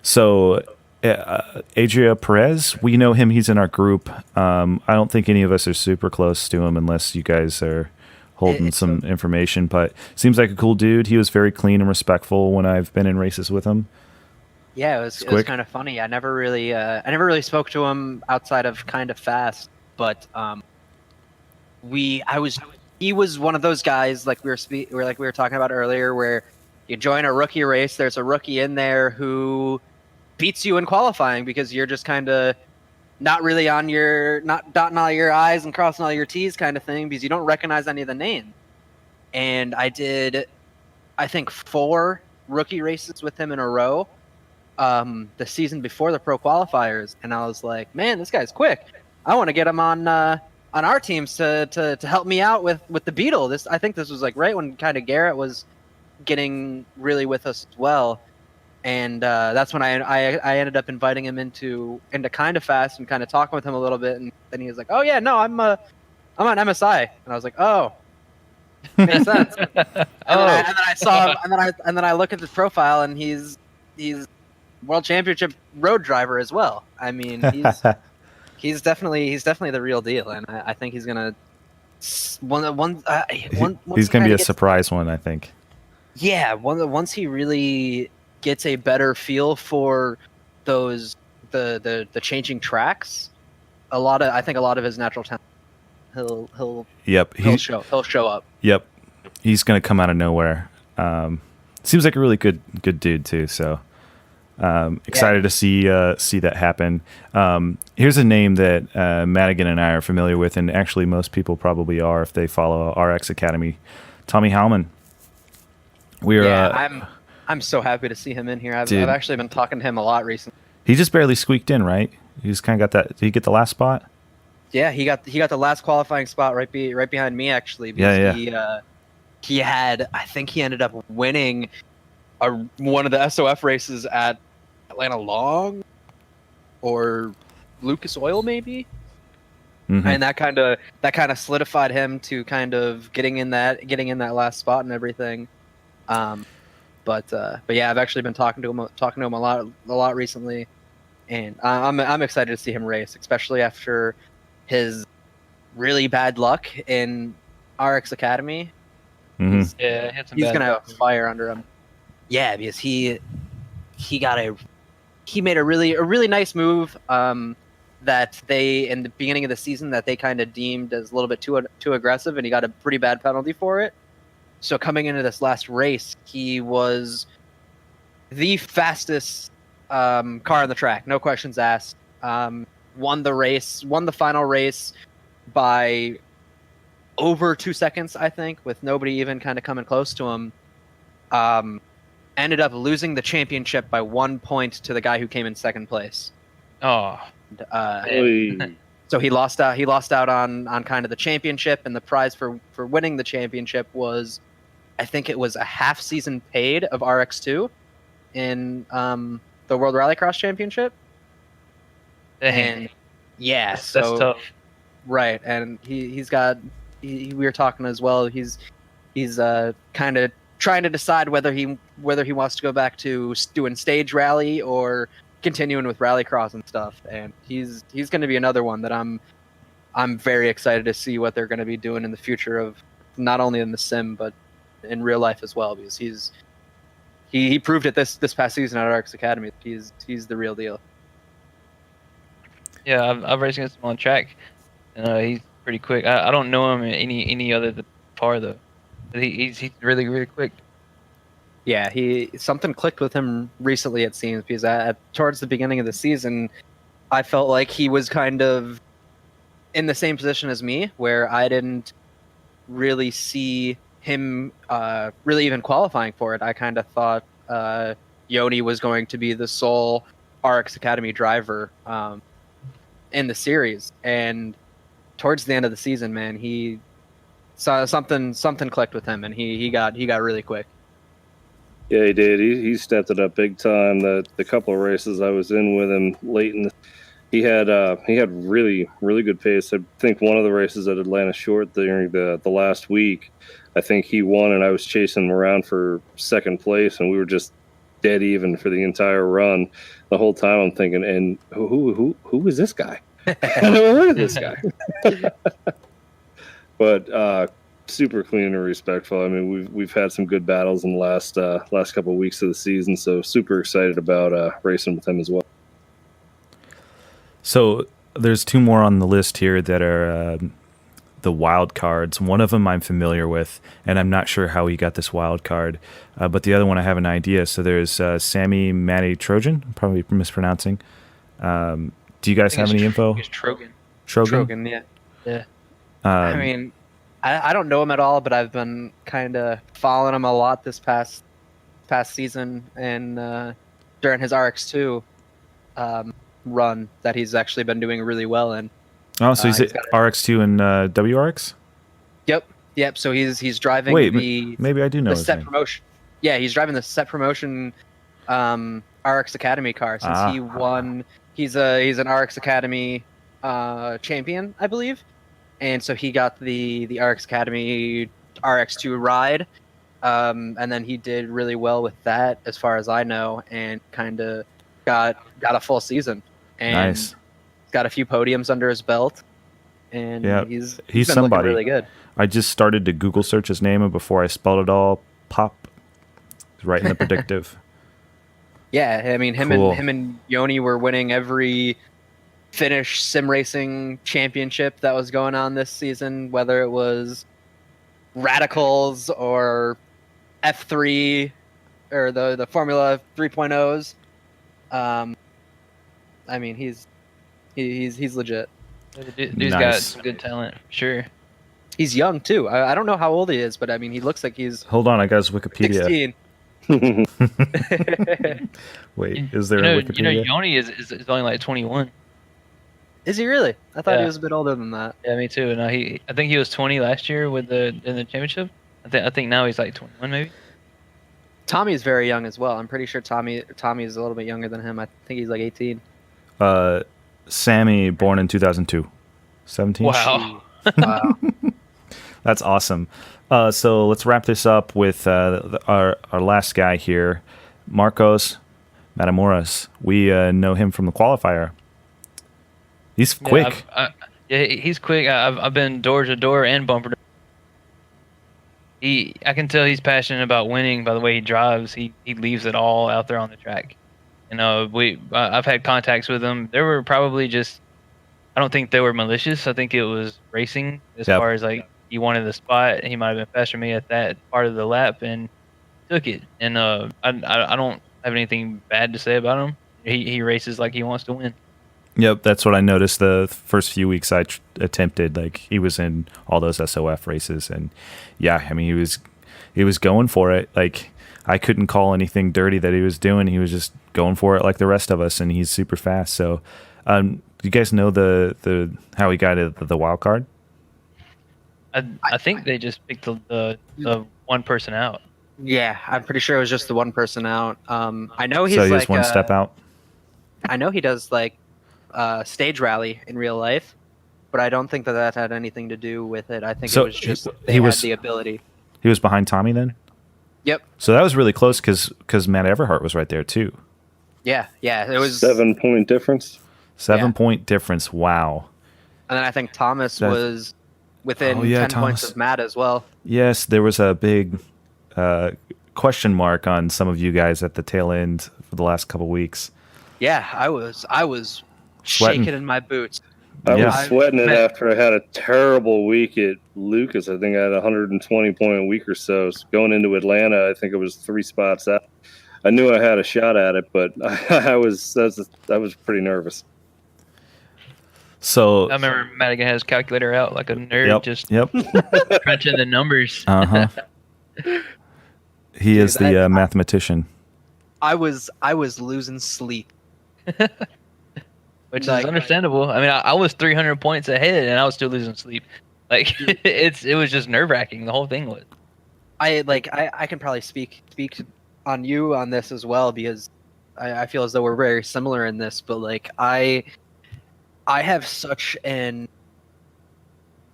So Adria Perez, we know him. He's in our group. I don't think any of us are super close to him unless you guys are holding some information, but seems like a cool dude. He was very clean and respectful when I've been in races with him. Yeah, it was kind of funny. I never really spoke to him outside of kind of fast, but he was one of those guys like we were talking about earlier, where you join a rookie race, there's a rookie in there who beats you in qualifying because you're just kind of not dotting all your I's and crossing all your T's kind of thing because you don't recognize any of the names. And I did, I think, 4 rookie races with him in a row. The season before the pro qualifiers, and I was like, man, this guy's quick. I want to get him on our teams to help me out with the Beetle. I think this was like right when kind of Garrett was getting really with us as well, and that's when I ended up inviting him into kind of fast and kind of talking with him a little bit, and then he was like, oh yeah, no, I'm on MSI, and I was like, oh. Makes sense. And then I saw him, and then I look at the profile, and he's World Championship road driver as well. I mean, he's definitely the real deal, and I think he's gonna he's gonna be a surprise one, I think. Yeah, once he really gets a better feel for those the changing tracks, I think a lot of his natural talent he'll show up. Yep, he's gonna come out of nowhere. Seems like a really good dude too. So. Excited to see that happen. Here's a name that Madigan and I are familiar with, and actually most people probably are if they follow RX Academy. Tommy Howman. I'm so happy to see him in here. I've actually been talking to him a lot recently. He just barely squeaked in, right? He just kind of got that. Did he get the last spot? Yeah, he got the last qualifying spot right behind me actually. Because he had, I think he ended up winning one of the SOF races at Atlanta Long or Lucas Oil maybe. Mm-hmm. And that kind of solidified him to kind of getting in that last spot and everything. But yeah, I've actually been talking to him a lot recently, and I'm excited to see him race, especially after his really bad luck in RX Academy. Mm-hmm. He's gonna have fire under him. Yeah, because he made a really nice move that they in the beginning of the season that they kind of deemed as a little bit too aggressive, and he got a pretty bad penalty for it. So coming into this last race, he was the fastest car on the track, no questions asked. Won the final race by over 2 seconds, I think, with nobody even kind of coming close to him. Ended up losing the championship by 1 point to the guy who came in second place. Oh. So he lost out on kind of the championship, and the prize for winning the championship was, I think it was a half season paid of RX2 in the World Rallycross Championship. Dang. And yeah, that's tough. Right, and we were talking as well. He's kind of trying to decide whether he wants to go back to doing stage rally or continuing with rallycross and stuff. And he's going to be another one that I'm very excited to see what they're going to be doing in the future, of not only in the sim but in real life as well, because he proved it this past season at RX Academy. He's the real deal. Yeah, I've raced against him on track, and he's pretty quick. I don't know him any other than par though. But he's really, really quick. Yeah, something clicked with him recently, it seems, because towards the beginning of the season, I felt like he was kind of in the same position as me, where I didn't really see him really even qualifying for it. I kind of thought Yoni was going to be the sole RX Academy driver in the series, and towards the end of the season, man, he saw something clicked with him, and he got really quick. Yeah, he did. He stepped it up big time. The couple of races I was in with him late in the, he had really good pace. I think one of the races at Atlanta Short during the last week, I think he won, and I was chasing him around for second place, and we were just dead even for the entire run. The whole time I'm thinking, and who is this guy? I never heard of this guy. But super clean and respectful. I mean, we've had some good battles in the last couple of weeks of the season, so super excited about racing with him as well. So there's two more on the list here that are the wild cards. One of them I'm familiar with, and I'm not sure how he got this wild card, but the other one I have an idea. So there's Sammy Matty Trojan, I'm probably mispronouncing. Do you guys have any info? It's Trogan. Trogan, yeah. Yeah. I mean, I don't know him at all, but I've been kind of following him a lot this past season, and during his RX2 run that he's actually been doing really well in. Oh, so he's at RX2 and WRX? Yep. So he's driving maybe I do know the his set name. promotion. Yeah, he's driving the set promotion RX Academy car since he won. He's an RX Academy champion, I believe, and so he got the RX Academy RX2 ride, and then he did really well with that, as far as I know, and kind of got a full season. And Nice. Got a few podiums under his belt, and he's been somebody. looking really good. I just started to Google search his name, and before I spelled it all, pop, right in the predictive. Yeah, I mean, Cool. him and Yoni were winning every Finnish sim racing championship that was going on this season, whether it was Radicals or F3 or the Formula 3.0s. I mean, he's legit. Dude's got Nice. some good talent, sure. He's young too. I don't know how old he is, but I mean, he looks like he's Hold on, I got his Wikipedia. 16. Wait, is there a Wikipedia? Yoni is only like 21. Is he really? I thought Yeah. he was a bit older than that. Yeah, me too. No, I think he was 20 last year in the championship. I think now he's like 21 maybe. Tommy is very young as well. I'm pretty sure Tommy is a little bit younger than him. I think he's like 18. Sammy, born in 2002. 17? Wow. Wow. That's awesome. So let's wrap this up with our last guy here, Marcos Matamoras. We know him from the qualifier. He's quick. Yeah, he's quick. I've been door to door and bumper to. I can tell he's passionate about winning by the way he drives. He leaves it all out there on the track. You know, I've had contacts with him. They were probably just, I don't think they were malicious. I think it was racing as far as like he wanted the spot. He might have been faster than me at that part of the lap and took it. And I don't have anything bad to say about him. He races like he wants to win. Yep, that's what I noticed the first few weeks I attempted. Like, he was in all those SOF races, and yeah, I mean, he was going for it. Like, I couldn't call anything dirty that he was doing. He was just going for it like the rest of us, and he's super fast. So, do you guys know the how he got the wild card? I think they just picked the one person out. Yeah, I'm pretty sure it was just the one person out. I know he's so he like was one step out. I know he does like stage rally in real life, but I don't think that had anything to do with it. I think So it was just he had was- the ability. He was behind Tommy then. Yep. So that was really close because Matt Everhart was right there too. Yeah. It was 7-point difference. 7-point difference. Wow. And then I think Thomas That- was within Oh, yeah, 10 points Thomas. of Matt as well. Yes, there was a big question mark on some of you guys at the tail end for the last couple weeks. Yeah, I was Sweating. shaking in my boots. I Yeah. was sweating it Man. after I had a terrible week at Lucas. I think I had a 120-point week or so. So going into Atlanta, I think it was 3 spots out. I knew I had a shot at it, but I was pretty nervous. So I remember Madigan had his calculator out like a nerd, just yep. crunching the numbers. He is Dude, the mathematician. I was losing sleep. Which Like- is understandable. I mean, I was 300 points ahead, and I was still losing sleep. Like, it was just nerve wracking. The whole thing was. I can probably speak on you on this as well, because I feel as though we're very similar in this. But like I have such an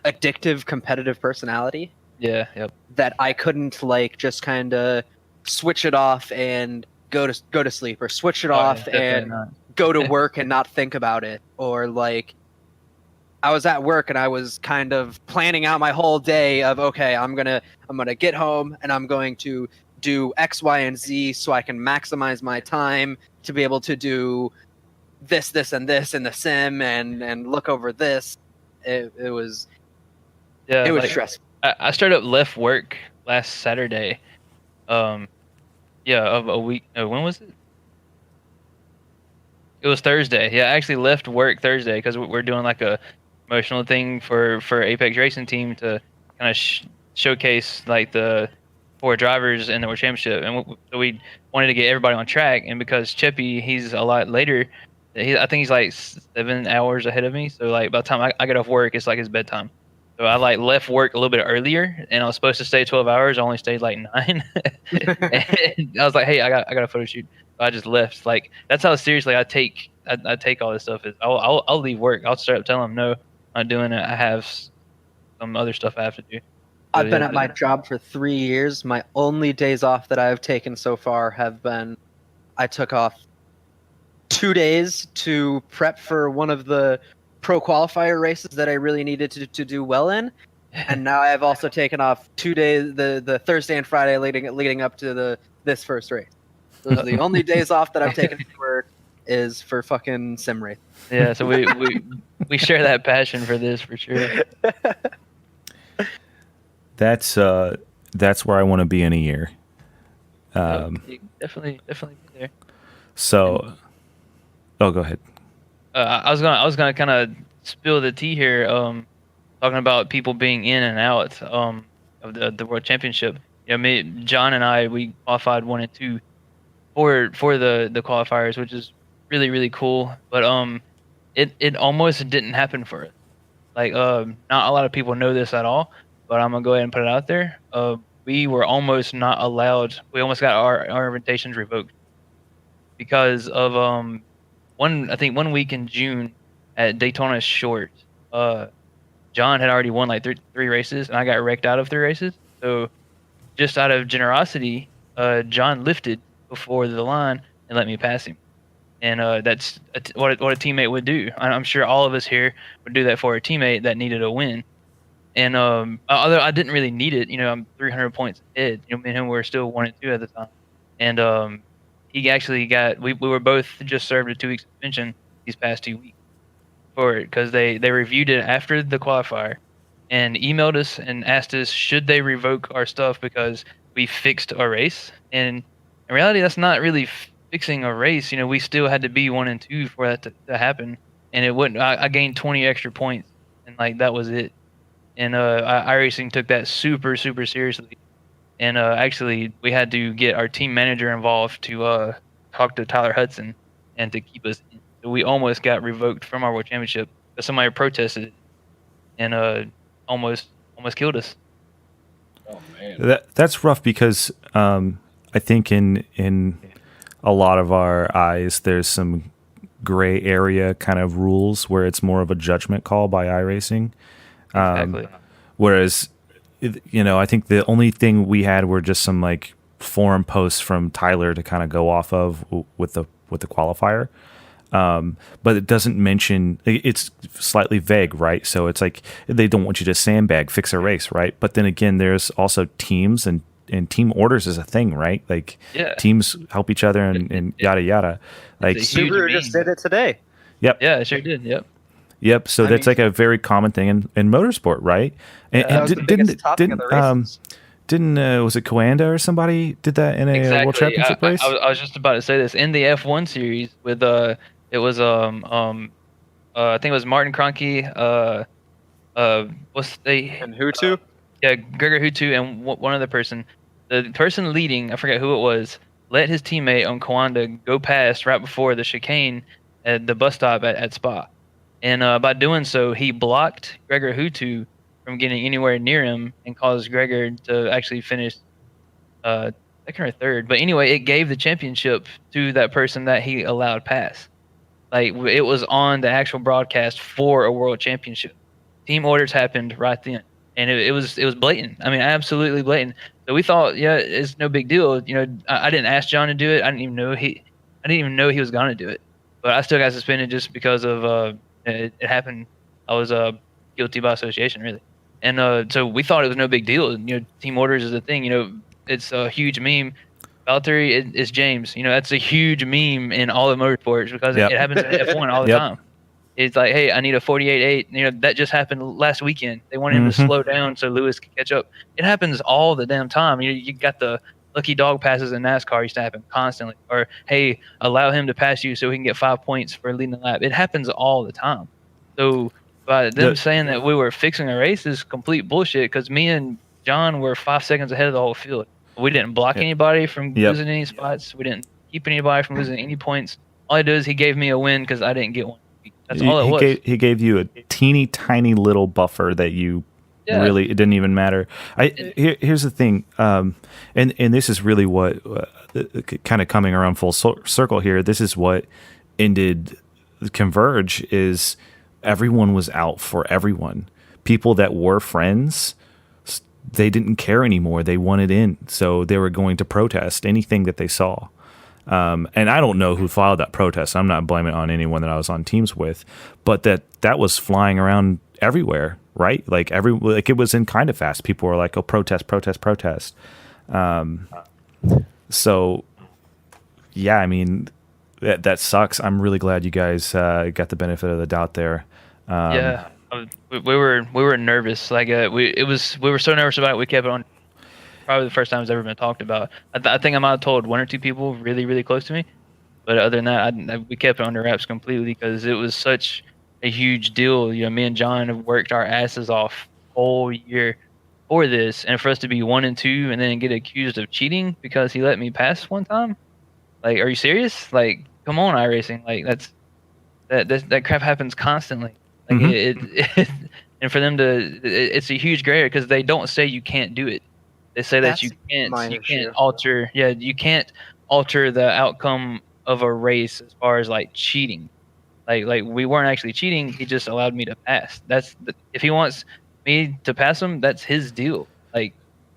addictive competitive personality Yeah. Yep. that I couldn't like just kind of switch it off and go to sleep, or switch it off definitely and not. go to work and not think about it. Or like I was at work and I was kind of planning out my whole day of, okay, I'm gonna get home and I'm going to do X, Y, and Z so I can maximize my time to be able to do this, and this in the sim and look over this. It was Yeah. it was like, stressful. I started up left work last Saturday. Yeah, of a week. No, when was it? It was Thursday. Yeah, I actually left work Thursday because we're doing like a promotional thing for Apex Racing Team to kind of showcase like the 4 drivers in the World Championship, and so we wanted to get everybody on track. And because Chippy, he's a lot later. I think he's like 7 hours ahead of me. So like by the time I get off work, it's like his bedtime. So I like left work a little bit earlier, and I was supposed to stay 12 hours. I only stayed like 9. And I was like, hey, I got a photo shoot. So I just left. Like that's how seriously I take all this stuff. Is I'll leave work. I'll straight up tell them no, I'm not doing it. I have some other stuff I have to do. I've been at my job for 3 years. My only days off that I've taken so far have been, I took off 2 days to prep for one of the pro qualifier races that I really needed to do well in, and now I have also taken off 2 days, the Thursday and Friday leading up to this first race. Those are the only days off that I've taken for is for fucking sim race. Yeah, so we share that passion for this for sure. That's where I want to be in a year. Definitely be there. So, go ahead. I was gonna kind of spill the tea here, talking about people being in and out of the World Championship. You know, John and I, we qualified 1 and 2 for the qualifiers, which is really, really cool. But it almost didn't happen for us. Like not a lot of people know this at all, but I'm gonna go ahead and put it out there. We were almost not allowed. We almost got our invitations revoked because of I think 1 week in June at Daytona Short. John had already won like three races, and I got wrecked out of 3 races. So just out of generosity, John lifted before the line and let me pass him. And that's what a teammate would do. I'm sure all of us here would do that for a teammate that needed a win. And although I didn't really need it, you know, I'm 300 points ahead. You know, me and him were still 1 and 2 at the time. And he actually got. We were both just served a 2-week suspension these past 2 weeks for it because they reviewed it after the qualifier and emailed us and asked us should they revoke our stuff because we fixed our race. And in reality, that's not really fixing a race. You know, we still had to be 1 and 2 for that to happen. And it wouldn't. I gained 20 extra points, and like that was it. And iRacing took that super, super seriously. And actually, we had to get our team manager involved to talk to Tyler Hudson and to keep us in. So we almost got revoked from our World Championship because somebody protested it and almost killed us. Oh man, That's rough because I think in a lot of our eyes, there's some gray area kind of rules where it's more of a judgment call by iRacing. Exactly. Whereas, you know, I think the only thing we had were just some like forum posts from Tyler to kind of go off of with the qualifier. But it doesn't mention, it's slightly vague, right? So it's like they don't want you to sandbag, fix a race, right? But then again, there's also teams and team orders is a thing, right? Like teams help each other and yada yada. Like Subaru just did it today. Yep. Yeah, it sure did. Yep. So that's like a very common thing in motorsport, right? And, that was the biggest topic of the races. Didn't was it Coanda or somebody did that in a World Championship race? I was just about to say this in the F1 series with it was I think it was Martin Kroenke. What's they? And Hutu? Yeah, Gregor Hutu and one other person. The person leading, I forget who it was, let his teammate on Kawanda go past right before the chicane at the bus stop at Spa. And by doing so, he blocked Gregor Hutu from getting anywhere near him and caused Gregor to actually finish second or third. But anyway, it gave the championship to that person that he allowed pass. Like it was on the actual broadcast for a world championship. Team orders happened right then, and it was blatant. I mean, absolutely blatant. So we thought, yeah, it's no big deal. You know, I didn't ask John to do it. I didn't even know he was gonna do it. But I still got suspended just because of it happened. I was guilty by association, really. And so we thought it was no big deal. You know, team orders is a thing. You know, it's a huge meme. Valtteri is James. You know, that's a huge meme in all of motorsports because it happens in F1 all the time. It's like, hey, I need a 48.8. You know, that just happened last weekend. They wanted him to slow down so Lewis could catch up. It happens all the damn time. You got the lucky dog passes in NASCAR used to happen constantly. Or, hey, allow him to pass you so he can get 5 points for leading the lap. It happens all the time. So by them saying that we were fixing a race is complete bullshit because me and John were 5 seconds ahead of the whole field. We didn't block anybody from losing any spots. We didn't keep anybody from losing any points. All he did is he gave me a win because I didn't get one. That's all it was. He gave you a teeny tiny little buffer that you really, it didn't even matter. Here's the thing, and this is really what kind of coming around full circle here. This is what ended Converge is everyone was out for everyone. People that were friends, they didn't care anymore. They wanted in, so they were going to protest anything that they saw. And I don't know who filed that protest. I'm not blaming it on anyone that I was on teams with, but that was flying around everywhere, right? Like it was in kind of fast. People were like, "Oh, protest, protest, protest." So yeah, I mean that sucks. I'm really glad you guys got the benefit of the doubt there. We were nervous. Like we were so nervous about it. We kept it on. Probably the first time it's ever been talked about. I think I might have told one or two people really, really close to me, but other than that, we kept it under wraps completely because it was such a huge deal. You know, me and John have worked our asses off whole year for this, and for us to be 1 and 2 and then get accused of cheating because he let me pass one time. Like, are you serious? Like, come on, iRacing. Like, that crap happens constantly. Like and for them it's a huge gray area because they don't say you can't do it. They say that you can't alter the outcome of a race as far as like cheating. Like we weren't actually cheating. He just allowed me to pass. If he wants me to pass him, that's his deal. Like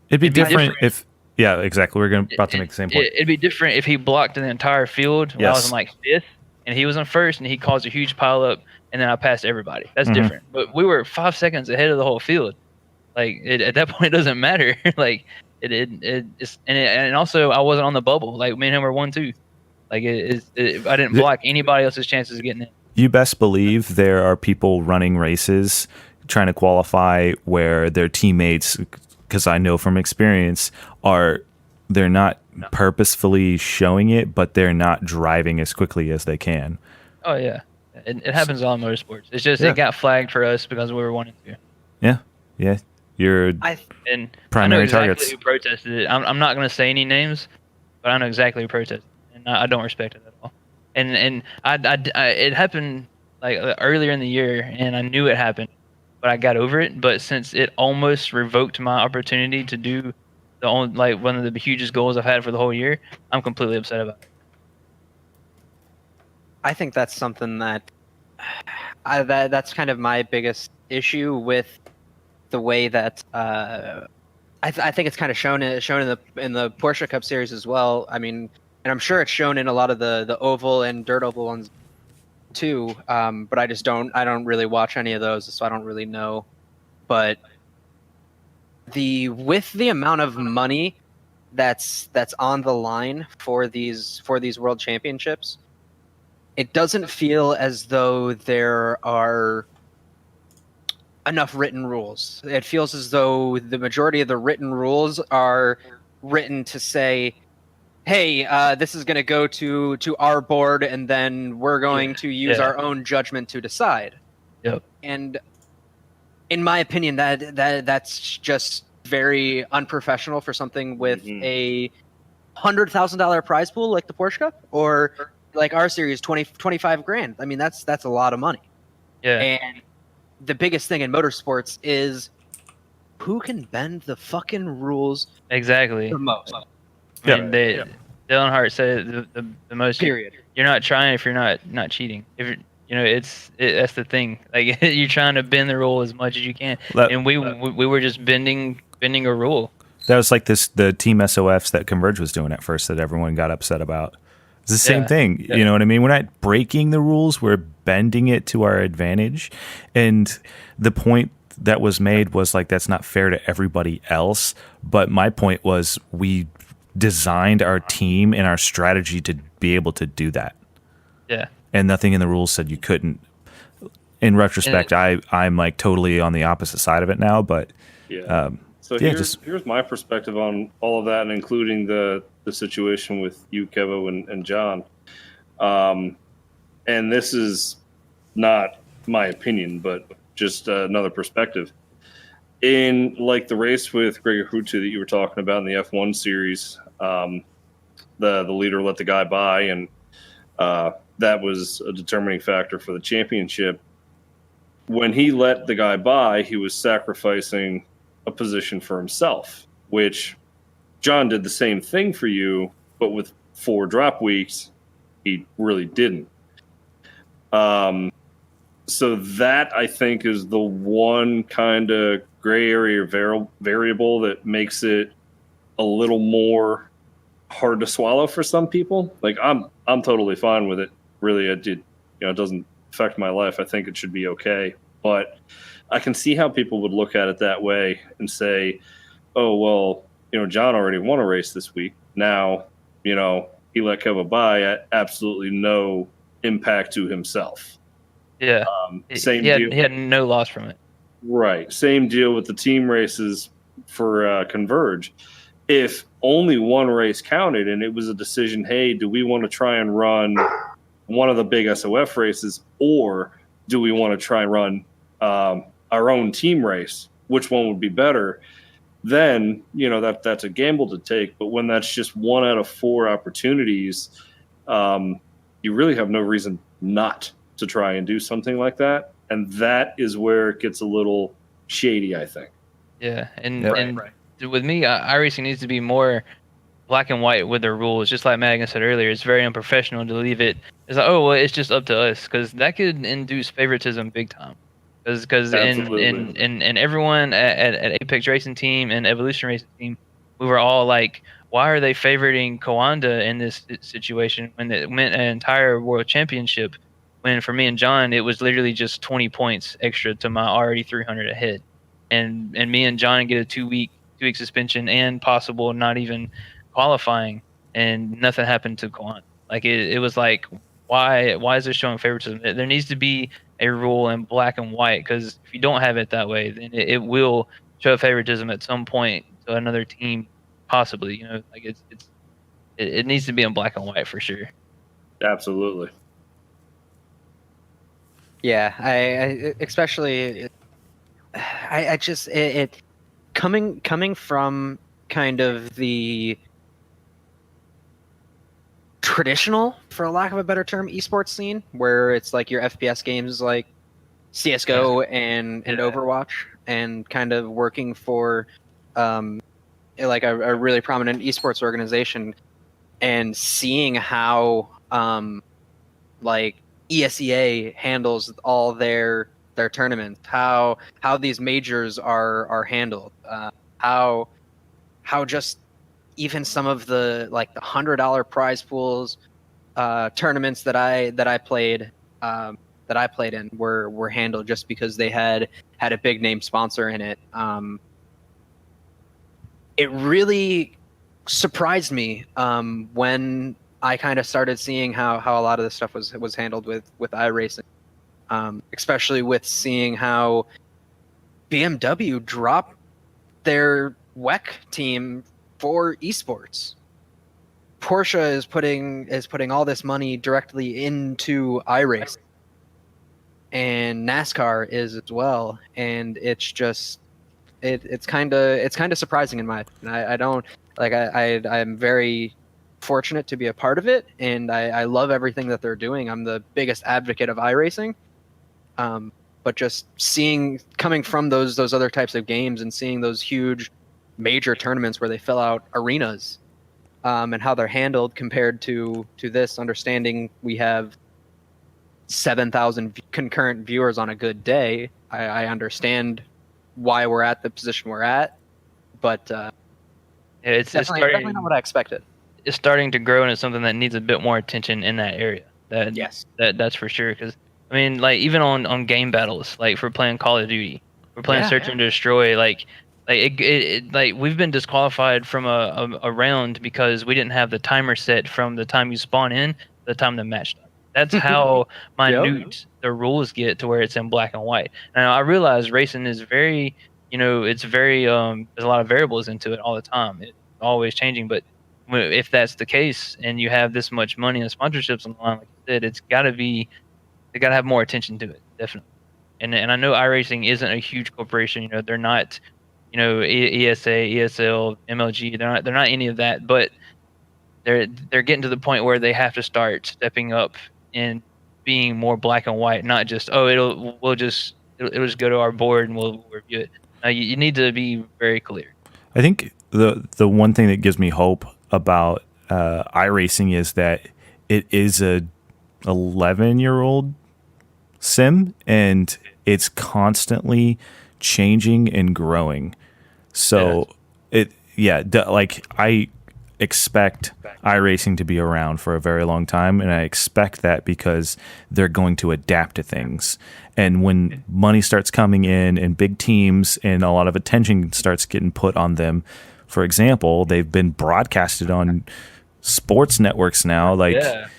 it'd be different if exactly. We're about to make the same point. It'd be different if he blocked the entire field while I was in like 5th and he was in 1st and he caused a huge pile up and then I passed everybody. That's different. But we were 5 seconds ahead of the whole field. Like at that point, it doesn't matter. Like and also I wasn't on the bubble. Like me and him were 1-2. Like I didn't block anybody else's chances of getting in. You best believe there are people running races trying to qualify where their teammates, because I know from experience, they're not purposefully showing it, but they're not driving as quickly as they can. Oh yeah, it happens all in motorsports. It's just it got flagged for us because we were 1 and 2. Yeah. You're and primary I know exactly targets. who protested it. I'm not going to say any names, but I know exactly who protested, and I don't respect it at all. And it happened like earlier in the year, and I knew it happened, but I got over it. But since it almost revoked my opportunity to do one of the hugest goals I've had for the whole year, I'm completely upset about it. I think that's something that's kind of my biggest issue with the way that I think it's kind of shown in the Porsche Cup Series as well. I mean, and I'm sure it's shown in a lot of the oval and dirt oval ones too. But I don't really watch any of those, so I don't really know. But with the amount of money that's on the line for these world championships, it doesn't feel as though there are enough written rules. It feels as though the majority of the written rules are written to say, hey, this is going to go to our board, and then we're going to use our own judgment to decide. Yep. And in my opinion, that's just very unprofessional for something with a $100,000 prize pool like the Porsche Cup, or like our series, 25 grand. I mean, that's a lot of money. Yeah. And the biggest thing in motorsports is who can bend the fucking rules Exactly. the most. I mean, Dylan Hart said the most. Period. You're not trying if you're not cheating. If you're, that's the thing. Like you're trying to bend the rule as much as you can, and we were just bending a rule. That was like the Team SOFs that Converge was doing at first that everyone got upset about. It's the same thing. You know what I mean? We're not breaking the rules. We're bending it to our advantage. And the point that was made was like, that's not fair to everybody else. But my point was we designed our team and our strategy to be able to do that. Yeah. And nothing in the rules said you couldn't. In retrospect, I'm like totally on the opposite side of it now. But so here's my perspective on all of that, and including the situation with you, Kevo, and John. And this is not my opinion, but just another perspective. In like the race with Gregor Hutu that you were talking about in the F1 series, the leader let the guy by, and that was a determining factor for the championship. When he let the guy by, he was sacrificing a position for himself, which John did the same thing for you, but with 4 drop weeks, he really didn't. So that, I think, is the one kind of gray area variable that makes it a little more hard to swallow for some people. Like I'm totally fine with it. Really, it doesn't affect my life. I think it should be okay. But I can see how people would look at it that way and say, oh, well, John already won a race this week. Now, he let Keva by at absolutely no impact to himself. Yeah. Same deal. He had no loss from it. Right. Same deal with the team races for Converge. If only one race counted and it was a decision, hey, do we want to try and run one of the big SOF races, or do we want to try and run our own team race? Which one would be better? Then, that's a gamble to take. But when that's just 1 out of 4 opportunities, you really have no reason not to try and do something like that. And that is where it gets a little shady, I think. Yeah. And with me, iRacing needs to be more black and white with their rules. Just like Madigan said earlier, it's very unprofessional to leave it. It's like, oh, well, it's just up to us, because that could induce favoritism big time. Because in everyone at Apex Racing Team and Evolution Racing Team, we were all like, why are they favoriting Coanda in this situation when it meant an entire world championship? When for me and John, it was literally just 20 points extra to my already 300 ahead. And me and John get a 2-week suspension and possible not even qualifying, and nothing happened to Coanda. Like it was like, why is there showing favoritism? There needs to be a rule in black and white, because if you don't have it that way, then it will show favoritism at some point to another team, possibly. Like it needs to be in black and white for sure. Absolutely. Yeah, I especially, I just it coming from kind of the traditional, for lack of a better term, esports scene, where it's like your FPS games like CS:GO and Overwatch, and kind of working for like a really prominent esports organization, and seeing how like ESEA handles all their tournaments, how these majors are handled, how just even some of the like the $100 prize pools tournaments that I played in were handled just because they had a big name sponsor in it. It really surprised me when I kind of started seeing how a lot of this stuff was handled with iRacing, especially with seeing how BMW dropped their WEC team for esports. Porsche is putting all this money directly into iRacing, and NASCAR is as well, and it's just it's kind of surprising in my opinion. I don't like I'm very fortunate to be a part of it, and I love everything that they're doing. I'm the biggest advocate of iRacing, but just coming from those other types of games and seeing those huge major tournaments where they fill out arenas, and how they're handled compared to this, understanding we have 7,000 concurrent viewers on a good day. I understand why we're at the position we're at, but Yeah, it's definitely not what I expected. It's starting to grow, and it's something that needs a bit more attention in that area. That's for sure. Because I mean, like even on game battles, like for playing Call of Duty, we're playing Search and Destroy. Like we've been disqualified from a round because we didn't have the timer set from the time you spawn in to the time the match starts. That's how minute the rules get to where it's in black and white. Now I realize racing is very, it's very there's a lot of variables into it all the time. It's always changing, but if that's the case and you have this much money and sponsorships on the line, like you said, they got to have more attention to it, definitely. And I know iRacing isn't a huge corporation. They're not, ESA, ESL, MLG. They're not any of that, but they're getting to the point where they have to start stepping up and being more black and white, not just it'll just go to our board and we'll review it. You need to be very clear. I think the one thing that gives me hope about iRacing is that it is a 11-year-old sim, and it's constantly changing and growing. So I expect iRacing to be around for a very long time, and I expect that because they're going to adapt to things. And when money starts coming in and big teams and a lot of attention starts getting put on them, for example, they've been broadcasted on sports networks now. They're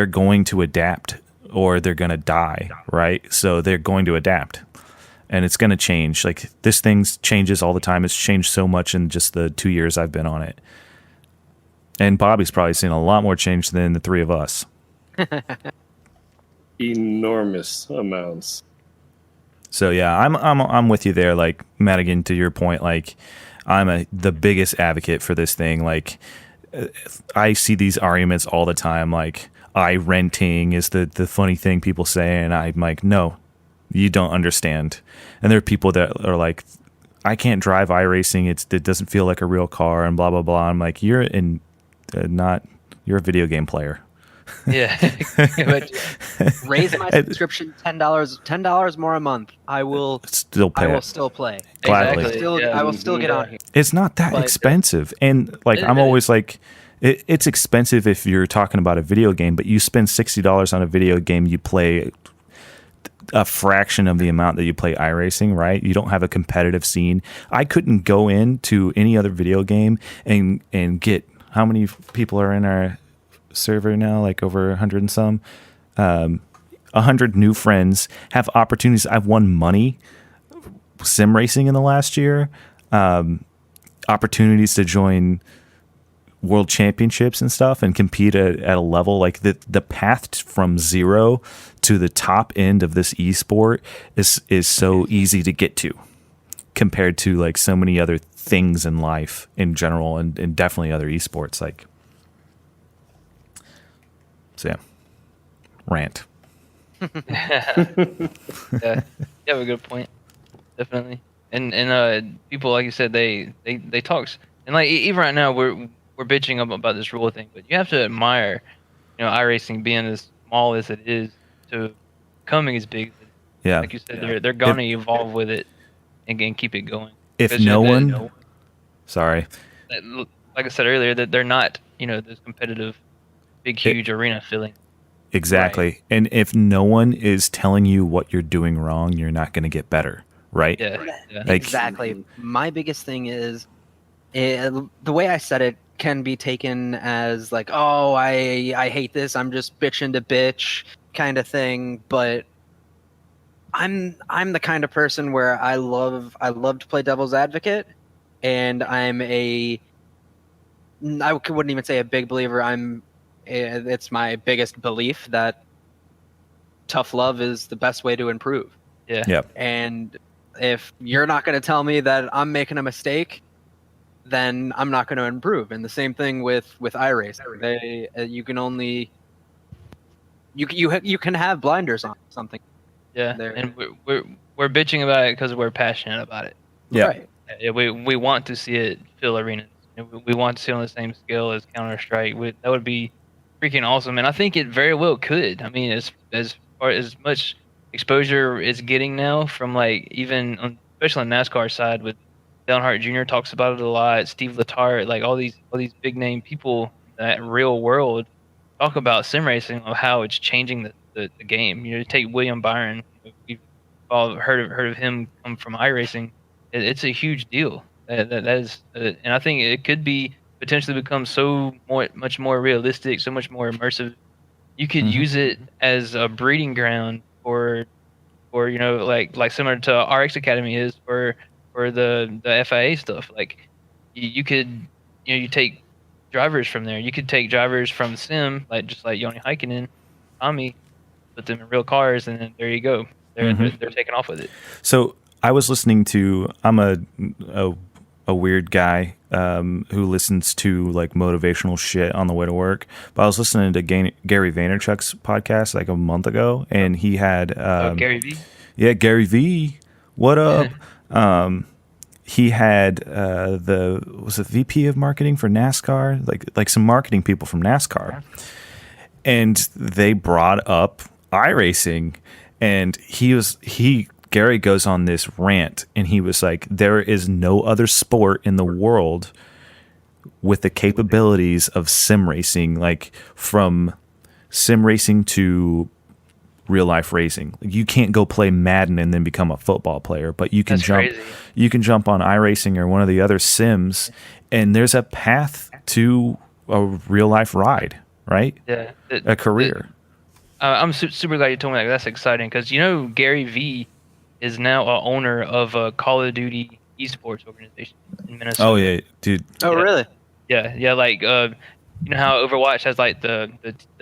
going to adapt, or they're going to die, right? So they're going to adapt, and it's going to change. Like this thing changes all the time. It's changed so much in just the 2 years I've been on it. And Bobby's probably seen a lot more change than the three of us. Enormous amounts. So yeah, I'm with you there. Like Madigan, to your point, like I'm the biggest advocate for this thing. Like I see these arguments all the time. Like renting is the funny thing people say, and I'm like, no, you don't understand. And there are people that are like, I can't drive iRacing. It doesn't feel like a real car, and blah blah blah. I'm like, you're a video game player. Yeah. But raise my subscription $10 more a month. I will still pay. I will still play. Gladly. I will still get on here. It's not that expensive, and like I'm always like, it's expensive if you're talking about a video game, but you spend $60 on a video game, you play a fraction of the amount that you play iRacing, right? You don't have a competitive scene. I couldn't go into any other video game and get, how many people are in our server now? Like over 100 and some. 100 new friends, have opportunities. I've won money sim racing in the last year. Opportunities to join world championships and stuff and compete at a level like the path from zero to the top end of this esport is so easy to get to compared to like so many other things in life in general, and definitely other esports. Like, so yeah, rant. Yeah, you have a good point, definitely. And people, like you said, they talk, and like even right now we're bitching about this rule thing, but you have to admire, iRacing being as small as it is to becoming as big. Yeah, like you said, they're gonna evolve with it and keep it going. If no one, sorry, like I said earlier, that they're not this competitive, big, huge arena feeling. Exactly. Right. And if no one is telling you what you're doing wrong, you're not going to get better, right? Yeah. Like, exactly. My biggest thing is the way I said it can be taken as like, oh, I hate this, I'm just bitching to bitch kind of thing, but I'm the kind of person where I love to play devil's advocate, and I'm a wouldn't even say a big believer. It's my biggest belief that tough love is the best way to improve. Yeah. Yep. And if you're not going to tell me that I'm making a mistake, then I'm not going to improve. And the same thing with iRacing. You can only you can have blinders on something. Yeah. There. And we're bitching about it because we're passionate about it. Yeah. Right. Yeah, we want to see it fill arenas. We want to see it on the same scale as Counter-Strike. That would be freaking awesome, and I think it very well could. I mean, as much exposure it's getting now from like especially on the NASCAR side with Dale Earnhardt Jr. talks about it a lot. Steve Letarte, like all these big name people in that real world talk about sim racing of how it's changing the game. Take William Byron. We've all heard of him come from iRacing. It's a huge deal. That is, and I think it could be potentially become much more realistic, so much more immersive. You could use it as a breeding ground for like similar to RX Academy is for the FIA stuff. Like you could you take drivers from there. You could take drivers from sim, just like Joni Heikkinen, Tommy, put them in real cars, and then there you go. They're taking off with it. So I was listening to. I'm a weird guy who listens to like motivational shit on the way to work. But I was listening to Gary Vaynerchuk's podcast like a month ago, and he had Gary V. Yeah, Gary V. What up? He had the VP of marketing for NASCAR, like some marketing people from NASCAR, and they brought up iRacing, and Gary goes on this rant, and he was like, there is no other sport in the world with the capabilities of sim racing, like from sim racing to real life racing. Like, you can't go play Madden and then become a football player, but you can jump on iRacing or one of the other sims, and there's a path to a real life ride, right? Yeah. A career. I'm super glad you told me that. That's exciting because Gary V is now a owner of a Call of Duty esports organization in Minnesota. Oh yeah, dude. Oh really? Yeah. Like how Overwatch has like the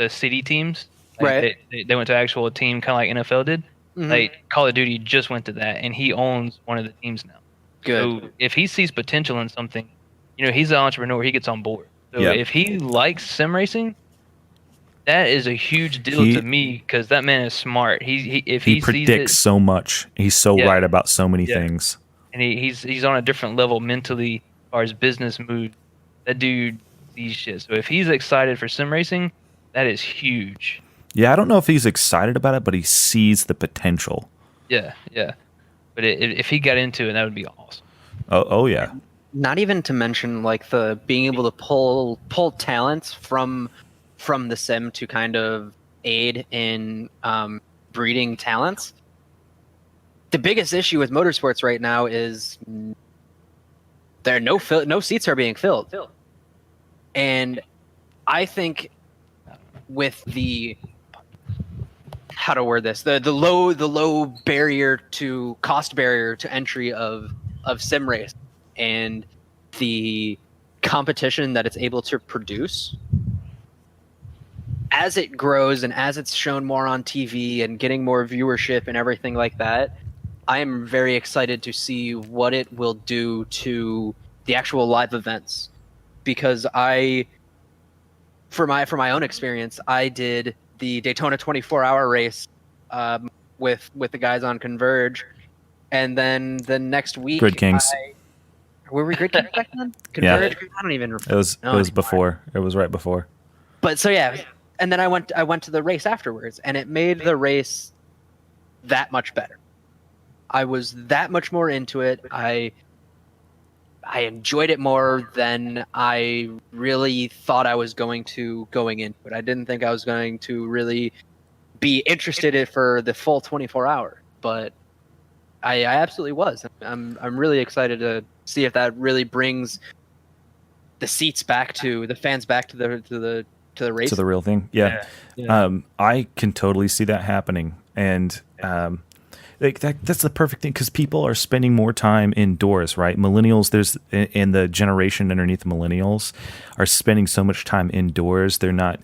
city teams. Like, right. They went to actual team, kind of like NFL did. Mm-hmm. Like Call of Duty just went to that, and he owns one of the teams now. Good. So if he sees potential in something, he's an entrepreneur. He gets on board. So if he likes sim racing, that is a huge deal to me because that man is smart. He predicts so much. He's so right about so many things. And he's on a different level mentally as far as business moves. That dude sees shit. So if he's excited for sim racing, that is huge. Yeah, I don't know if he's excited about it, but he sees the potential. Yeah. But if he got into it, that would be awesome. Oh yeah. Not even to mention like the being able to pull talents from the sim to kind of aid in breeding talents. The biggest issue with motorsports right now is no seats are being filled, and I think with the how to word this the low cost barrier to entry of sim race and the competition that it's able to produce. As it grows and as it's shown more on TV and getting more viewership and everything like that, I am very excited to see what it will do to the actual live events. Because for my own experience, I did the Daytona 24-hour race with the guys on Converge, and then the next week, Grid Kings. Were we Grid Kings back then? Converge? Yeah. I don't even remember. It was before. It was right before. But so yeah. And then I went to the race afterwards, and it made the race that much better. I was that much more into it. I enjoyed it more than I really thought I was going into it. I didn't think I was going to really be interested in it for the full 24-hour, but I absolutely was. I'm really excited to see if that really brings the seats back to the fans back to the race. To the real thing. Yeah. Yeah. I can totally see that happening. And like that's the perfect thing, because people are spending more time indoors, right? Millennials, and the generation underneath millennials are spending so much time indoors. They're not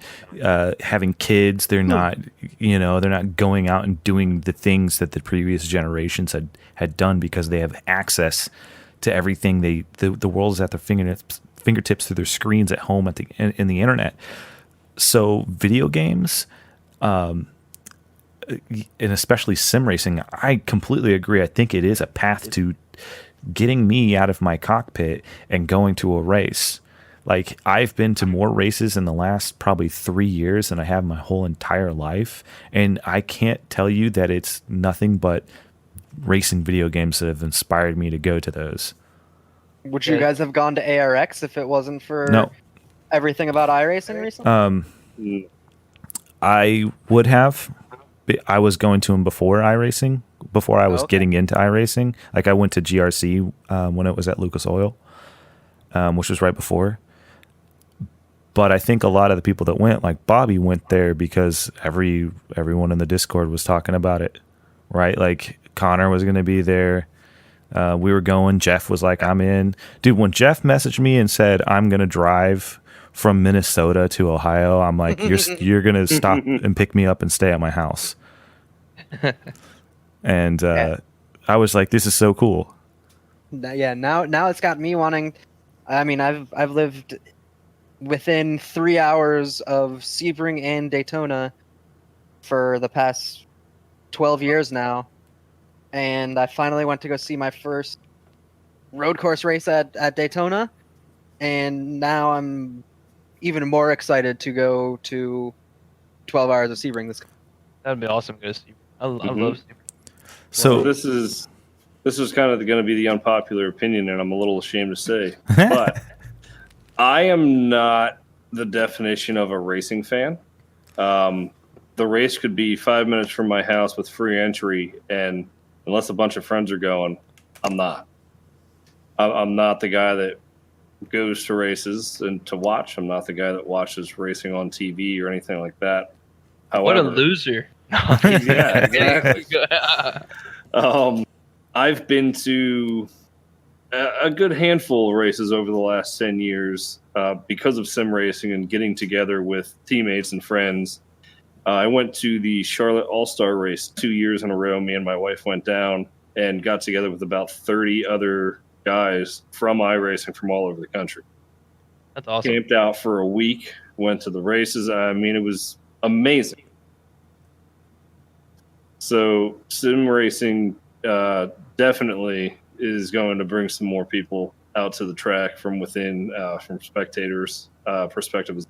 having kids. They're not, they're not going out and doing the things that the previous generations had done, because they have access to everything. The world is at their fingertips through their screens at home in the internet. So video games, and especially sim racing, I completely agree. I think it is a path to getting me out of my cockpit and going to a race. Like, I've been to more races in the last probably 3 years than I have my whole entire life, and I can't tell you that it's nothing but racing video games that have inspired me to go to those. Would you guys have gone to ARX if it wasn't for everything about iRacing recently? I would have. I was going to them before iRacing, before I was getting into iRacing. Like, I went to GRC when it was at Lucas Oil, which was right before. But I think a lot of the people that went, like Bobby, went there because everyone in the Discord was talking about it, right? Like, Connor was going to be there. We were going. Jeff was like, I'm in. Dude, when Jeff messaged me and said, I'm going to drive from Minnesota to Ohio, I'm like, you're going to stop and pick me up and stay at my house. And I was like, this is so cool. Yeah, now it's got me wanting. I mean, I've lived within 3 hours of Sebring and Daytona for the past 12 years now. And I finally went to go see my first road course race at Daytona. And now I'm even more excited to go to 12 hours of Sebring. That'd be awesome, guys. I love Sebring. So this is kind of going to be the unpopular opinion, and I'm a little ashamed to say, but I am not the definition of a racing fan. The race could be 5 minutes from my house with free entry, and unless a bunch of friends are going, I'm not. I'm not the guy that goes to races and to watch. I'm not the guy that watches racing on TV or anything like that. However, what a loser. Yeah, exactly. I've been to a good handful of races over the last 10 years because of sim racing and getting together with teammates and friends. I went to the Charlotte All-Star race 2 years in a row. Me and my wife went down and got together with about 30 other guys from iRacing from all over the country. That's awesome. Camped out for a week, went to the races. I mean, it was amazing. So sim racing definitely is going to bring some more people out to the track from within, from spectators' perspective.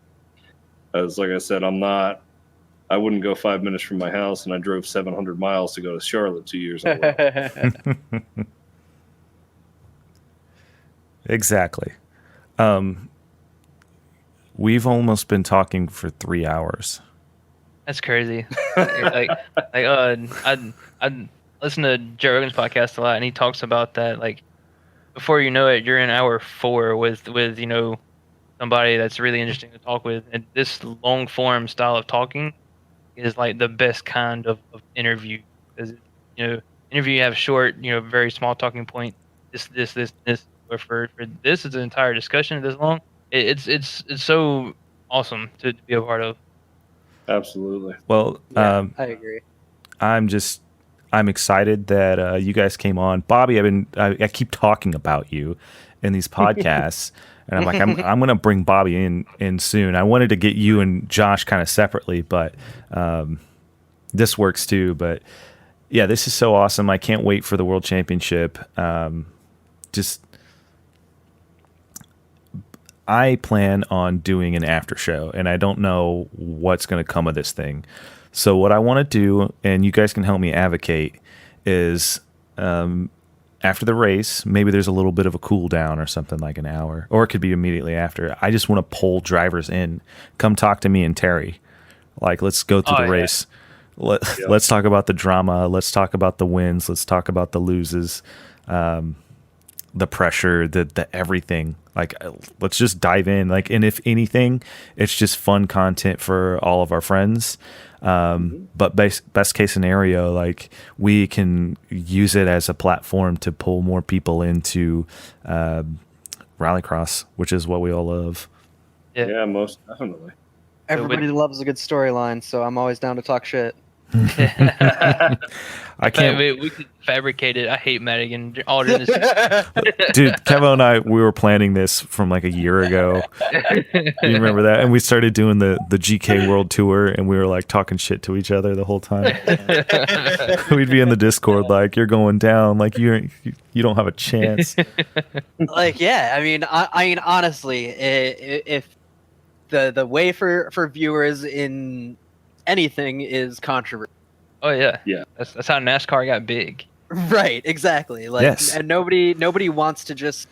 As like I said, I wouldn't go 5 minutes from my house, and I drove 700 miles to go to Charlotte 2 years ago. Exactly. We've almost been talking for 3 hours. That's crazy. I listen to Joe Rogan's podcast a lot, and he talks about that. Like, before you know it, you're in hour 4 with somebody that's really interesting to talk with. And this long form style of talking is like the best kind of interview. Because interview, you have short, very small talking point. This. But for this, it's an entire discussion this long. It's so awesome to be a part of. Absolutely. Well, I agree. I'm excited that you guys came on. Bobby, I keep talking about you in these podcasts, and I'm like, I'm going to bring Bobby in soon. I wanted to get you and Josh kind of separately, but this works too. But yeah, this is so awesome. I can't wait for the World Championship. I plan on doing an after show, and I don't know what's going to come of this thing. So what I want to do, and you guys can help me advocate, is after the race, maybe there's a little bit of a cool down or something, like an hour, or it could be immediately after. I just want to pull drivers in. Come talk to me and Terry. Like, let's go through the race. Let's talk about the drama. Let's talk about the wins. Let's talk about the loses, the pressure, the everything. Like, let's just dive in. Like, and if anything, it's just fun content for all of our friends. But best case scenario, like we can use it as a platform to pull more people into Rallycross, which is what we all love. Yeah, most definitely. Everybody loves a good storyline, so I'm always down to talk shit. I can't. We could fabricate it. I hate Madigan. All in this. Dude, Kevin and I, we were planning this from like a year ago. You remember that? And we started doing the GK World Tour, and we were like talking shit to each other the whole time. We'd be in the Discord like, "You're going down. Like you don't have a chance." Like, yeah, I mean, honestly, if the way for viewers in anything is controversy. Oh yeah. Yeah. That's how NASCAR got big. Right, exactly. Like, Yes. and nobody wants to just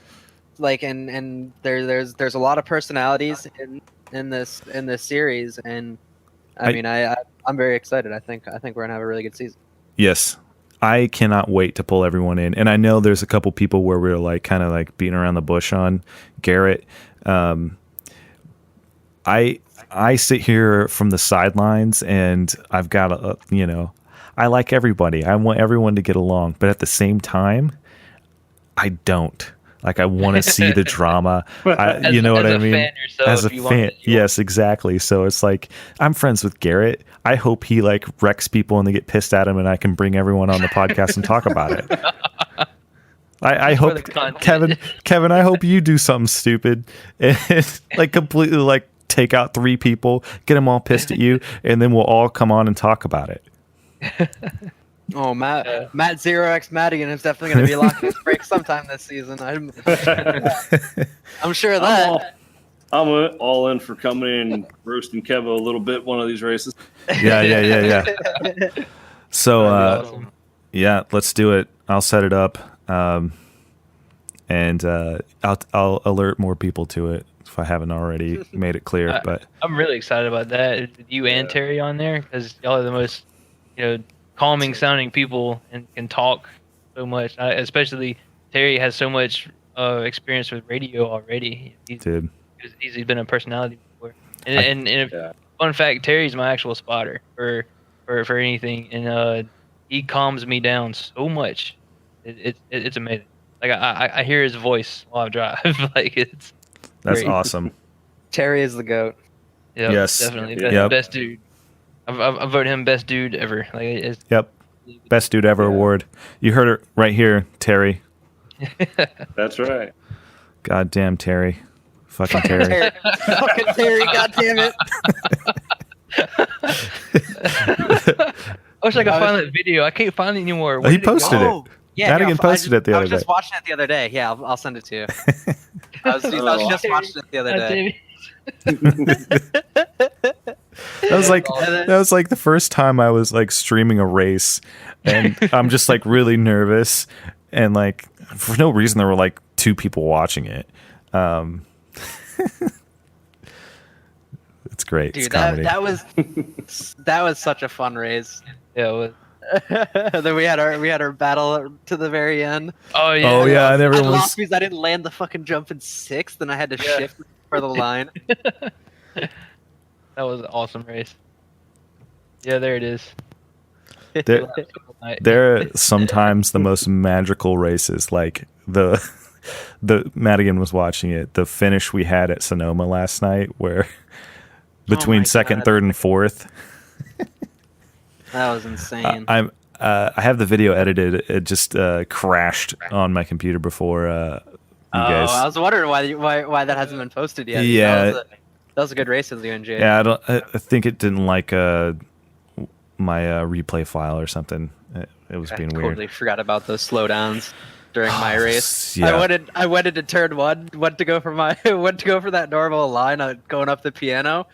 like, and there's a lot of personalities in this series, and I mean, I'm very excited. I think we're gonna have a really good season. Yes. I cannot wait to pull everyone in. And I know there's a couple people where we're like kind of like beating around the bush on Garrett. I sit here from the sidelines, and I've got I like everybody. I want everyone to get along, but at the same time, I don't. Like, I want to see the drama. You know what I mean? As a fan, yes, exactly. So it's like, I'm friends with Garrett. I hope he like wrecks people and they get pissed at him, and I can bring everyone on the podcast and talk about it. I hope Kevin, I hope you do something stupid and like completely like take out 3 people, get them all pissed at you, and then we'll all come on and talk about it. Oh, Matt 0x Madigan is definitely going to be locking his break sometime this season. I'm sure of that. I'm all in for coming in and roasting Kevo a little bit one of these races. Yeah. So, Awesome. yeah, let's do it. I'll set it up, and I'll alert more people to it if I haven't already made it clear. But I'm really excited about that. You and Terry on there, because y'all are the most, calming sounding people and can talk so much. Especially Terry has so much experience with radio already. He's been a personality before. And fun fact, Terry's my actual spotter for anything, and he calms me down so much. It's amazing. Like I hear his voice while I drive. Like that's great. Awesome. Terry is the GOAT. Yep, yes, definitely best dude. I voted him best dude ever. Like, best dude ever award. You heard it right here, Terry. That's right. Goddamn Terry. Fucking Terry. Fucking Terry, goddamn it. I wish I could find that video. I can't find it anymore. He posted it. Yeah, Madigan posted it the other day. I was just watching it the other day. Yeah, I'll send it to you. I was just watching it the other day. That was like the first time I was like streaming a race, and I'm just like really nervous, and like for no reason there were like 2 people watching it. It's great. Dude, it's comedy. that was such a fun race. Yeah, it was. Then we had our battle to the very end. Oh yeah. Oh yeah, and I everyone lost because I didn't land the fucking jump in 6th, and I had to shift for the line. That was an awesome race. Yeah, there it is. They're sometimes the most magical races. Like the Madigan was watching it. The finish we had at Sonoma last night, where between second, third, and fourth. That was insane. I have the video edited. It just crashed on my computer before you guys. I was wondering why that hasn't been posted yet. Yeah, that was a good race with you and Jay. Yeah, I think it didn't like my replay file or something. It was being weird. I totally forgot about those slowdowns during my race. Yeah. I went into turn 1, went to go for that normal line going up the piano.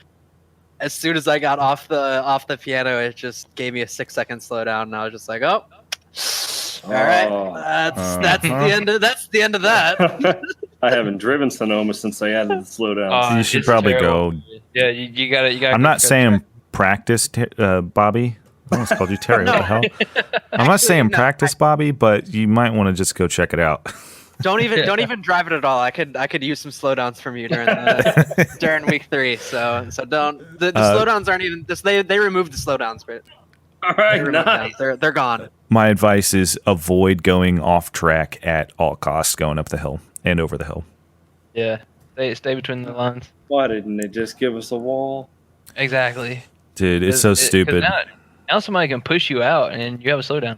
As soon as I got off the piano, it just gave me a 6-second slowdown, and I was just like, "Oh, all right, that's the end of that." I haven't driven Sonoma since I added the slowdown. You should probably go. Yeah, you gotta. I'm not saying practice, Bobby. I almost called you Terry. What the hell? I'm not saying practice, Bobby, but you might want to just go check it out. Don't even drive it at all. I could use some slowdowns from you during week 3. So don't the slowdowns aren't even this. They removed the slowdowns, but All right, nice. they're gone. My advice is avoid going off track at all costs, going up the hill and over the hill. Yeah, stay between the lines. Why didn't they just give us a wall? Exactly. Dude, it's so stupid. Now somebody can push you out and you have a slowdown.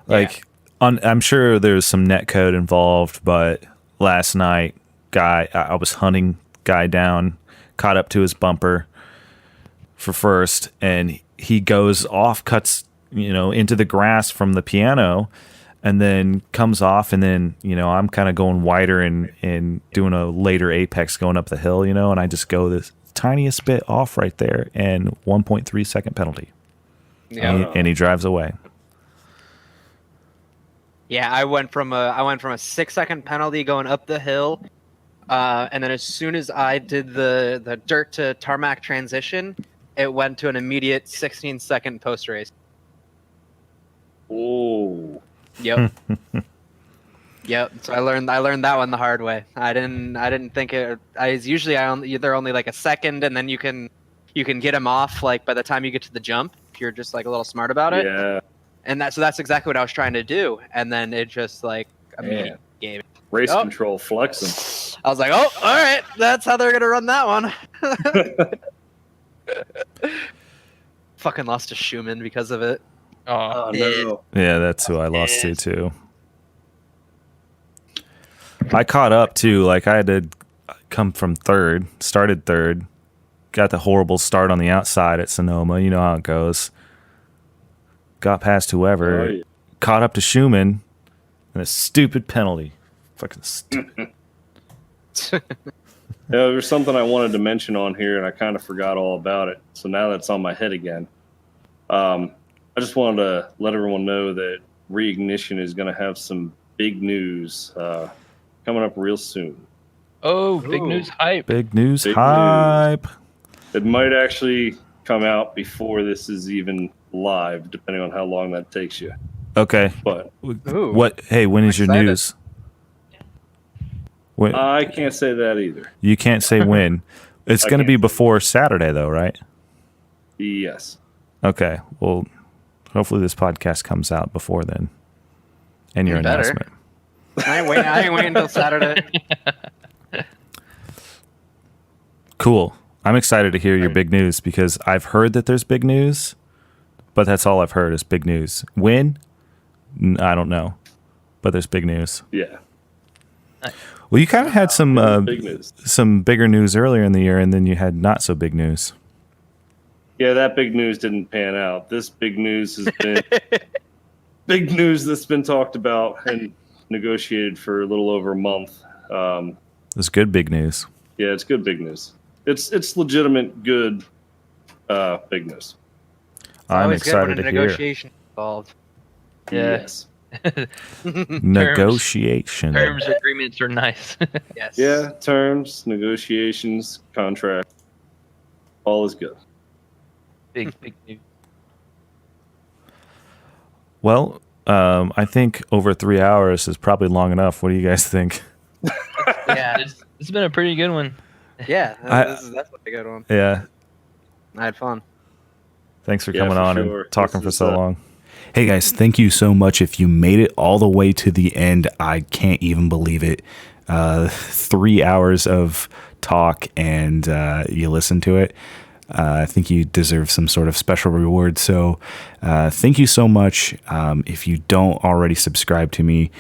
Like, I'm sure there's some net code involved, but last night, I was hunting guy down, caught up to his bumper for first, and he goes off, cuts, into the grass from the piano, and then comes off, and then, I'm kind of going wider and doing a later apex going up the hill, and I just go this tiniest bit off right there, and 1.3 second penalty. Yeah. And he drives away. Yeah, I went from a 6-second penalty going up the hill, and then as soon as I did the dirt to tarmac transition, it went to an immediate 16-second post race. Oh. Yep. Yep. So I learned that one the hard way. I didn't think it. They're only like a second, and then you can get them off like by the time you get to the jump if you're just like a little smart about it. Yeah. And that's exactly what I was trying to do, and then it just like immediately gave it. Race control flexing. I was like, oh, all right, that's how they're gonna run that one. Fucking lost to Schumann because of it. Oh no. Yeah, that's who I lost to too. I caught up too. Like I had to come from third, started third, got the horrible start on the outside at Sonoma. You know how it goes. Got past whoever, caught up to Schumann, and a stupid penalty. Fucking stupid. There's something I wanted to mention on here, and I kind of forgot all about it. So now that's on my head again. I just wanted to let everyone know that Reignition is going to have some big news coming up real soon. Oh, big news hype. Big news hype. It might actually come out before this is even live, depending on how long that takes you. Okay. But what? Hey, when is your news? When? I can't say that either. You can't say when. It's going to be before Saturday, though, right? Yes. Okay. Well, hopefully this podcast comes out before then. And your announcement. I ain't waiting until Saturday. Cool. I'm excited to hear your big news because I've heard that there's big news, but that's all I've heard is big news. When? I don't know. But there's big news. Yeah. Well, you kind of had big news. some bigger news earlier in the year, and then you had not so big news. Yeah, that big news didn't pan out. This big news has been big news that's been talked about and negotiated for a little over a month. It's good big news. Yeah, it's good big news. It's legitimate good big news. I'm excited to hear. Negotiation involved. Yeah. Yes. Negotiation. Terms agreements are nice. Yes. Yeah, terms, negotiations, contract, all is good. Big news. Well, I think over 3 hours is probably long enough. What do you guys think? Yeah. It's been a pretty good one. Yeah. This is definitely a good one. Yeah. I had fun. Thanks for coming on sure. and talking for so long. Hey guys, thank you so much. If you made it all the way to the end, I can't even believe it. 3 hours of talk and you listen to it. I think you deserve some sort of special reward. So thank you so much. If you don't already subscribe to me,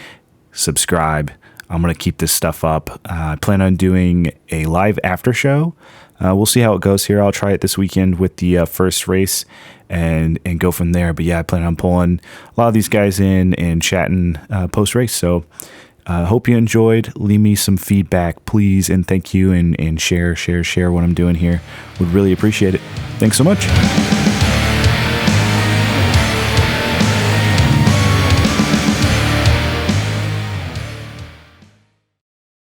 subscribe. I'm going to keep this stuff up. I plan on doing a live after show. We'll see how it goes here. I'll try it this weekend with the first race and go from there. But yeah, I plan on pulling a lot of these guys in and chatting post race. So hope you enjoyed. Leave me some feedback, please, and thank you. And share what I'm doing here. Would really appreciate it. Thanks so much.